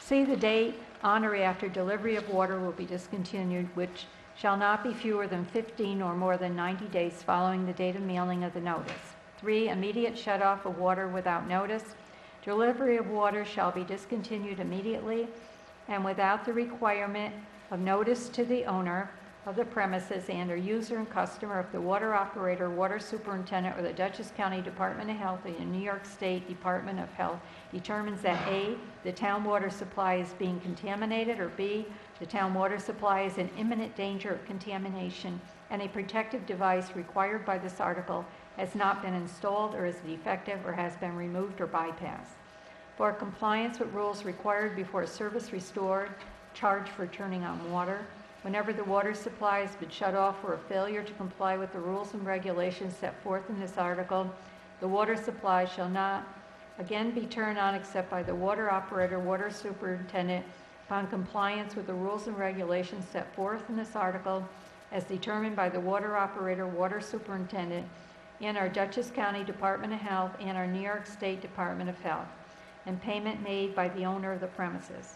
C, the date on or after delivery of water will be discontinued, which shall not be fewer than 15 or more than 90 days following the date of mailing of the notice. 3, immediate shut-off of water without notice. Delivery of water shall be discontinued immediately and without the requirement of notice to the owner of the premises and or user and customer if the water operator, water superintendent, or the Dutchess County Department of Health or the New York State Department of Health determines that A, the town water supply is being contaminated, or B, the town water supply is in imminent danger of contamination and a protective device required by this article has not been installed or is defective or has been removed or bypassed. For compliance with rules required before service restored, charge for turning on water. Whenever the water supply has been shut off for a failure to comply with the rules and regulations set forth in this article, the water supply shall not again be turned on except by the water operator, water superintendent, upon compliance with the rules and regulations set forth in this article as determined by the water operator, water superintendent, and our Dutchess County Department of Health and our New York State Department of Health, and payment made by the owner of the premises,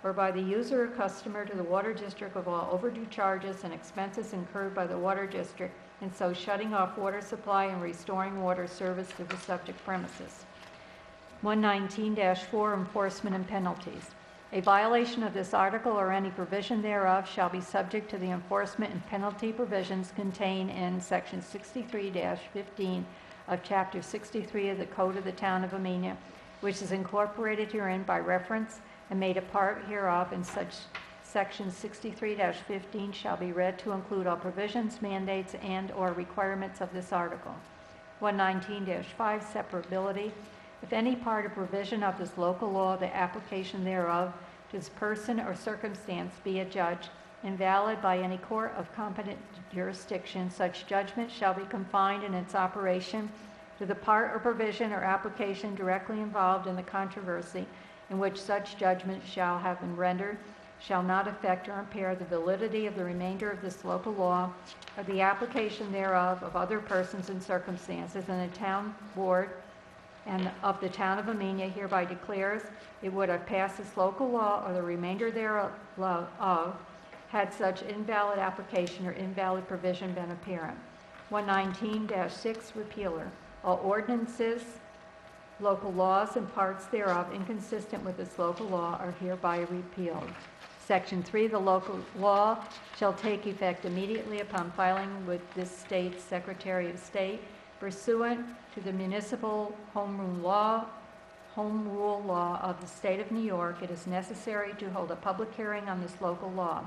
or by the user or customer to the water district of all overdue charges and expenses incurred by the water district, and so shutting off water supply and restoring water service to the subject premises. 119-4 Enforcement and Penalties. A violation of this article or any provision thereof shall be subject to the enforcement and penalty provisions contained in Section 63-15 of Chapter 63 of the Code of the Town of Amenia, which is incorporated herein by reference and made a part hereof, and such Section 63-15 shall be read to include all provisions, mandates, and/or requirements of this article. 119-5 Separability. If any part or provision of this local law, the application thereof, to this person or circumstance be adjudged invalid by any court of competent jurisdiction, such judgment shall be confined in its operation to the part or provision or application directly involved in the controversy in which such judgment shall have been rendered, shall not affect or impair the validity of the remainder of this local law or the application thereof of other persons and circumstances, and the town board and of the town of Amenia hereby declares it would have passed this local law or the remainder thereof had such invalid application or invalid provision been apparent. 119-6 repealer. All ordinances, local laws, and parts thereof inconsistent with this local law are hereby repealed. Section 3, the local law shall take effect immediately upon filing with this state's Secretary of State pursuant to the municipal home rule law of the state of New York. It is necessary to hold a public hearing on this local law.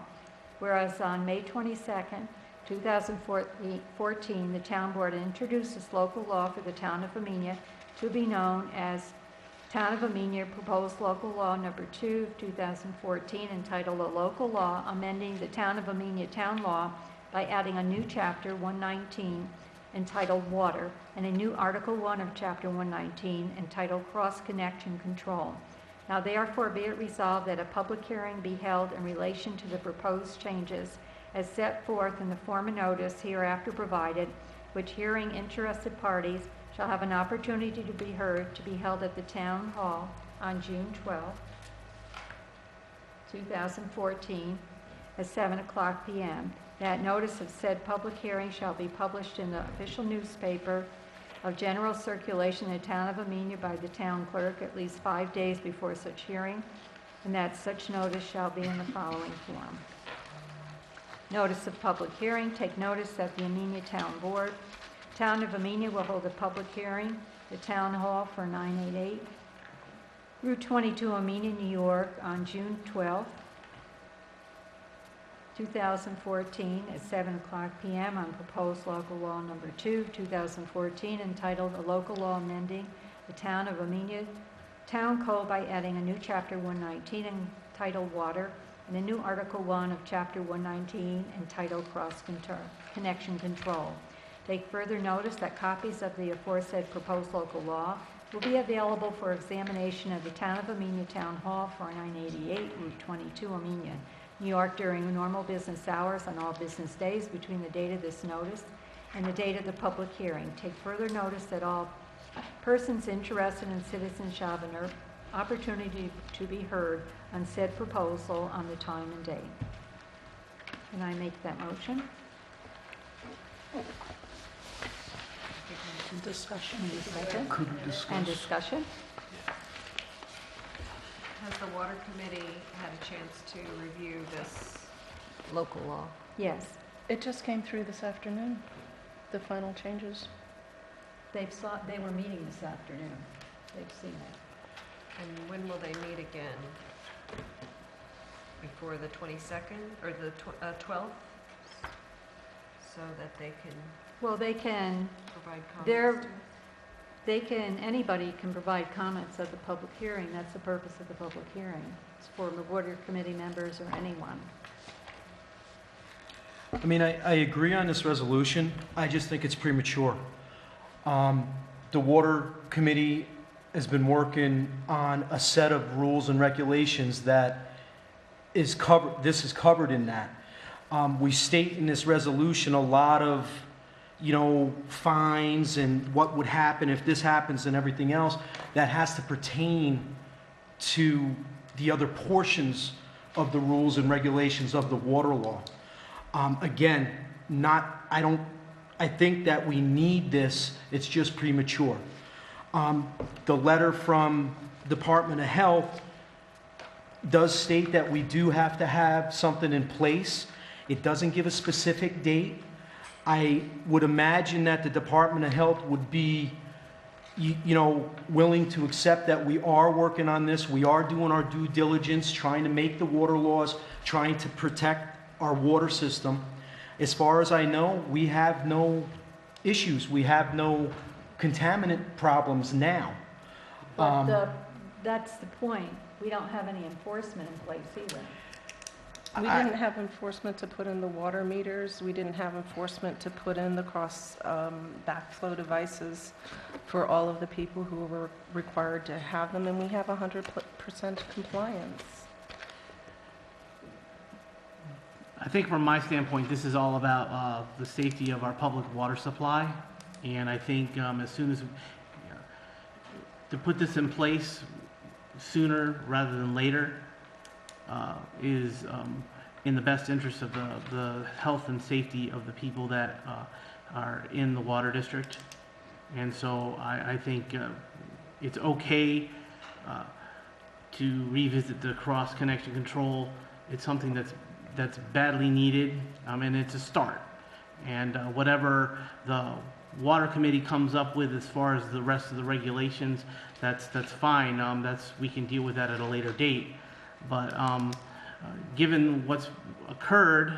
Whereas on May 22nd, 2014, the town board introduced this local law for the town of Amenia to be known as Town of Amenia Proposed Local Law Number 2 of 2014, entitled A Local Law Amending the Town of Amenia Town Law by adding a new Chapter 119 entitled Water and a new Article 1 of Chapter 119 entitled Cross Connection Control. Now therefore be it resolved that a public hearing be held in relation to the proposed changes as set forth in the form of notice hereafter provided, which hearing interested parties shall have an opportunity to be heard, to be held at the Town Hall on June 12, 2014, at 7:00 p.m. That notice of said public hearing shall be published in the official newspaper of general circulation in the town of Amenia by the town clerk at least 5 days before such hearing, and that such notice shall be in the following form. Notice of public hearing. Take notice that the Amenia Town Board, Town of Amenia, will hold a public hearing at Town Hall for 988 Route 22, Amenia, New York, on June 12, 2014, at 7:00 p.m. on proposed local law number 2, 2014, entitled A Local Law Amending the Town of Amenia Town Code by adding a new Chapter 119 entitled Water and a new Article 1 of Chapter 119 entitled Cross Connection Control. Take further notice that copies of the aforesaid proposed local law will be available for examination at the Town of Amenia Town Hall, 4988 Route 22, Amenia, New York, during normal business hours on all business days between the date of this notice and the date of the public hearing. Take further notice that all persons interested in citizens shall have an opportunity to be heard on said proposal on the time and date. Can I make that motion? Discussion. Second? And discussion? Has the water committee had a chance to review this local law? Yes. It just came through this afternoon, the final changes. They were meeting this afternoon. They've seen it. And when will they meet again? Before the 22nd or the 12th? So that they can Well, they can, provide comments to anybody can provide comments at the public hearing. That's the purpose of the public hearing. It's for the water committee members or anyone. I mean, I agree on this resolution. I just think it's premature. The Water Committee has been working on a set of rules and regulations that is covered, this is covered in that. We state in this resolution a lot of, fines and what would happen if this happens and everything else that has to pertain to the other portions of the rules and regulations of the water law. Again, I think that we need this, it's just premature. The letter from Department of Health does state that we do have to have something in place. It doesn't give a specific date. I would imagine that the Department of Health would be, willing to accept that we are working on this. We are doing our due diligence, trying to make the water laws, trying to protect our water system. As far as I know, we have no issues. We have no contaminant problems now. But that's the point. We don't have any enforcement in place either. We didn't have enforcement to put in the water meters. We didn't have enforcement to put in the cross backflow devices for all of the people who were required to have them, and we have 100% compliance. I think from my standpoint, this is all about the safety of our public water supply. And I think as soon as, to put this in place sooner rather than later is in the best interest of the health and safety of the people that are in the water district. And so I think it's okay to revisit the cross-connection control. It's something that's badly needed, and it's a start. And whatever the water committee comes up with as far as the rest of the regulations, that's fine. We can deal with that at a later date. But given what's occurred,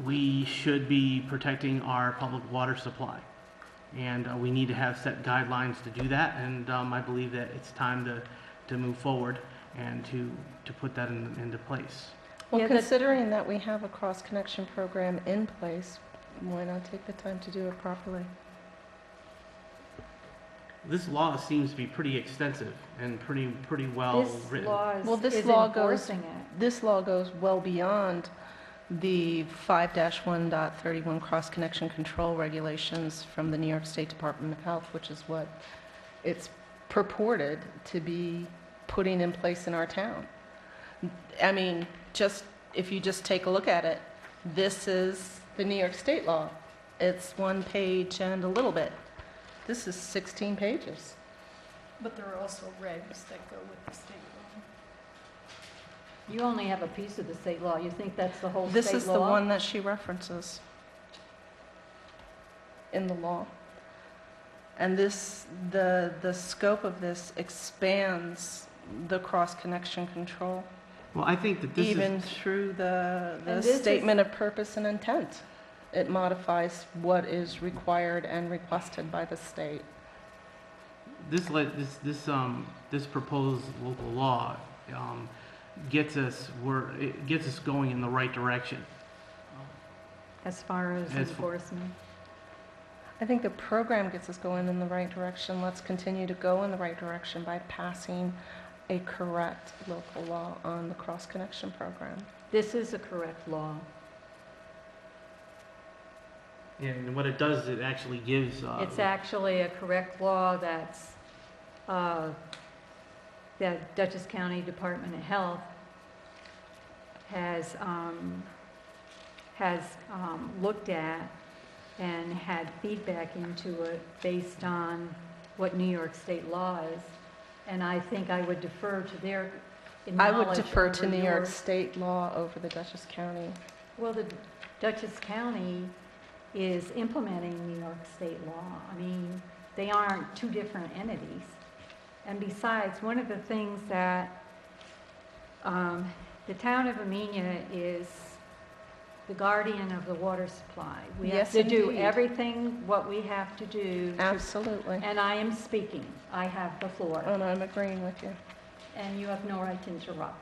we should be protecting our public water supply. And we need to have set guidelines to do that. And I believe that it's time to move forward and to put that into place. Well, Yeah, considering that we have a cross-connection program in place, why not take the time to do it properly? This law seems to be pretty extensive and pretty well This written. law is Well, this is law goes- enforcing it. This law goes well beyond the 5-1.31 cross-connection control regulations from the New York State Department of Health, which is what it's purported to be putting in place in our town. I mean, if you just take a look at it, this is the New York State law. It's one page and a little bit. This is 16 pages. But there are also regs that go with the state law. You only have a piece of the state law. You think that's the whole state law? This is the one that she references in the law. And the scope of this expands the cross-connection control, Well, I think that this even is, through the And this is- statement of purpose and intent. It modifies what is required and requested by the state. this proposed local law gets us going in the right direction. As far as As- enforcement. I think the program gets us going in the right direction. Let's continue to go in the right direction by passing a correct local law on the cross-connection program. This is a correct law. And what it does is it actually gives. It's actually a correct law that's, that Dutchess County Department of Health has looked at and had feedback into it based on what New York State law is. And I think I would defer to their I knowledge would defer to over New York yours. State law over the Dutchess County. Well, the Dutchess County is implementing New York State law. I mean, they aren't two different entities. And besides, one of the things that the town of Amenia is the guardian of the water supply. We have Yes, to do indeed. everything what we have to do. Absolutely. And I am speaking. I have the floor. And I'm agreeing with you. And you have no right to interrupt.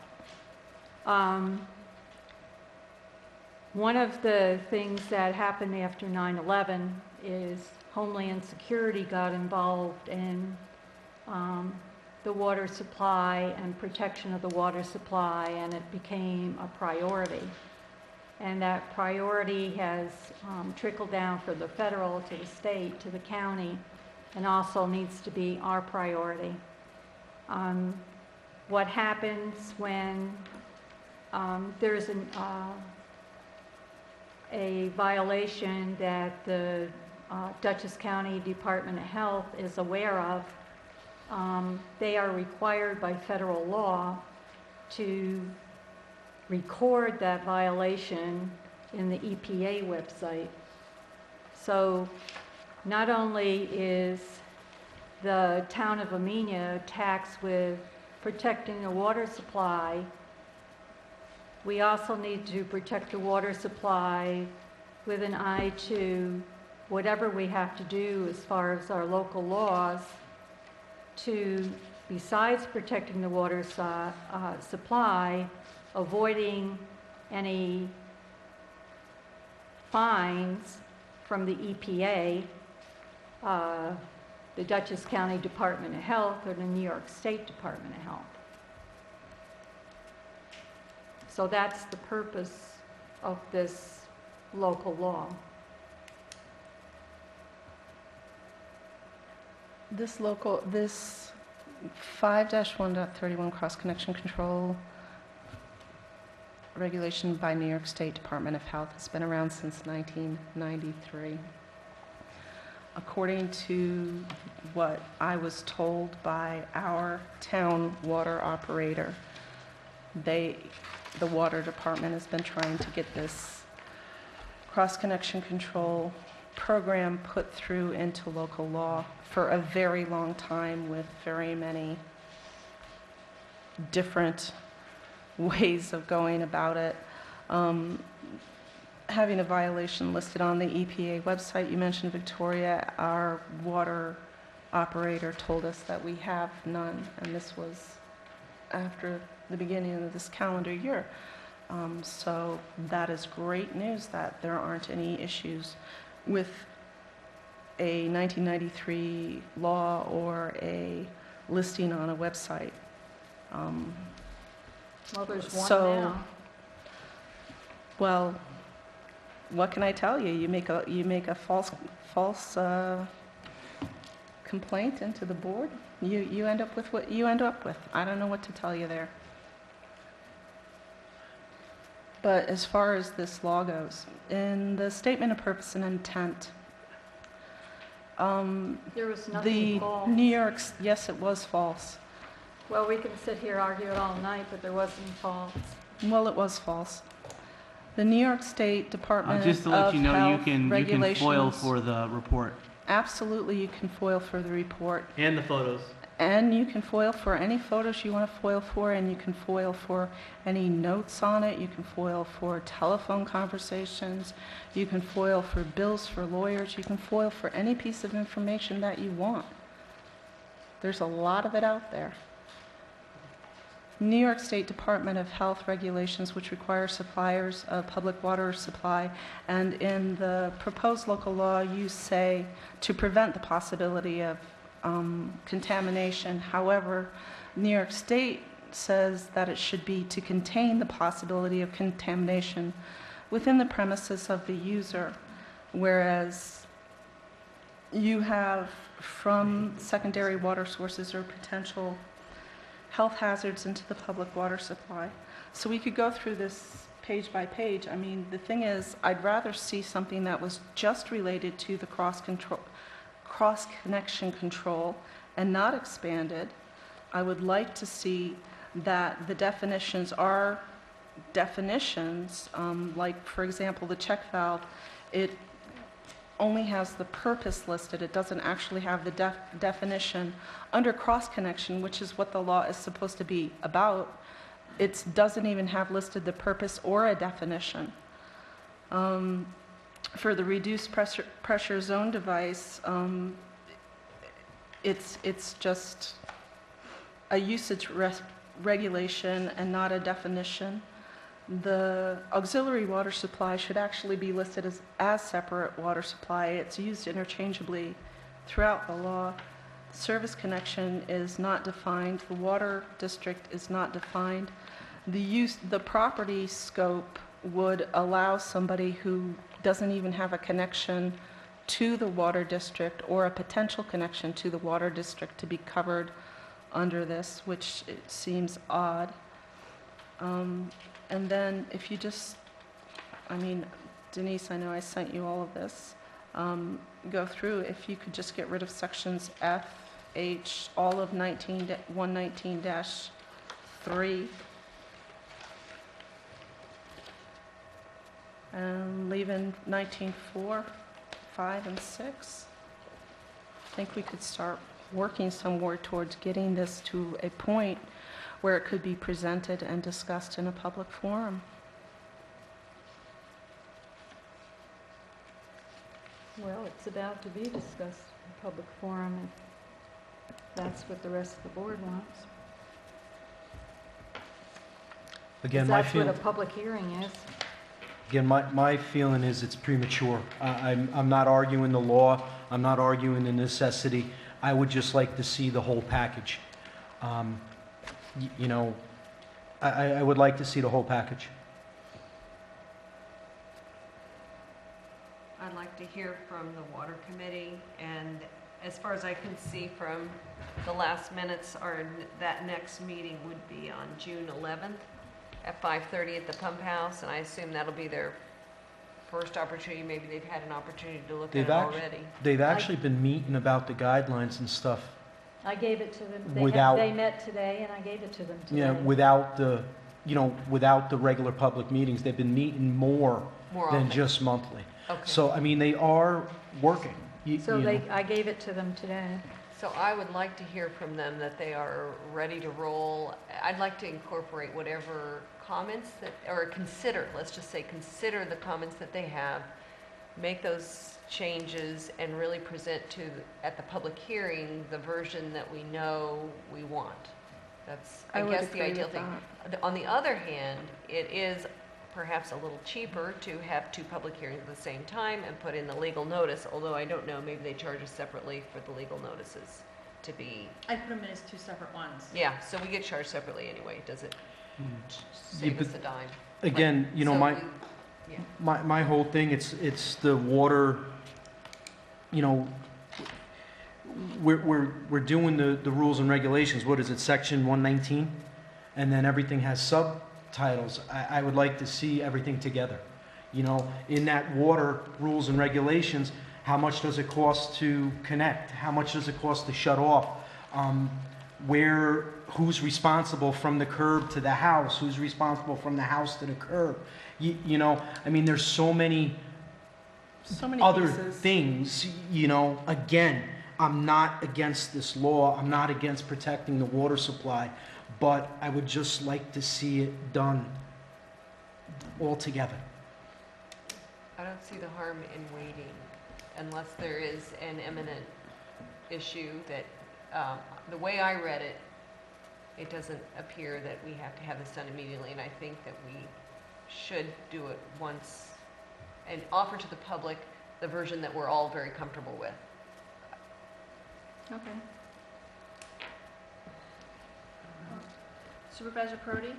One of the things that happened after 9/11 is Homeland Security got involved in the water supply and protection of the water supply, and it became a priority. And that priority has trickled down from the federal to the state to the county, and also needs to be our priority. What happens when there's a violation that the Dutchess County Department of Health is aware of? They are required by federal law to record that violation in the EPA website. So not only is the town of Amenia taxed with protecting the water supply, we also need to protect the water supply with an eye to whatever we have to do as far as our local laws to, besides protecting the water supply, avoiding any fines from the EPA, the Dutchess County Department of Health, or the New York State Department of Health. So that's the purpose of this local law. This 5-1.31 cross-connection control regulation by New York State Department of Health has been around since 1993. According to what I was told by our town water operator, the water department has been trying to get this cross-connection control program put through into local law for a very long time, with very many different ways of going about it. Having a violation listed on the EPA website, you mentioned Victoria, our water operator told us that we have none, and this was after the beginning of this calendar year. So that is great news that there aren't any issues with a 1993 law or a listing on a website. Well, there's one So- now. Well, what can I tell you? You make a false complaint into the board. You end up with what you end up with. I don't know what to tell you there. But as far as this law goes, in the statement of purpose and intent, There was the nothing false. New York's, yes, it was false. Well, we can sit here argue it all night, but there wasn't false. Well, it was false. The New York State Department Just to let of you know, you Health can foil regulations. for the report Absolutely, you can foil for the report. and the photos. And you can foil for any photos you want to foil for, and you can foil for any notes on it. You can foil for telephone conversations. You can foil for bills for lawyers. You can foil for any piece of information that you want. There's a lot of it out there. New York State Department of Health regulations, which require suppliers of public water supply, and in the proposed local law, you say to prevent the possibility of contamination. However, New York State says that it should be to contain the possibility of contamination within the premises of the user, whereas you have from secondary water sources or potential health hazards into the public water supply. So we could go through this page by page. I mean, the thing is, I'd rather see something that was just related to the cross-connection control and not expanded. I would like to see that the definitions are definitions, like, for example, the check valve, it only has the purpose listed. It doesn't actually have the definition. Under cross-connection, which is what the law is supposed to be about, it doesn't even have listed the purpose or a definition. For the reduced pressure zone device, it's just a usage regulation and not a definition. The auxiliary water supply should actually be listed as separate water supply. It's used interchangeably throughout the law. Service connection is not defined. The water district is not defined. The property scope would allow somebody who doesn't even have a connection to the water district or a potential connection to the water district to be covered under this, which it seems odd. And then if you just, I mean, Denise, I know I sent you all of this. Go through, if you could just get rid of sections F, H, all of 119-3. And leave in 19.4, 5, and 6. I think we could start working somewhere towards getting this to a point where it could be presented and discussed in a public forum. Well, it's about to be discussed in public forum, if that's what the rest of the board wants. Again, 'Cause my that's what a feeling, public hearing is. again, my feeling is it's premature. I'm not arguing the law. I'm not arguing the necessity. I would just like to see the whole package. You know, I would like to see the whole package. I'd like to hear from the water committee, and as far as I can see from the last minutes, that next meeting would be on June 11th at 5:30 at the pump house, and I assume that'll be their first opportunity. Maybe they've had an opportunity to look at it already. They've actually been meeting about the guidelines and stuff. I gave it to them. Without- They met today, and I gave it to them today. Yeah, without the, without the regular public meetings, they've been meeting more More than often. just monthly. Okay. So, I mean, they are working. So I gave it to them today. So I would like to hear from them that they are ready to roll. I'd like to incorporate whatever comments or let's just say consider the comments that they have, make those changes, and really present at the public hearing, the version that we know we want. That's, I would guess, the agree ideal with thing. that. On the other hand, it is perhaps a little cheaper to have 2 public hearings at the same time and put in the legal notice, although I don't know, maybe they charge us separately for the legal notices to be, I put them in as 2 separate ones. yeah, so we get charged separately anyway. Does it Yeah, save us but a dime? Again, So yeah. my whole thing, it's the water, we're doing the rules and regulations. What is it, section 119? And then everything has subtitles. I would like to see everything together. In that water rules and regulations, how much does it cost to connect? How much does it cost to shut off? Who's responsible from the curb to the house? Who's responsible from the house to the curb? I mean, there's so many other pieces. things, again, I'm not against this law. I'm not against protecting the water supply, but I would just like to see it done all together. I don't see the harm in waiting unless there is an imminent issue that, the way I read it, it doesn't appear that we have to have this done immediately, and I think that we should do it once and offer to the public the version that we're all very comfortable with. Okay. Supervisor Prodi?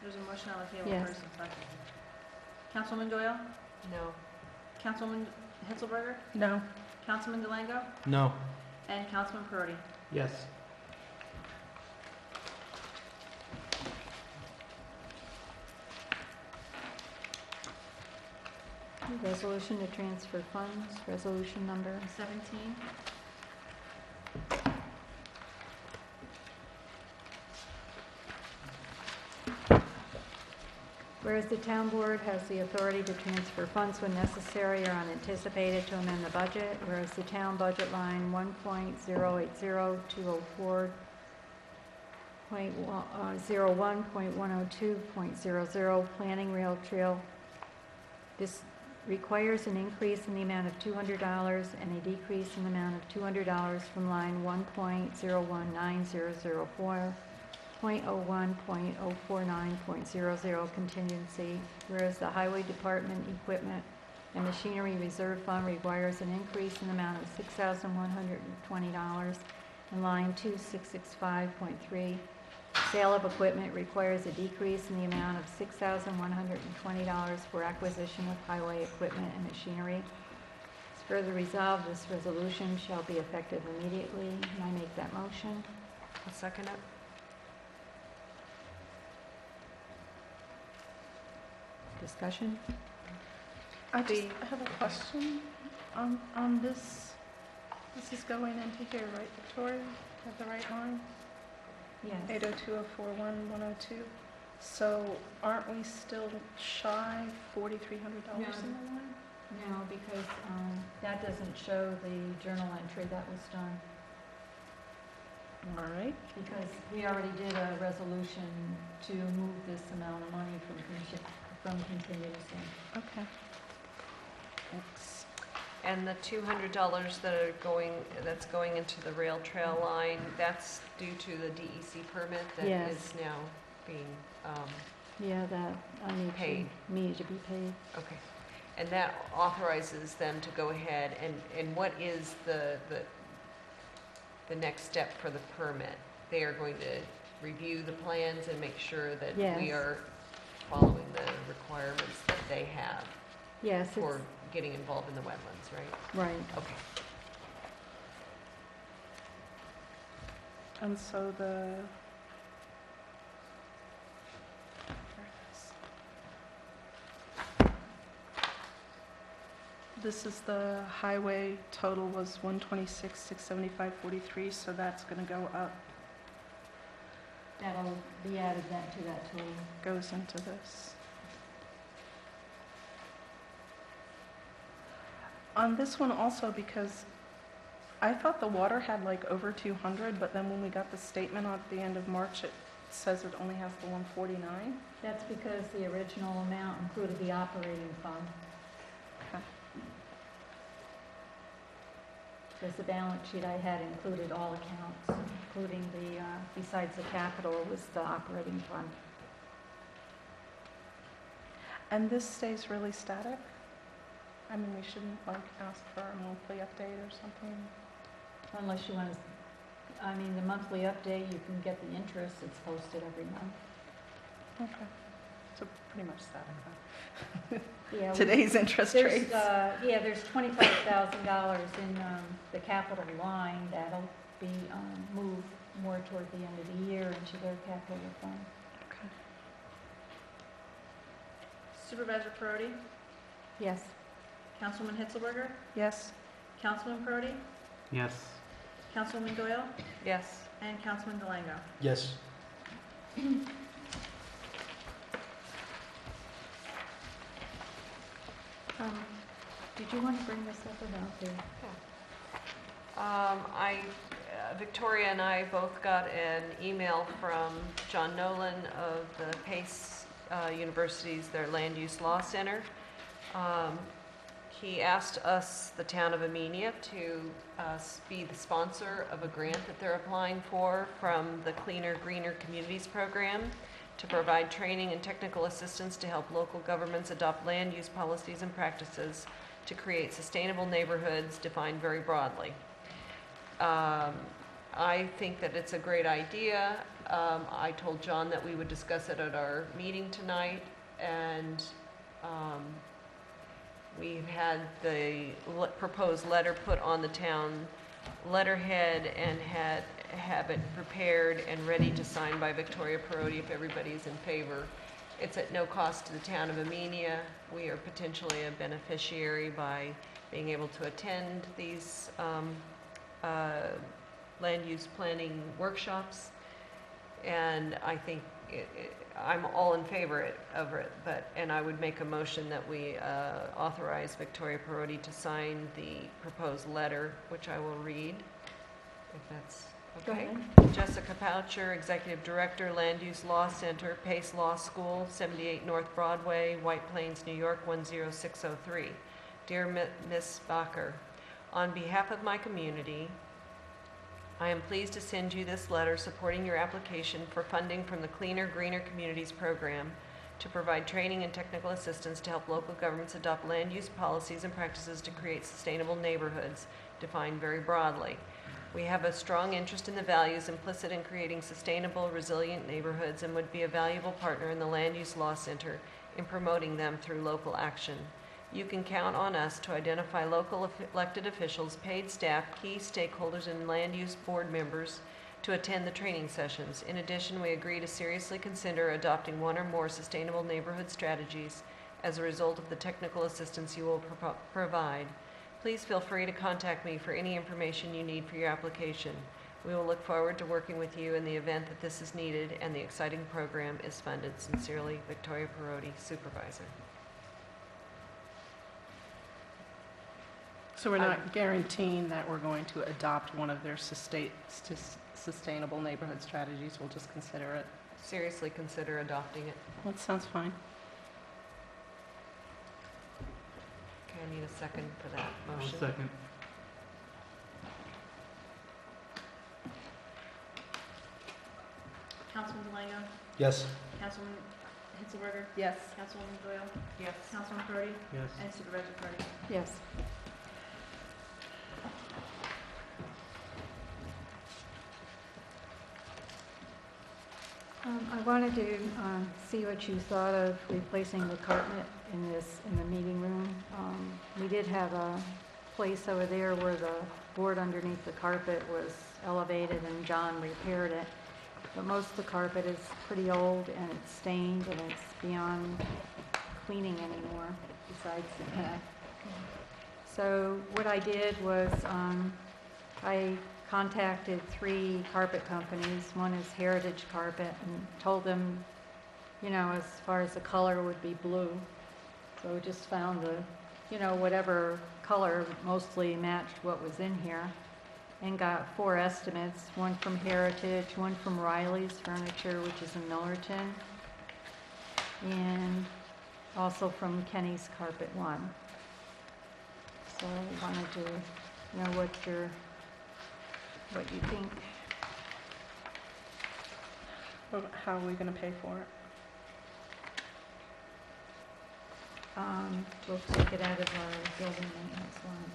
There's a motion on the table, Yes. first and second. Councilwoman Doyle? No. Councilwoman Hitzelberger? No. Councilman DeLango? No. And Councilman Prodi? Yes. Resolution to transfer funds, resolution number. 17. Whereas the town board has the authority to transfer funds when necessary or unanticipated to amend the budget, whereas the town budget line 1.080204.01.102.00 planning rail trail. This requires an increase in the amount of $200 and a decrease in the amount of $200 from line 1.019004. .01.049.00 contingency, whereas the Highway Department Equipment and Machinery Reserve Fund requires an increase in the amount of $6,120 in line 2665.3. Sale of equipment requires a decrease in the amount of $6,120 for acquisition of highway equipment and machinery. It's further resolved, this resolution shall be effective immediately, and I make that motion. I'll second it. Discussion? I have a question on this. This is going into here, right, Victoria? Have the right line? Yes. 802-041-102. So aren't we still shy $4,300 in the line? No, because that doesn't show the journal entry that was done. All right. Because we already did a resolution to move this amount of money from contingency. Okay. Thanks. And the $200 that's going into the rail trail line, that's due to the DEC permit that Yes. is now being, Yeah, that I Paid. need to be paid. okay. And that authorizes them to go ahead, and what is the next step for the permit? They are going to review the plans and make sure that Yes. we are following the requirements that they have Yes, for it's, getting involved in the wetlands, right? right. Okay. And so this is the highway total was 126, 675.43, so that's gonna go up, That'll be added then to that total. goes into this. On this one also, because I thought the water had like over 200, but then when we got the statement at the end of March, it says it only has the 149. That's because the original amount included the operating fund. Okay. Because the balance sheet I had included all accounts, including the, besides the capital, was the operating fund. And this stays really static? I mean, we shouldn't like ask for a monthly update or something? Unless you want to, I mean, the monthly update, you can get the interest, it's posted every month. Okay. So pretty much static then. Yeah, Today's interest there's, rates. yeah, there's $25,000 in the capital line that'll be moved more toward the end of the year into their capital fund. Okay. Supervisor Perotti? Yes. Councilwoman Hitzelberger? Yes? Councilman Perotti? Yes. Councilwoman Doyle? Yes. And Councilman Delango? Yes. Did you want to bring this up about the? Victoria and I both got an email from John Nolan of the Pace University's, their Land Use Law Center. He asked us, the town of Amenia, to be the sponsor of a grant that they're applying for from the Cleaner, Greener Communities Program to provide training and technical assistance to help local governments adopt land use policies and practices to create sustainable neighborhoods defined very broadly. I think that it's a great idea. I told John that we would discuss it at our meeting tonight, and we've had the proposed letter put on the town letterhead and have it prepared and ready to sign by Victoria Perotti if everybody's in favor. It's at no cost to the town of Amenia. We are potentially a beneficiary by being able to attend these land use planning workshops. And I think I'm all in favor of it, and I would make a motion that we authorize Victoria Perotti to sign the proposed letter, which I will read, if that's Go okay. ahead. Jessica Poucher, Executive Director, Land Use Law Center, Pace Law School, 78 North Broadway, White Plains, New York, 10603. Dear Ms. Bacher, on behalf of my community, I am pleased to send you this letter supporting your application for funding from the Cleaner, Greener Communities Program to provide training and technical assistance to help local governments adopt land use policies and practices to create sustainable neighborhoods, defined very broadly. We have a strong interest in the values implicit in creating sustainable, resilient neighborhoods and would be a valuable partner in the Land Use Law Center in promoting them through local action. You can count on us to identify local elected officials, paid staff, key stakeholders, and land use board members to attend the training sessions. In addition, we agree to seriously consider adopting one or more sustainable neighborhood strategies as a result of the technical assistance you will provide. Please feel free to contact me for any information you need for your application. We will look forward to working with you in the event that this is needed and the exciting program is funded. Sincerely, Victoria Perotti, Supervisor. So we're not guaranteeing that we're going to adopt one of their sustainable neighborhood strategies, we'll just consider it. Seriously consider adopting it. That sounds fine. Okay, I need a second for that One motion. second. Councilman Delango? Yes. Councilman Hitzelberger? Yes. Councilwoman Doyle? Yes. Councilman Perotti? Yes. And Supervisor Perotti? Yes. wanted to see what you thought of replacing the carpet in the meeting room. We did have a place over there where the board underneath the carpet was elevated and John repaired it. But most of the carpet is pretty old and it's stained and it's beyond cleaning anymore, besides that. So what I did was I contacted 3 carpet companies. One is Heritage Carpet, and told them, you know, as far as the color would be blue. So we just found the, you know, whatever color mostly matched what was in here, and got 4 estimates, one from Heritage, one from Riley's Furniture, which is in Millerton, and also from Kenny's Carpet One. So I wanted to know what you think. How are we going to pay for it? We'll take it out of our building maintenance line.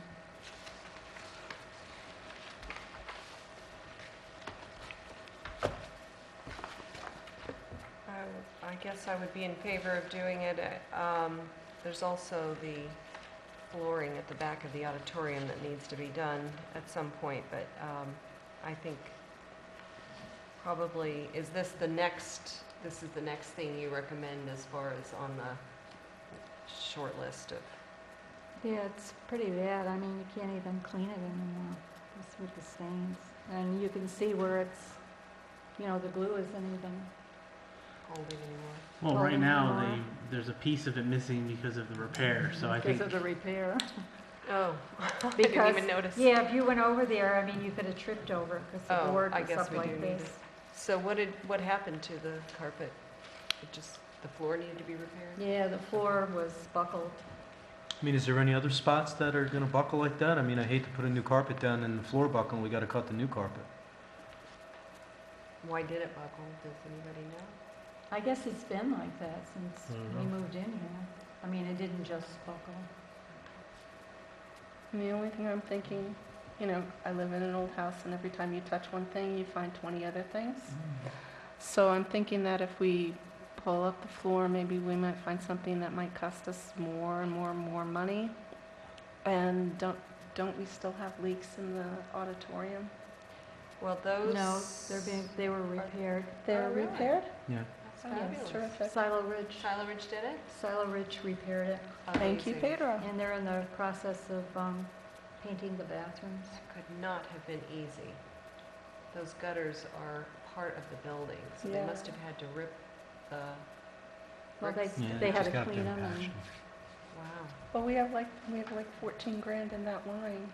I guess I would be in favor of doing it. There's also the flooring at the back of the auditorium that needs to be done at some point, but I think probably, is this the next thing you recommend as far as on the short list of? Yeah, it's pretty bad. I mean, you can't even clean it anymore, just with the stains. And you can see where it's, you know, the glue isn't even holding anymore. Well, right Holding now, anymore. there's a piece of it missing because of the repair, so I think, because of the repair. Oh, I didn't Because, even notice. yeah, if you went over there, I mean, you could have tripped over it because the Oh, board I was guess up we do like need this. it. So what happened to the carpet? The floor needed to be repaired? Yeah, the floor was buckled. I mean, is there any other spots that are gonna buckle like that? I mean, I hate to put a new carpet down and the floor buckle, and we gotta cut the new carpet. Why did it buckle? Does anybody know? I guess it's been like that since we Mhm. moved in here. I mean, it didn't just buckle. And the only thing I'm thinking, you know, I live in an old house, and every time you touch one thing, you find 20 other things. So I'm thinking that if we pull up the floor, maybe we might find something that might cost us more and more and more money. And don't we still have leaks in the auditorium? Well, those... No, they were repaired. They're Oh, really? repaired? Yeah. That's Oh, yes. fabulous. Terrific. Silo Ridge. Silo Ridge did it? Silo Ridge repaired it, Thank you, Amazing. Pedro. and they're in the process of painting the bathrooms. That could not have been easy. Those gutters are part of the building, so they Yeah. must have had to rip the Well, bricks. they had to clean them and, Wow. Well, we have like 14 grand in that line.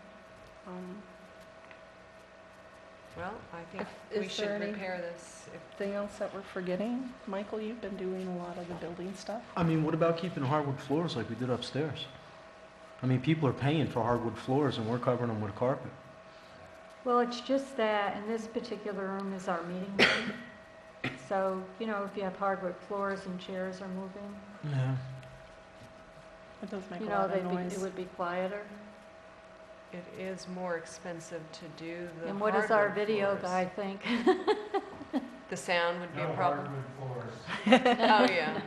Well, I think Is we should there any- repair this. Anything else that we're forgetting? Michael, you've been doing a lot of the building stuff. I mean, what about keeping hardwood floors like we did upstairs? I mean, people are paying for hardwood floors and we're covering them with carpet. well, it's just that, and this particular room is our meeting room. So, you know, if you have hardwood floors and chairs are moving, Yeah. It does make you a know, lot of noise. it would be quieter. It is more expensive to do the And what does our hardwood video floors. guy think? The sound would be a problem? floors. Oh, yeah.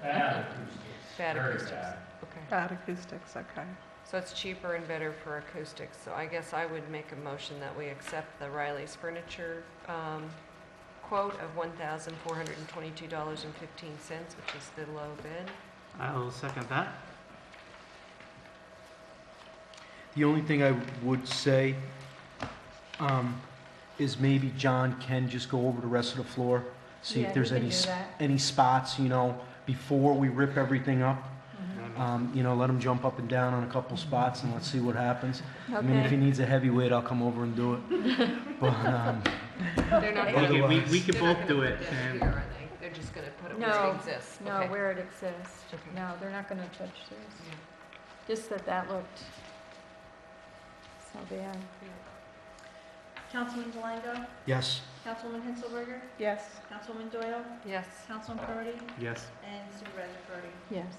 Bad acoustics. Bad Very acoustics. bad. Okay. Bad acoustics, okay. So it's cheaper and better for acoustics. So I guess I would make a motion that we accept the Riley's Furniture quote of $1,422.15, which is the low bid. I'll second that. The only thing I would say is maybe John can just go over the rest of the floor, see Yeah, if there's he can any, do that. any spots, you know, before we rip everything up. You know, let him jump up and down on a couple spots and let's see what happens. I mean, if he Okay. needs a heavyweight, I'll come over and do it. But, They're not We gonna- can, we Otherwise- can they're not both gonna do put it, this and here, are they? They're just gonna put it where No, it exists? no, Okay. where it exists. Okay. No, they're not gonna touch this. Yeah. Just that looked so bad. Councilman Delango? yes, Councilwoman Hinselberger? Yes. Councilwoman Doyle? Yes. Councilman Perotti? yes. And Supervisor Perotti? Yes.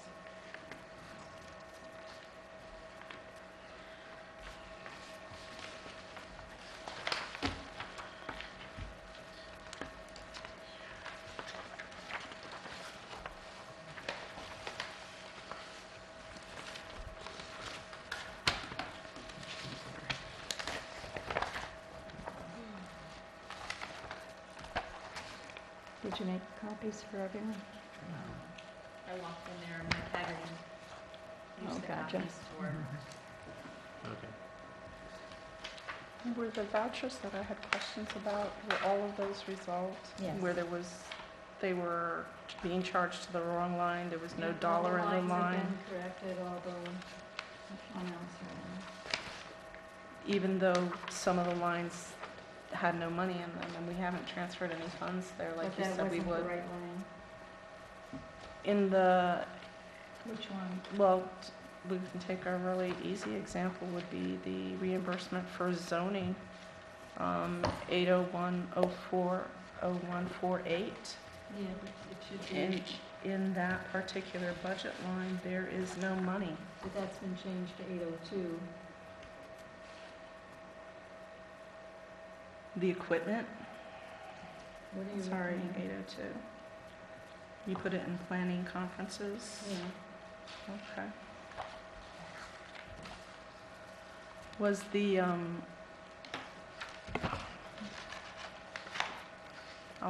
Did you make copies for everyone? I walked in there and Mike Haggerty Oh, used the gotcha. copies for. Okay. Were the vouchers that I had questions about, were all of those resolved? Yes. Where they were being charged to the wrong line, there was no Yeah, dollar in all the lines have line? been corrected, although, which one else are Even though some of the lines had no money in them, and we haven't transferred any funds there there? like you But that said we wasn't would. the right line. In the, Which one? well, we can take a really easy example would be the reimbursement for zoning, 801040148. Yeah, but it should be, In that particular budget line, there is no money. but that's been changed to 802. The equipment, What are you sorry, looking at? 802. You put it in planning conferences? Yeah. Okay. Was the, I'll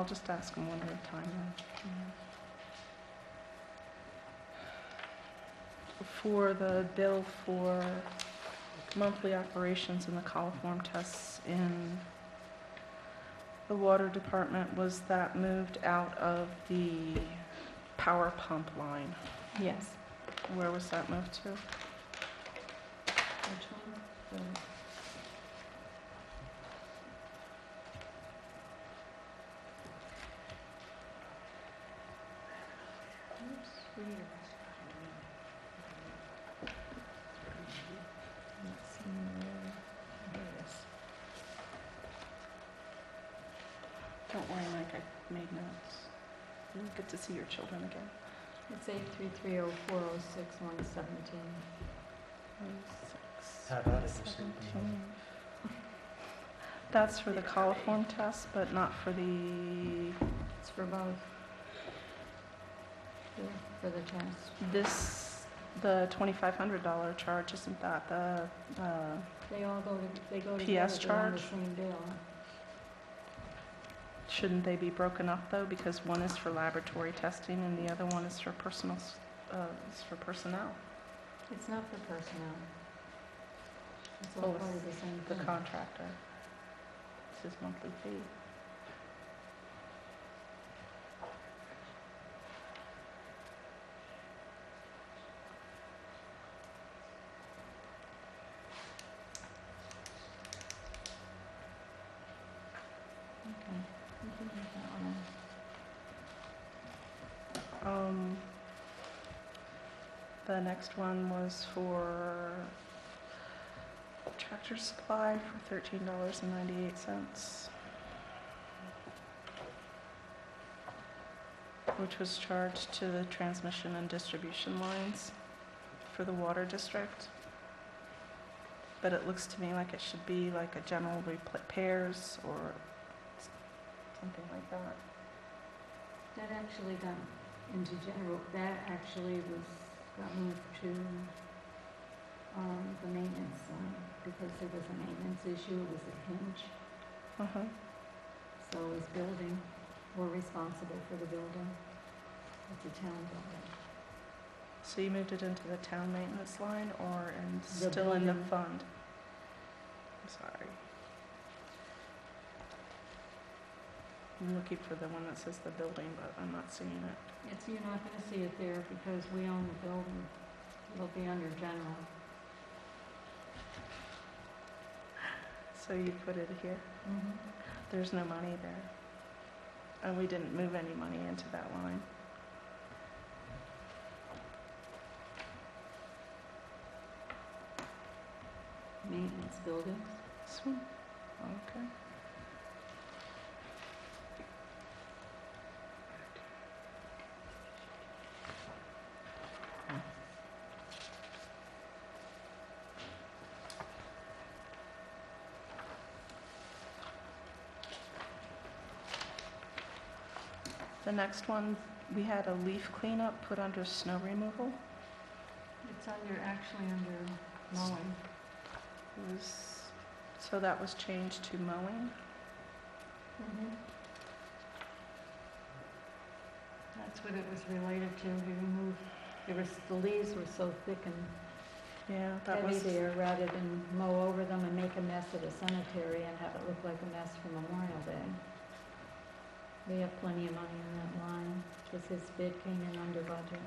just ask them one at a time then. For the bill for monthly operations and the coliform tests in the water department, was that moved out of the power pump line? Yes. Where was that moved to? Which one? The- Oops, where are you? Not seeing where- here it is. Don't worry, Mike, I made notes. You'll get to see your children again. It's 8330406-117. 17. That's for the coliform test, but not for the, It's for both. For the test. the $2,500 charge, isn't that the, They all go to, they go PS together, they're on the charge? same bill. shouldn't they be broken up though? Because one is for laboratory testing and the other one is for personnel, It's not for personnel. It's Oh, all it's part of the same the thing. contractor. It's his monthly fee. Okay, we can leave that one on. The next one was for tractor supply for $13.98, which was charged to the transmission and distribution lines for the water district. But it looks to me like it should be like a general repairs or something like that. That actually got into general, that actually got moved to the maintenance line because there was a maintenance issue, it was a hinge. Uh-huh. So is building, we're responsible for the building. It's a town building. So you moved it into the town maintenance line or The still in the building. fund? I'm sorry. I'm looking for the one that says the building, but I'm not seeing it. You're not gonna see it there because we own the building. It'll be under general. So you put it here? There's no money there. And we didn't move any money into that line. Maintenance buildings. Sweet. Okay. The next one, we had a leaf cleanup put under snow removal. It's actually under mowing. It was, so that was changed to mowing. That's what it was related to. He removed, the leaves were so thick and Yeah, that heavy was, there, rather than mow over them and make a mess at a cemetery and have it look like a mess for Memorial Day. We have plenty of money in that line, because his bid came in under budget.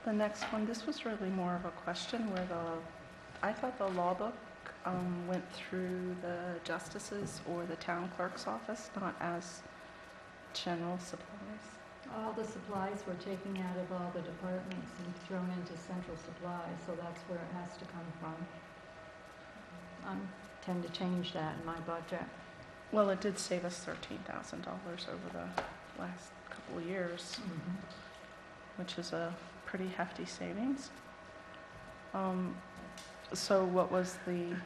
the next one, this was really more of a question where I thought the law book went through the justices or the town clerk's office, not as general supplies. All the supplies were taken out of all the departments and thrown into central supply, so that's where it has to come from. I tend to change that in my budget. Well, it did save us $13,000 over the last couple of years, which is a pretty hefty savings. So what was the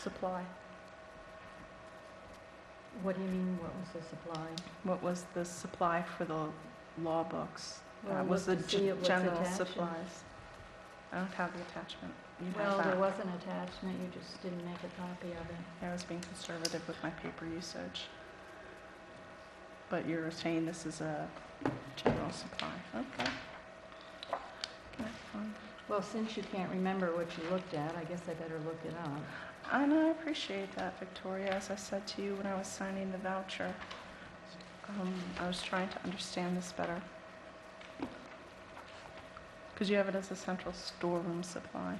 supply? What do you mean, what was the supply? What was the supply for the law books? Well, That was the look to see what's general attached. supplies. I don't have the attachment. You have Well, that. there was an attachment, you just didn't make a copy of it. I was being conservative with my paper usage. But you're saying this is a general supply, okay. That's fine. Well, since you can't remember what you looked at, I guess I better look it up. I know, I appreciate that, Victoria. As I said to you when I was signing the voucher, I was trying to understand this better. Because you have it as a central storeroom supply.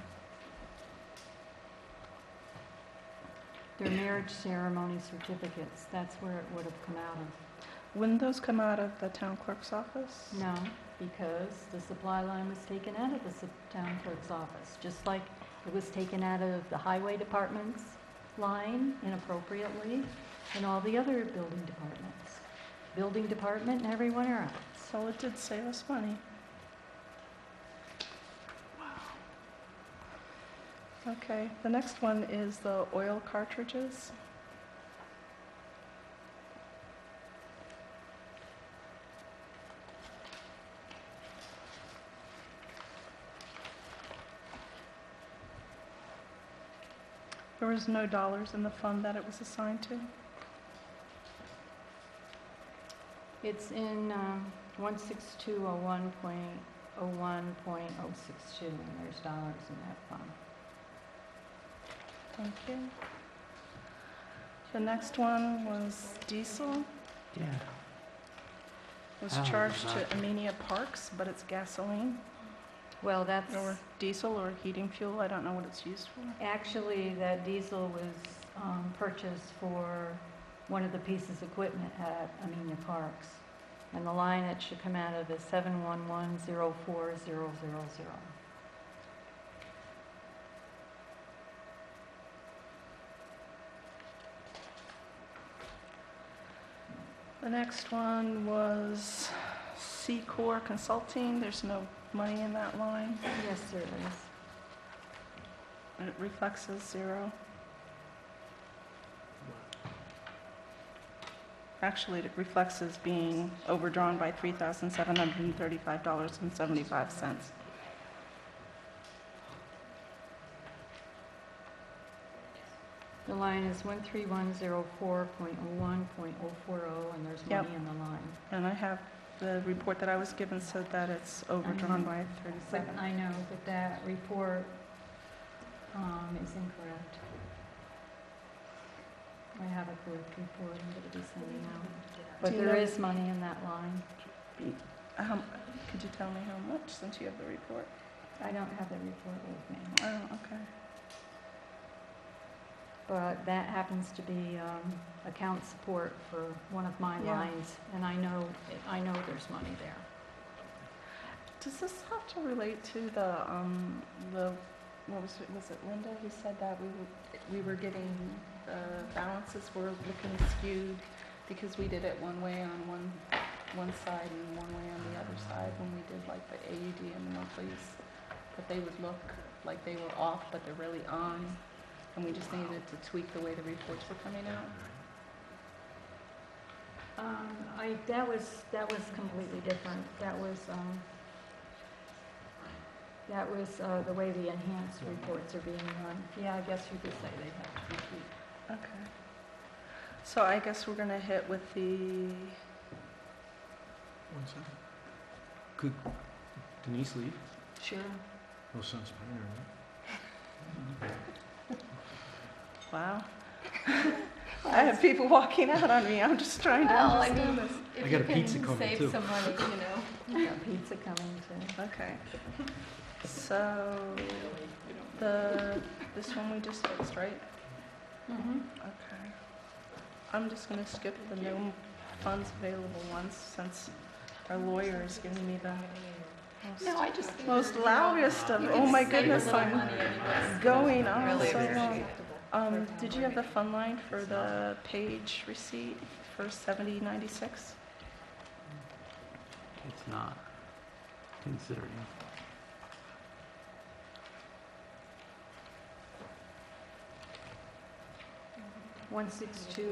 Their marriage ceremony certificates, that's where it would have come out of. Wouldn't those come out of the town clerk's office? No, because the supply line was taken out of the town clerk's office, just like it was taken out of the highway department's line inappropriately, and all the other building departments. Building department and everyone else. So it did save us money. Okay, the next one is the oil cartridges. There was no dollars in the fund that it was assigned to. It's in 16201.01.062, and there's dollars in that fund. Thank you. The next one was diesel. Yeah. Was Oh, charged to not- Amenia Parks, but it's gasoline Well, that's, or diesel or heating fuel. I don't know what it's used for. actually, that diesel was purchased for one of the pieces of equipment at Amenia Parks. And the line it should come out of is 711-04000. The next one was C-Core Consulting. There's no money in that line. Yes, there is. It reflects as zero. Actually, it reflects as being overdrawn by $3,735.75. The line is 13104.01.040, and there's Yep. money in the line. And I have the report that I was given said that it's overdrawn by But 37. I know that that report is incorrect. I have a correct report I'm going to be sending out. But Do you there know- is money in that line. Could you tell me how much since you have the report? I don't have the report with me. Oh, okay. But that happens to be account support for one of my Yeah. lines, and I know there's money there. Does this have to relate to the what was it Linda who said that we were getting the balances were looking skewed because we did it one way on one side and one way on the other side when we did like the AUD and the monthlies, but they would look like they were off, but they're really on. and we just needed to tweak the way the reports were coming out? That was completely different. That was the way the enhanced reports are being run. Yeah, I guess you could say they have to be tweaked. Okay. So I guess we're gonna hit with the, One second. Could Denise leave? Sure. No sense paying her, right? wow. I have people walking out on me, I'm just trying to understand this. I got a pizza coming too. Some money, Got pizza coming too. Okay. So, this one we just fixed, right? Mm-hmm. Okay. I'm just gonna skip the no funds available ones since our lawyer is giving me the most loudest of, oh my goodness, I'm going on Really so appreciate long. Did you have the fund line for the page receipt for 7096? It's not, considering. $16204.0106.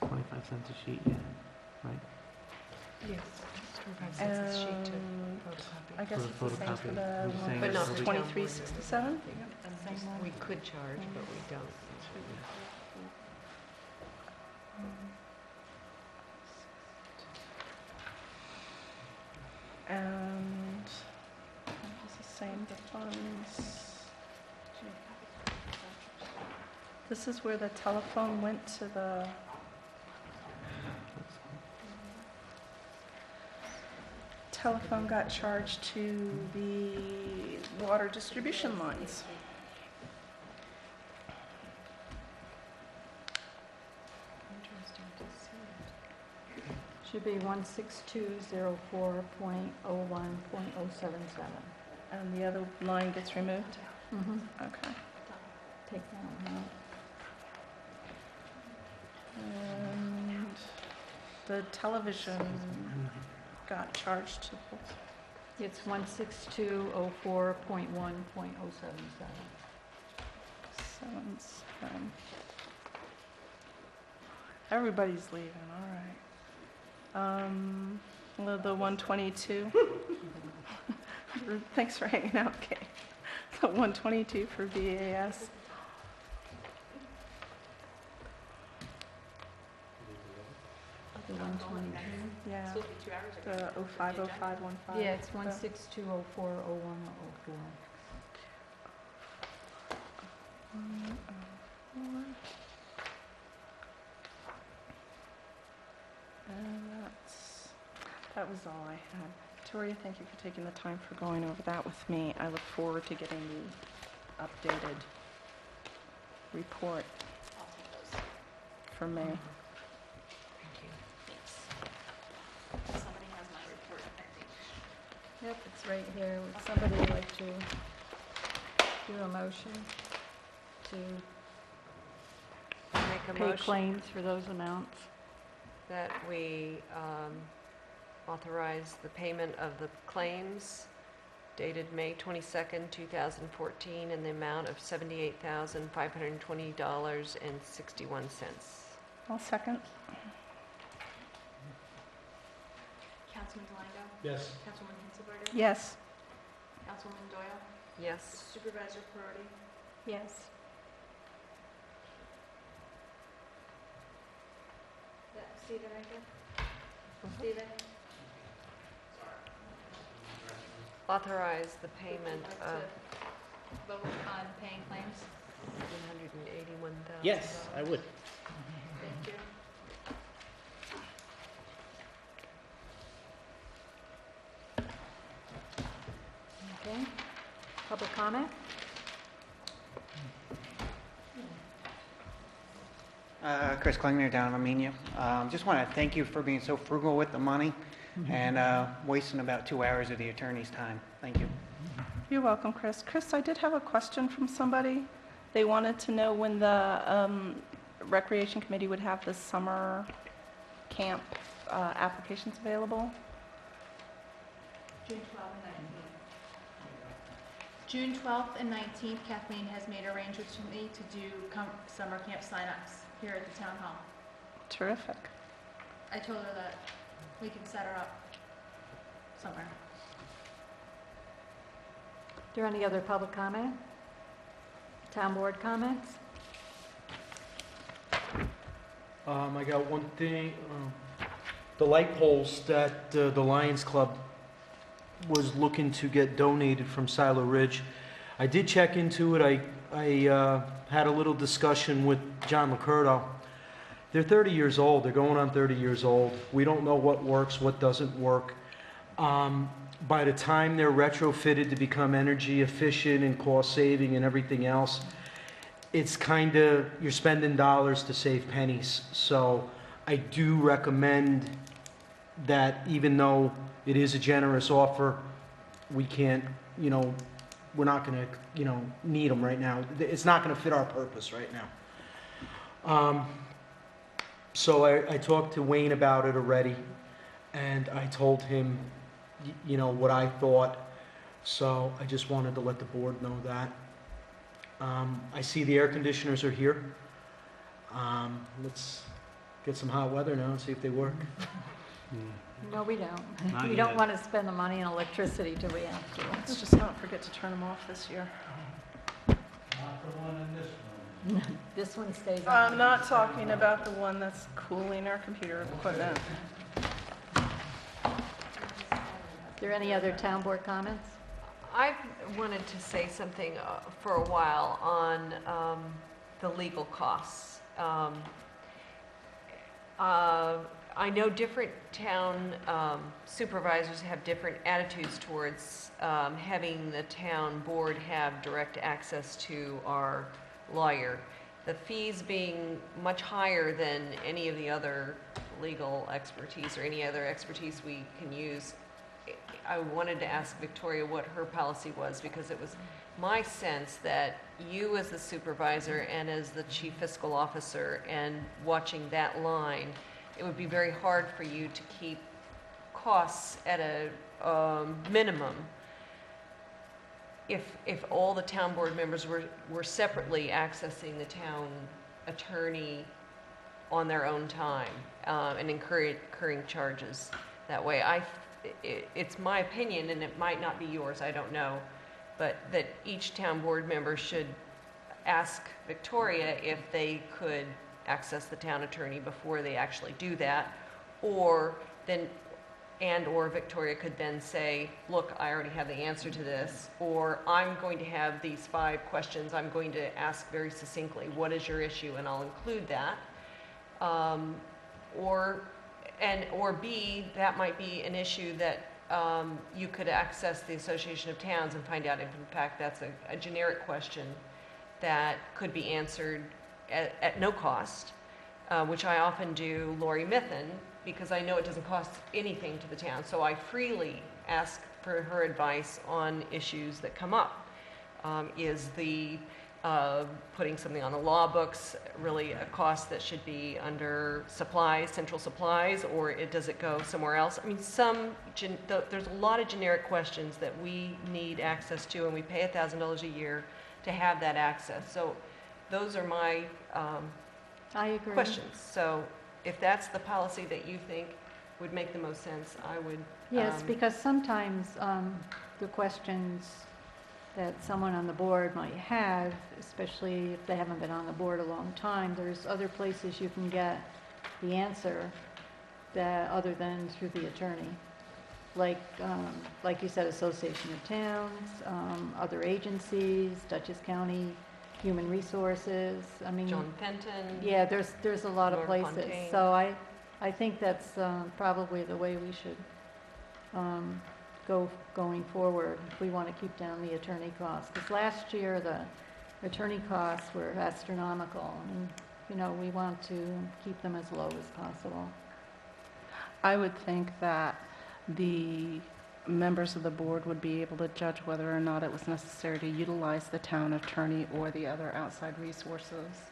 25 cents a sheet, yeah, right? Yes. 25 cents a sheet to I photocopy. guess For it's the same photocopy. for the You're saying But not it'll be- 2367? We could charge, but we don't. And it's the same, the funds. This is where the telephone went to the, telephone got charged to the water distribution lines. Should be 16204.01.077. And the other line gets removed? Mm-hmm. Okay. Take that one out. And the television got charged to both. It's 16204.1.077. 7. Everybody's leaving, all right. The 122. Thanks for hanging out, Kay. The 122 for BAS. The 122. Yeah. The 050515. Yeah, it's 162040104. And that was all I had. Victoria, thank you for taking the time for going over that with me. I look forward to getting the updated report for May. Thank you. Somebody has my report, I think. Yep, it's right here. Would somebody like to do a motion to Make a pay motion claims for those amounts? that we authorize the payment of the claims dated May 22nd, 2014, in the amount of $78,520.61. I'll second. Councilman Lango? Yes. Councilwoman Hinzelberger? Yes. Councilwoman Doyle? Yes. Supervisor Perotti? Yes. Stephen right there? Stephen? Authorize the payment of Vote on paying claims? $181,000. Yes, I would. Thank you. Okay. Public comment? Chris Klingner down in Amenia. Just want to thank you for being so frugal with the money and wasting about 2 hours of the attorney's time. Thank you. You're welcome, Chris. Chris, I did have a question from somebody. They wanted to know when the Recreation Committee would have the summer camp applications available. June 12th and June 12th and 19th, Kathleen has made arrangements for me to do summer camp signups here at the town hall. Terrific. I told her that we could set her up somewhere. Is there any other public comment? Town board comments? I got one thing. The light poles that the Lions Club was looking to get donated from Silo Ridge. I did check into it. I had a little discussion with John McCurdo. They're 30 years old. They're going on 30 years old. We don't know what works, what doesn't work. By the time they're retrofitted to become energy efficient and cost saving and everything else, it's kind of, you're spending dollars to save pennies. So I do recommend that even though it is a generous offer, we can't, we're not going to, need them right now. It's not going to fit our purpose right now. So I talked to Wayne about it already, and I told him, what I thought. So I just wanted to let the board know that. I see the air conditioners are here. Let's get some hot weather now and see if they work. No, we don't. Not We don't yet. want to spend the money on electricity till we have to. Let's just not forget to turn them off this year. Not the one in this room. This one stays on. I'm not talking about the one that's cooling our computer equipment. Is there any other town board comments? I've wanted to say something for a while on the legal costs. I know different town supervisors have different attitudes towards having the town board have direct access to our lawyer. The fees being much higher than any of the other legal expertise or any other expertise we can use. I wanted to ask Victoria what her policy was, because it was my sense that you as the supervisor and as the chief fiscal officer and watching that line, it would be very hard for you to keep costs at a minimum if all the town board members were separately accessing the town attorney on their own time and incurring charges that way. It's my opinion, and it might not be yours, I don't know, but that each town board member should ask Victoria if they could access the town attorney before they actually do that, or Victoria could then say, look, I already have the answer to this, or I'm going to have these 5 questions I'm going to ask very succinctly. What is your issue? And I'll include that. Or B, that might be an issue that you could access the Association of Towns and find out if in fact that's a generic question that could be answered at no cost, which I often do Lori Mithen, because I know it doesn't cost anything to the town. So I freely ask for her advice on issues that come up. Is the putting something on the law books really a cost that should be under supplies, central supplies, or does it go somewhere else? I mean, there's a lot of generic questions that we need access to, and we pay $1,000 a year to have that access. So those are my I agree. questions. So if that's the policy that you think would make the most sense, I would. Yes, because sometimes the questions that someone on the board might have, especially if they haven't been on the board a long time, there's other places you can get the answer that other than through the attorney. Like you said, Association of Towns, other agencies, Dutchess County Human Resources. I mean, John Fenton. yeah, there's a lot of Laura places. Fontaine. So I think that's probably the way we should going forward if we want to keep down the attorney costs. Because last year the attorney costs were astronomical, and we want to keep them as low as possible. I would think that the members of the board would be able to judge whether or not it was necessary to utilize the town attorney or the other outside resources.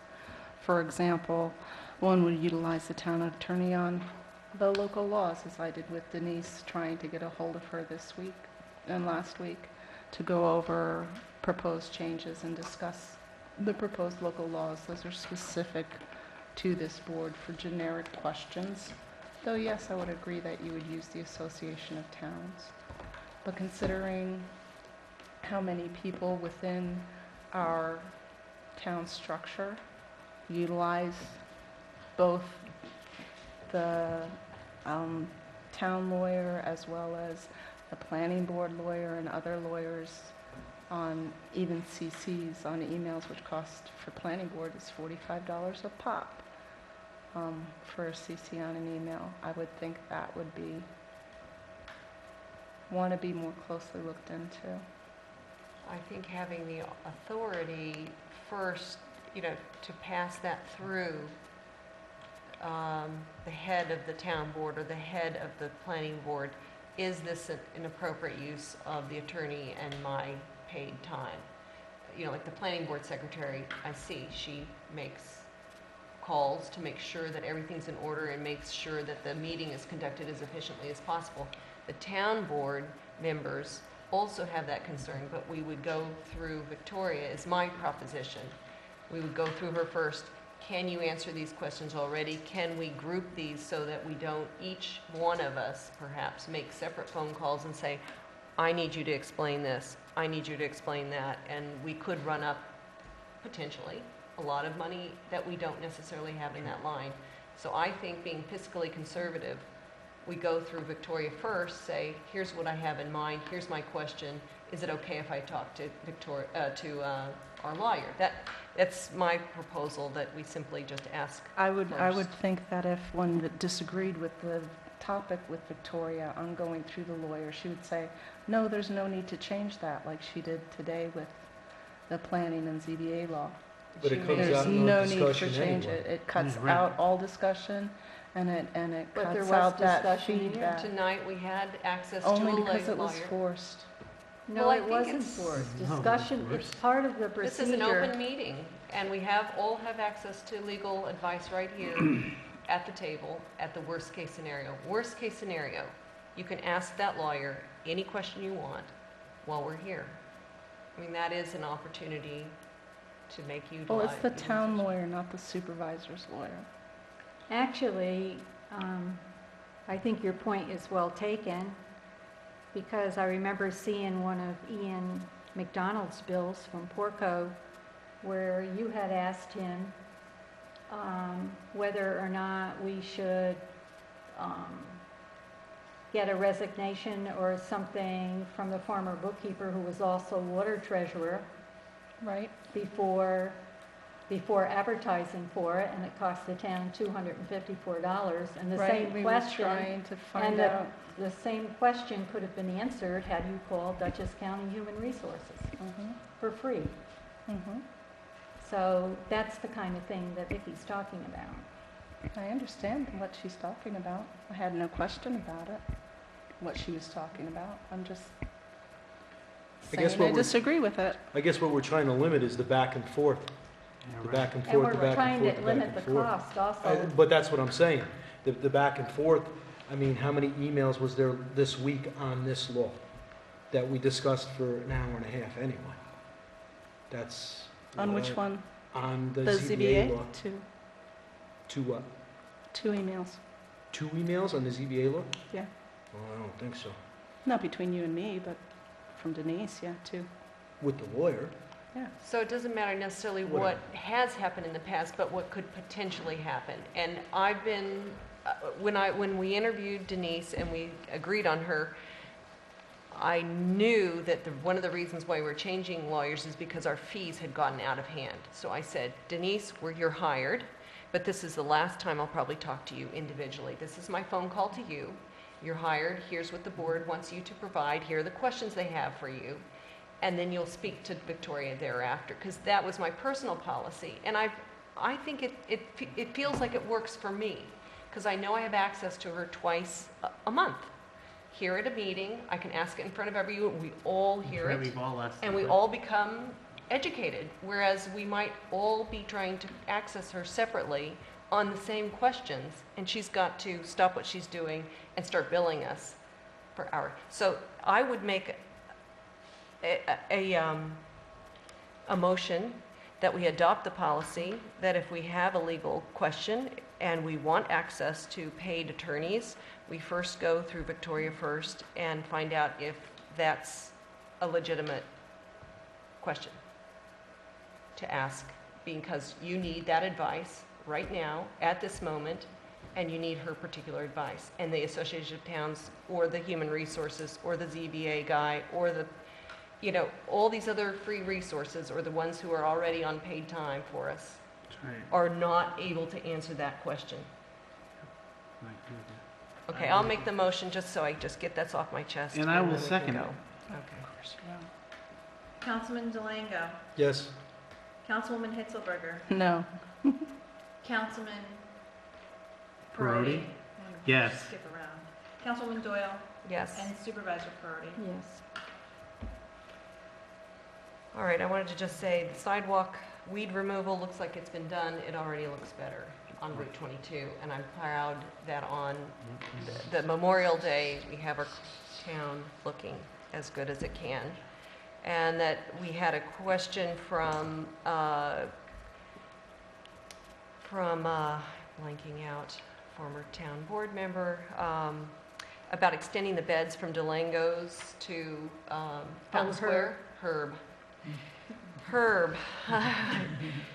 For example, one would utilize the town attorney on the local laws, as I did with Denise, trying to get a hold of her this week and last week to go over proposed changes and discuss the proposed local laws. Those are specific to this board for generic questions. Though, yes, I would agree that you would use the Association of Towns. But considering how many people within our town structure utilize both the town lawyer as well as the planning board lawyer and other lawyers on even CCs on emails, which cost for planning board is $45 a pop for a CC on an email. I would think that would want to be more closely looked into. I think having the authority first, to pass that through the head of the town board or the head of the planning board, is this an appropriate use of the attorney and my paid time? Like the planning board secretary, I see, she makes calls to make sure that everything's in order and makes sure that the meeting is conducted as efficiently as possible. The town board members also have that concern, but we would go through Victoria, is my proposition. We would go through her first. Can you answer these questions already? Can we group these so that we don't, each one of us perhaps, make separate phone calls and say, I need you to explain this, I need you to explain that, and we could run up, potentially, a lot of money that we don't necessarily have in that line. So I think being fiscally conservative, we go through Victoria first, say, here's what I have in mind, here's my question, is it okay if I talk to Victoria, our lawyer? That's my proposal, that we simply just ask I would first. think that if one disagreed with the topic with Victoria on going through the lawyer, she would say, no, there's no need to change that, like she did today with the planning and ZBA law. But it comes There's out in no no need for discussion change. anyway. It cuts Yeah, right. out all discussion, and it But there cuts was out that discussion here feedback. Tonight, we had access to a Only lawyer. because it was forced. No, Well, I it think wasn't it's- forced. No, Discussion, of course. it's part of the This procedure. is an open meeting, and we all have access to legal advice right here at the table at the worst case scenario. Worst case scenario, you can ask that lawyer any question you want while we're here. I mean, that is an opportunity to make you. Well, it's the town lawyer, not the supervisor's lawyer. Actually, I think your point is well taken, because I remember seeing one of Ian McDonald's bills from Porco, where you had asked him whether or not we should get a resignation or something from the former bookkeeper, who was also water treasurer, Right? before advertising for it, and it cost the town $254. And the Right, same we were question, trying to find and out. the same question could have been answered had you called Dutchess County Human Resources Mhm, for free. mhm. So that's the kind of thing that Vicky's talking about. I understand what she's talking about. I had no question about it, what she was talking about. I'm just I guess saying what I we're- disagree with it. I guess what we're trying to limit is the back and forth, Yeah, the right. back and And forth, we're the back trying and forth, to the back limit the and forth. cost also. But that's what I'm saying, the back and forth. I mean, how many emails was there this week on this law that we discussed for an hour and a half anyway? That's. On which one? On the The ZBA law. ZBA? Two what? 2 emails. 2 emails on the ZBA law? Yeah. Well, I don't think so. Not between you and me, but from Denise, yeah, 2. With the lawyer. Yeah. So it doesn't matter necessarily what has happened in the past, but what could potentially happen. And I've been, when we interviewed Denise and we agreed on her, I knew that one of the reasons why we're changing lawyers is because our fees had gotten out of hand. So I said, Denise, you're hired, but this is the last time I'll probably talk to you individually. This is my phone call to you. You're hired. Here's what the board wants you to provide. Here are the questions they have for you. And then you'll speak to Victoria thereafter, because that was my personal policy. And I think it feels like it works for me, because I know I have access to her twice a month. Here at a meeting, I can ask it in front of everyone, we all hear Right, it, we've all asked and that, we right? all become educated, whereas we might all be trying to access her separately on the same questions, and she's got to stop what she's doing and start billing us per hour. So I would make a motion that we adopt the policy, that if we have a legal question and we want access to paid attorneys, we first go through Victoria first and find out if that's a legitimate question to ask, because you need that advice right now, at this moment, and you need her particular advice. And the Association of Towns, or the Human Resources, or the ZBA guy, or the, you know, all these other free resources, or the ones who are already on paid time for us, That's right. are not able to answer that question. I agree with that. Okay, I'll make the motion just so I just get that off my chest. And I will then we can second go. it. Okay. Councilman Delango. Yes. Councilwoman Hitzelberger. No. Councilman Perotti? Yes. Skip around. Councilwoman Doyle Yes. and Supervisor Perotti. Yes. All right, I wanted to just say, the sidewalk weed removal looks like it's been done. It already looks better on Route 22, and I'm proud that on the Memorial Day, we have our town looking as good as it can. And that we had a question from blanking out, former town board member, about extending the beds from Delango's to Fountain Square. Herb.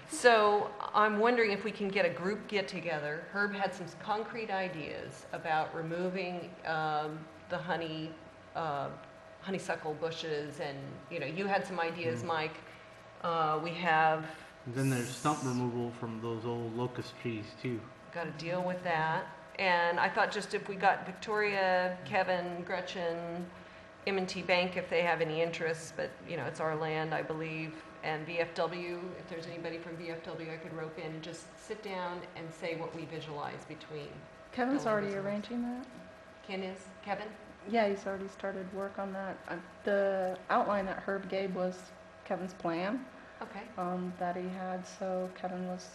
So I'm wondering if we can get a group get together. Herb had some concrete ideas about removing the honeysuckle bushes, and you had some ideas, Mike. We have And then there's stump removal from those old locust trees too. got to deal with that. And I thought just if we got Victoria, Kevin, Gretchen, M&T Bank, if they have any interest, but it's our land, I believe, and VFW, if there's anybody from VFW I could rope in and just sit down and say what we visualize between. Kevin's Building already business. arranging that? Kevin? Yeah, he's already started work on that. The outline that Herb gave was Kevin's plan Okay. that he had, so Kevin was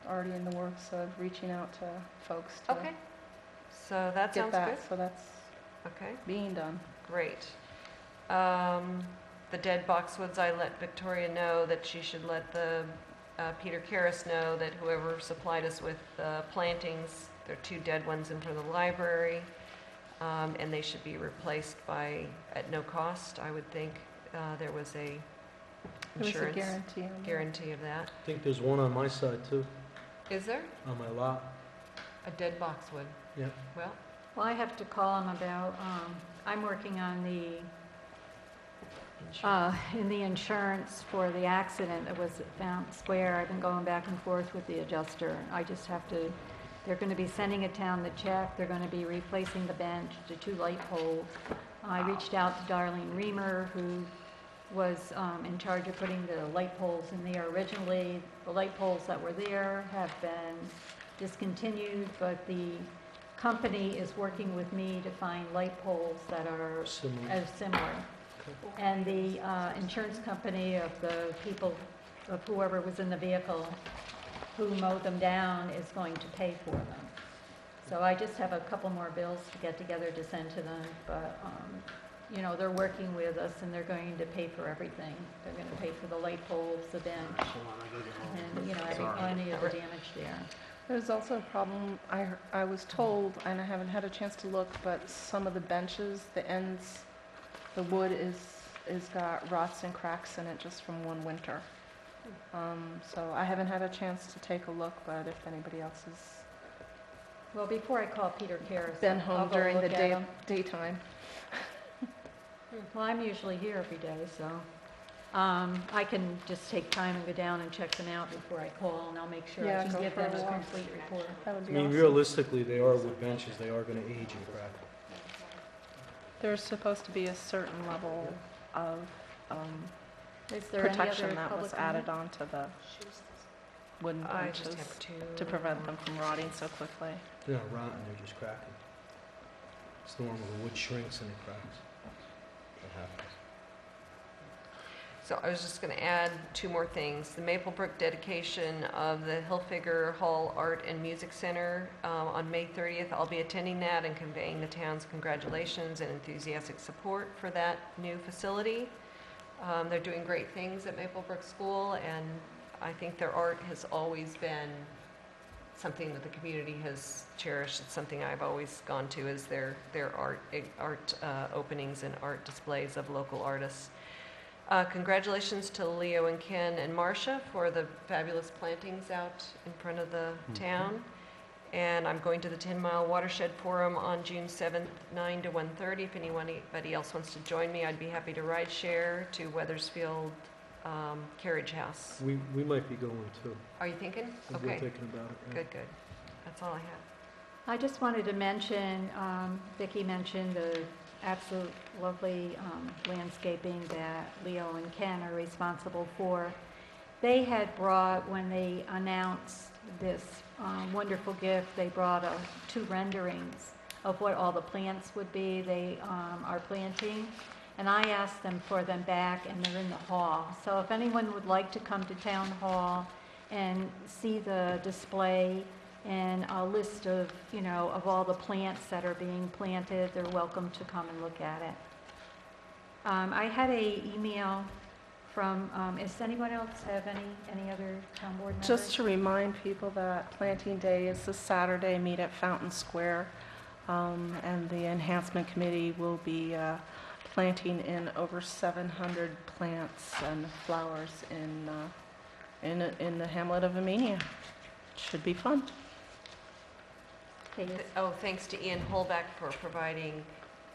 already in the works of reaching out to folks to Okay. So that get sounds that. good. So that's Okay. being done. Great. The dead boxwoods, I let Victoria know that she should let the Peter Karras know that whoever supplied us with plantings, there are 2 dead ones in front of the library, and they should be replaced at no cost, I would think. There was a It was a insurance guarantee. on that. guarantee of that. I think there's one on my side too, Is there on my lot. a dead boxwood? Yep. Well, Well, I have to call him about, I'm working on in the insurance for the accident that was at Fountain Square. I've been going back and forth with the adjuster. I just have to, they're going to be sending a town the check. They're going to be replacing the bench, the 2 light poles. I reached out to Darlene Reamer, who was in charge of putting the light poles in there originally. The light poles that were there have been discontinued, but the company is working with me to find light poles that are similar. And the insurance company of the people, of whoever was in the vehicle who mowed them down is going to pay for them. So I just have a couple more bills to get together to send to them, but, they're working with us and they're going to pay for everything. They're going to pay for the light poles, the bench, Hold on, I gotta get home. and, any of the damage there. There's also a problem, I was told, and I haven't had a chance to look, but some of the benches, the ends, the wood is got ruts and cracks in it just from one winter. So I haven't had a chance to take a look, but if anybody else has Well, before I call Peter Karras, been I'll home go during the look at 'em. daytime. Well, I'm usually here every day, so I can just take time and go down and check them out before I call, and I'll make sure Yeah, I can go give for them a a walk. complete report. That would I be mean, awesome. realistically, they are wood benches, they are gonna age and crack. There's supposed to be a certain level of Is there any protection other that was public added comment? onto the wooden I benches just have 2. to prevent them from rotting so quickly. They're not rotten, they're just cracking. It's the one where the wood shrinks and it cracks. That happens. So I was just going to add 2 more things. The Maplebrook dedication of the Hilfiger Hall Art and Music Center on May 30th. I'll be attending that and conveying the town's congratulations and enthusiastic support for that new facility. They're doing great things at Maplebrook School, and I think their art has always been something that the community has cherished. It's something I've always gone to, is their art openings and art displays of local artists. Congratulations to Leo and Ken and Marcia for the fabulous plantings out in front of the town. And I'm going to the 10 Mile Watershed Forum on June 7th, 9 to 1:30. If anybody else wants to join me, I'd be happy to ride share to Weathersfield Carriage House. We might be going too. Are you thinking? We're Okay. thinking about it. Yeah. Good, good. That's all I have. I just wanted to mention, Vicki mentioned the absolute lovely landscaping that Leo and Ken are responsible for. They had brought, when they announced this wonderful gift, they brought 2 renderings of what all the plants would be they are planting. And I asked them for them back, and they're in the hall. So if anyone would like to come to Town Hall and see the display and a list of, of all the plants that are being planted, they're welcome to come and look at it. I had a email from, does anyone else have any other town board members? Just to remind people that Planting Day is this Saturday, meet at Fountain Square, and the Enhancement Committee will be planting in over 700 plants and flowers in the hamlet of Amenia. Should be fun. Oh, thanks to Ian Holbeck for providing,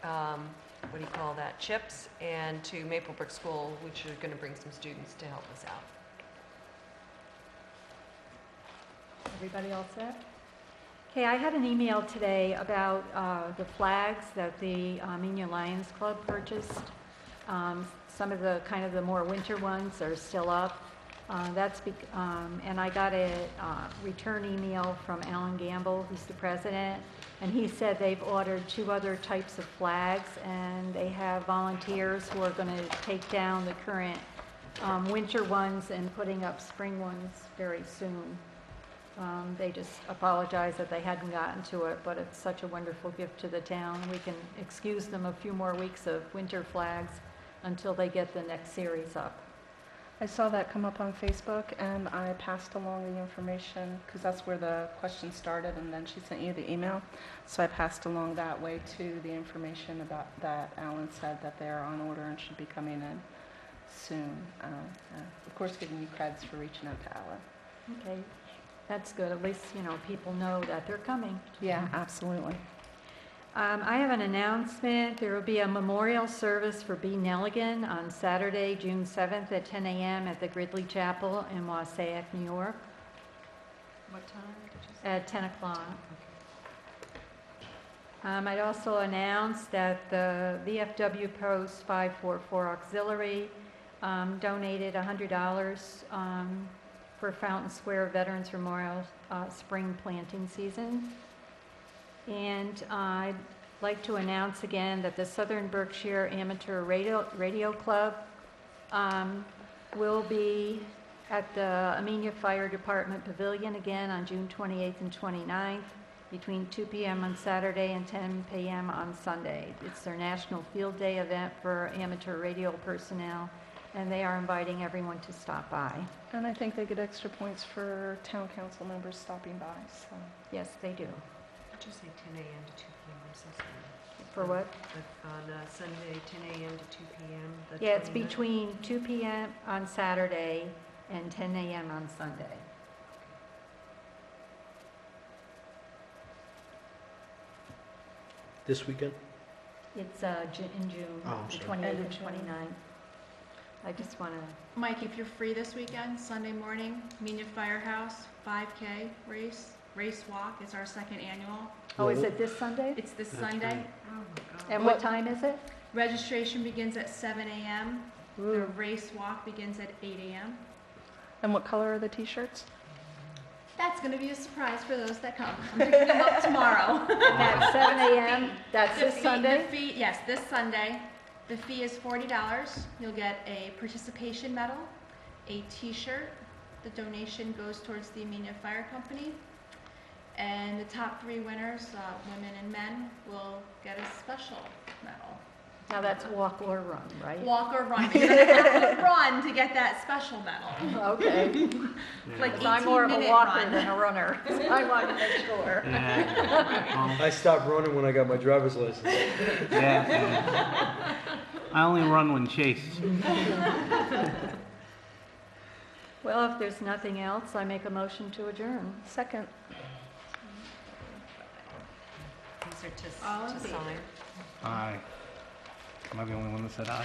what do you call that, chips, and to Maplebrook School, which are going to bring some students to help us out. Everybody all set? Okay, I had an email today about the flags that the Amenia Lions Club purchased. Some of the kind of the more winter ones are still up. And I got a return email from Alan Gamble, who's the president, and he said they've ordered 2 other types of flags, and they have volunteers who are going to take down the current winter ones and putting up spring ones very soon. They just apologize that they hadn't gotten to it, but it's such a wonderful gift to the town. We can excuse them a few more weeks of winter flags until they get the next series up. I saw that come up on Facebook, and I passed along the information, because that's where the question started, and then she sent you the email. So I passed along that way to the information about that. Alan said that they're on order and should be coming in soon. Of course, giving you creds for reaching out to Alan. Okay, that's good. At least, people know that they're coming. Yeah, absolutely. I have an announcement. There will be a memorial service for B. Nelligan on Saturday, June 7th at 10 a.m. at the Gridley Chapel in Wassaic, New York. What time did you say? At 10 o'clock. I'd also announce that the VFW Post 544 Auxiliary donated $100 for Fountain Square Veterans Memorial spring planting season. And I'd like to announce again that the Southern Berkshire Amateur Radio Club will be at the Amenia Fire Department Pavilion again on June 28th and 29th between 2 p.m. on Saturday and 10 p.m. on Sunday. It's their National Field Day event for amateur radio personnel, and they are inviting everyone to stop by. And I think they get extra points for town council members stopping by. So. Yes, they do. Did you say 10 a.m. to 2 p.m.? I'm so sorry. For what? On Sunday, 10 a.m. to 2 p.m. Yeah, it's between 2 p.m. on Saturday and 10 a.m. on Sunday. This weekend? It's in June, Oh, I'm the sorry. 28th and 29th. I just want to, Mike, if you're free this weekend, Sunday morning, Amenia Firehouse, 5K race walk. It's our second annual. oh, is it this Sunday? It's this Sunday. Oh, my God. And what time is it? Registration begins at 7 a.m. The Ooh. race walk begins at 8 a.m. And what color are the T-shirts? That's going to be a surprise for those that come. I'm picking them up tomorrow. At 7 a.m.? That's this Sunday? The fee, yes, this Sunday. The fee is $40. You'll get a participation medal, a T-shirt. The donation goes towards the Amenia Fire Company. And the top 3 winners, women and men, will get a special medal. Now that's walk or run, right? Walk or run. You're gonna have to run to get that special medal. Okay. Like Because I'm more of a 18-minute walker run. than a runner. So I want to make sure. Yeah. I stopped running when I got my driver's license. Yeah. I only run when chased. Well, if there's nothing else, I make a motion to adjourn. Second. These are All in to favor? sign. Aye. Am I the only one that said aye?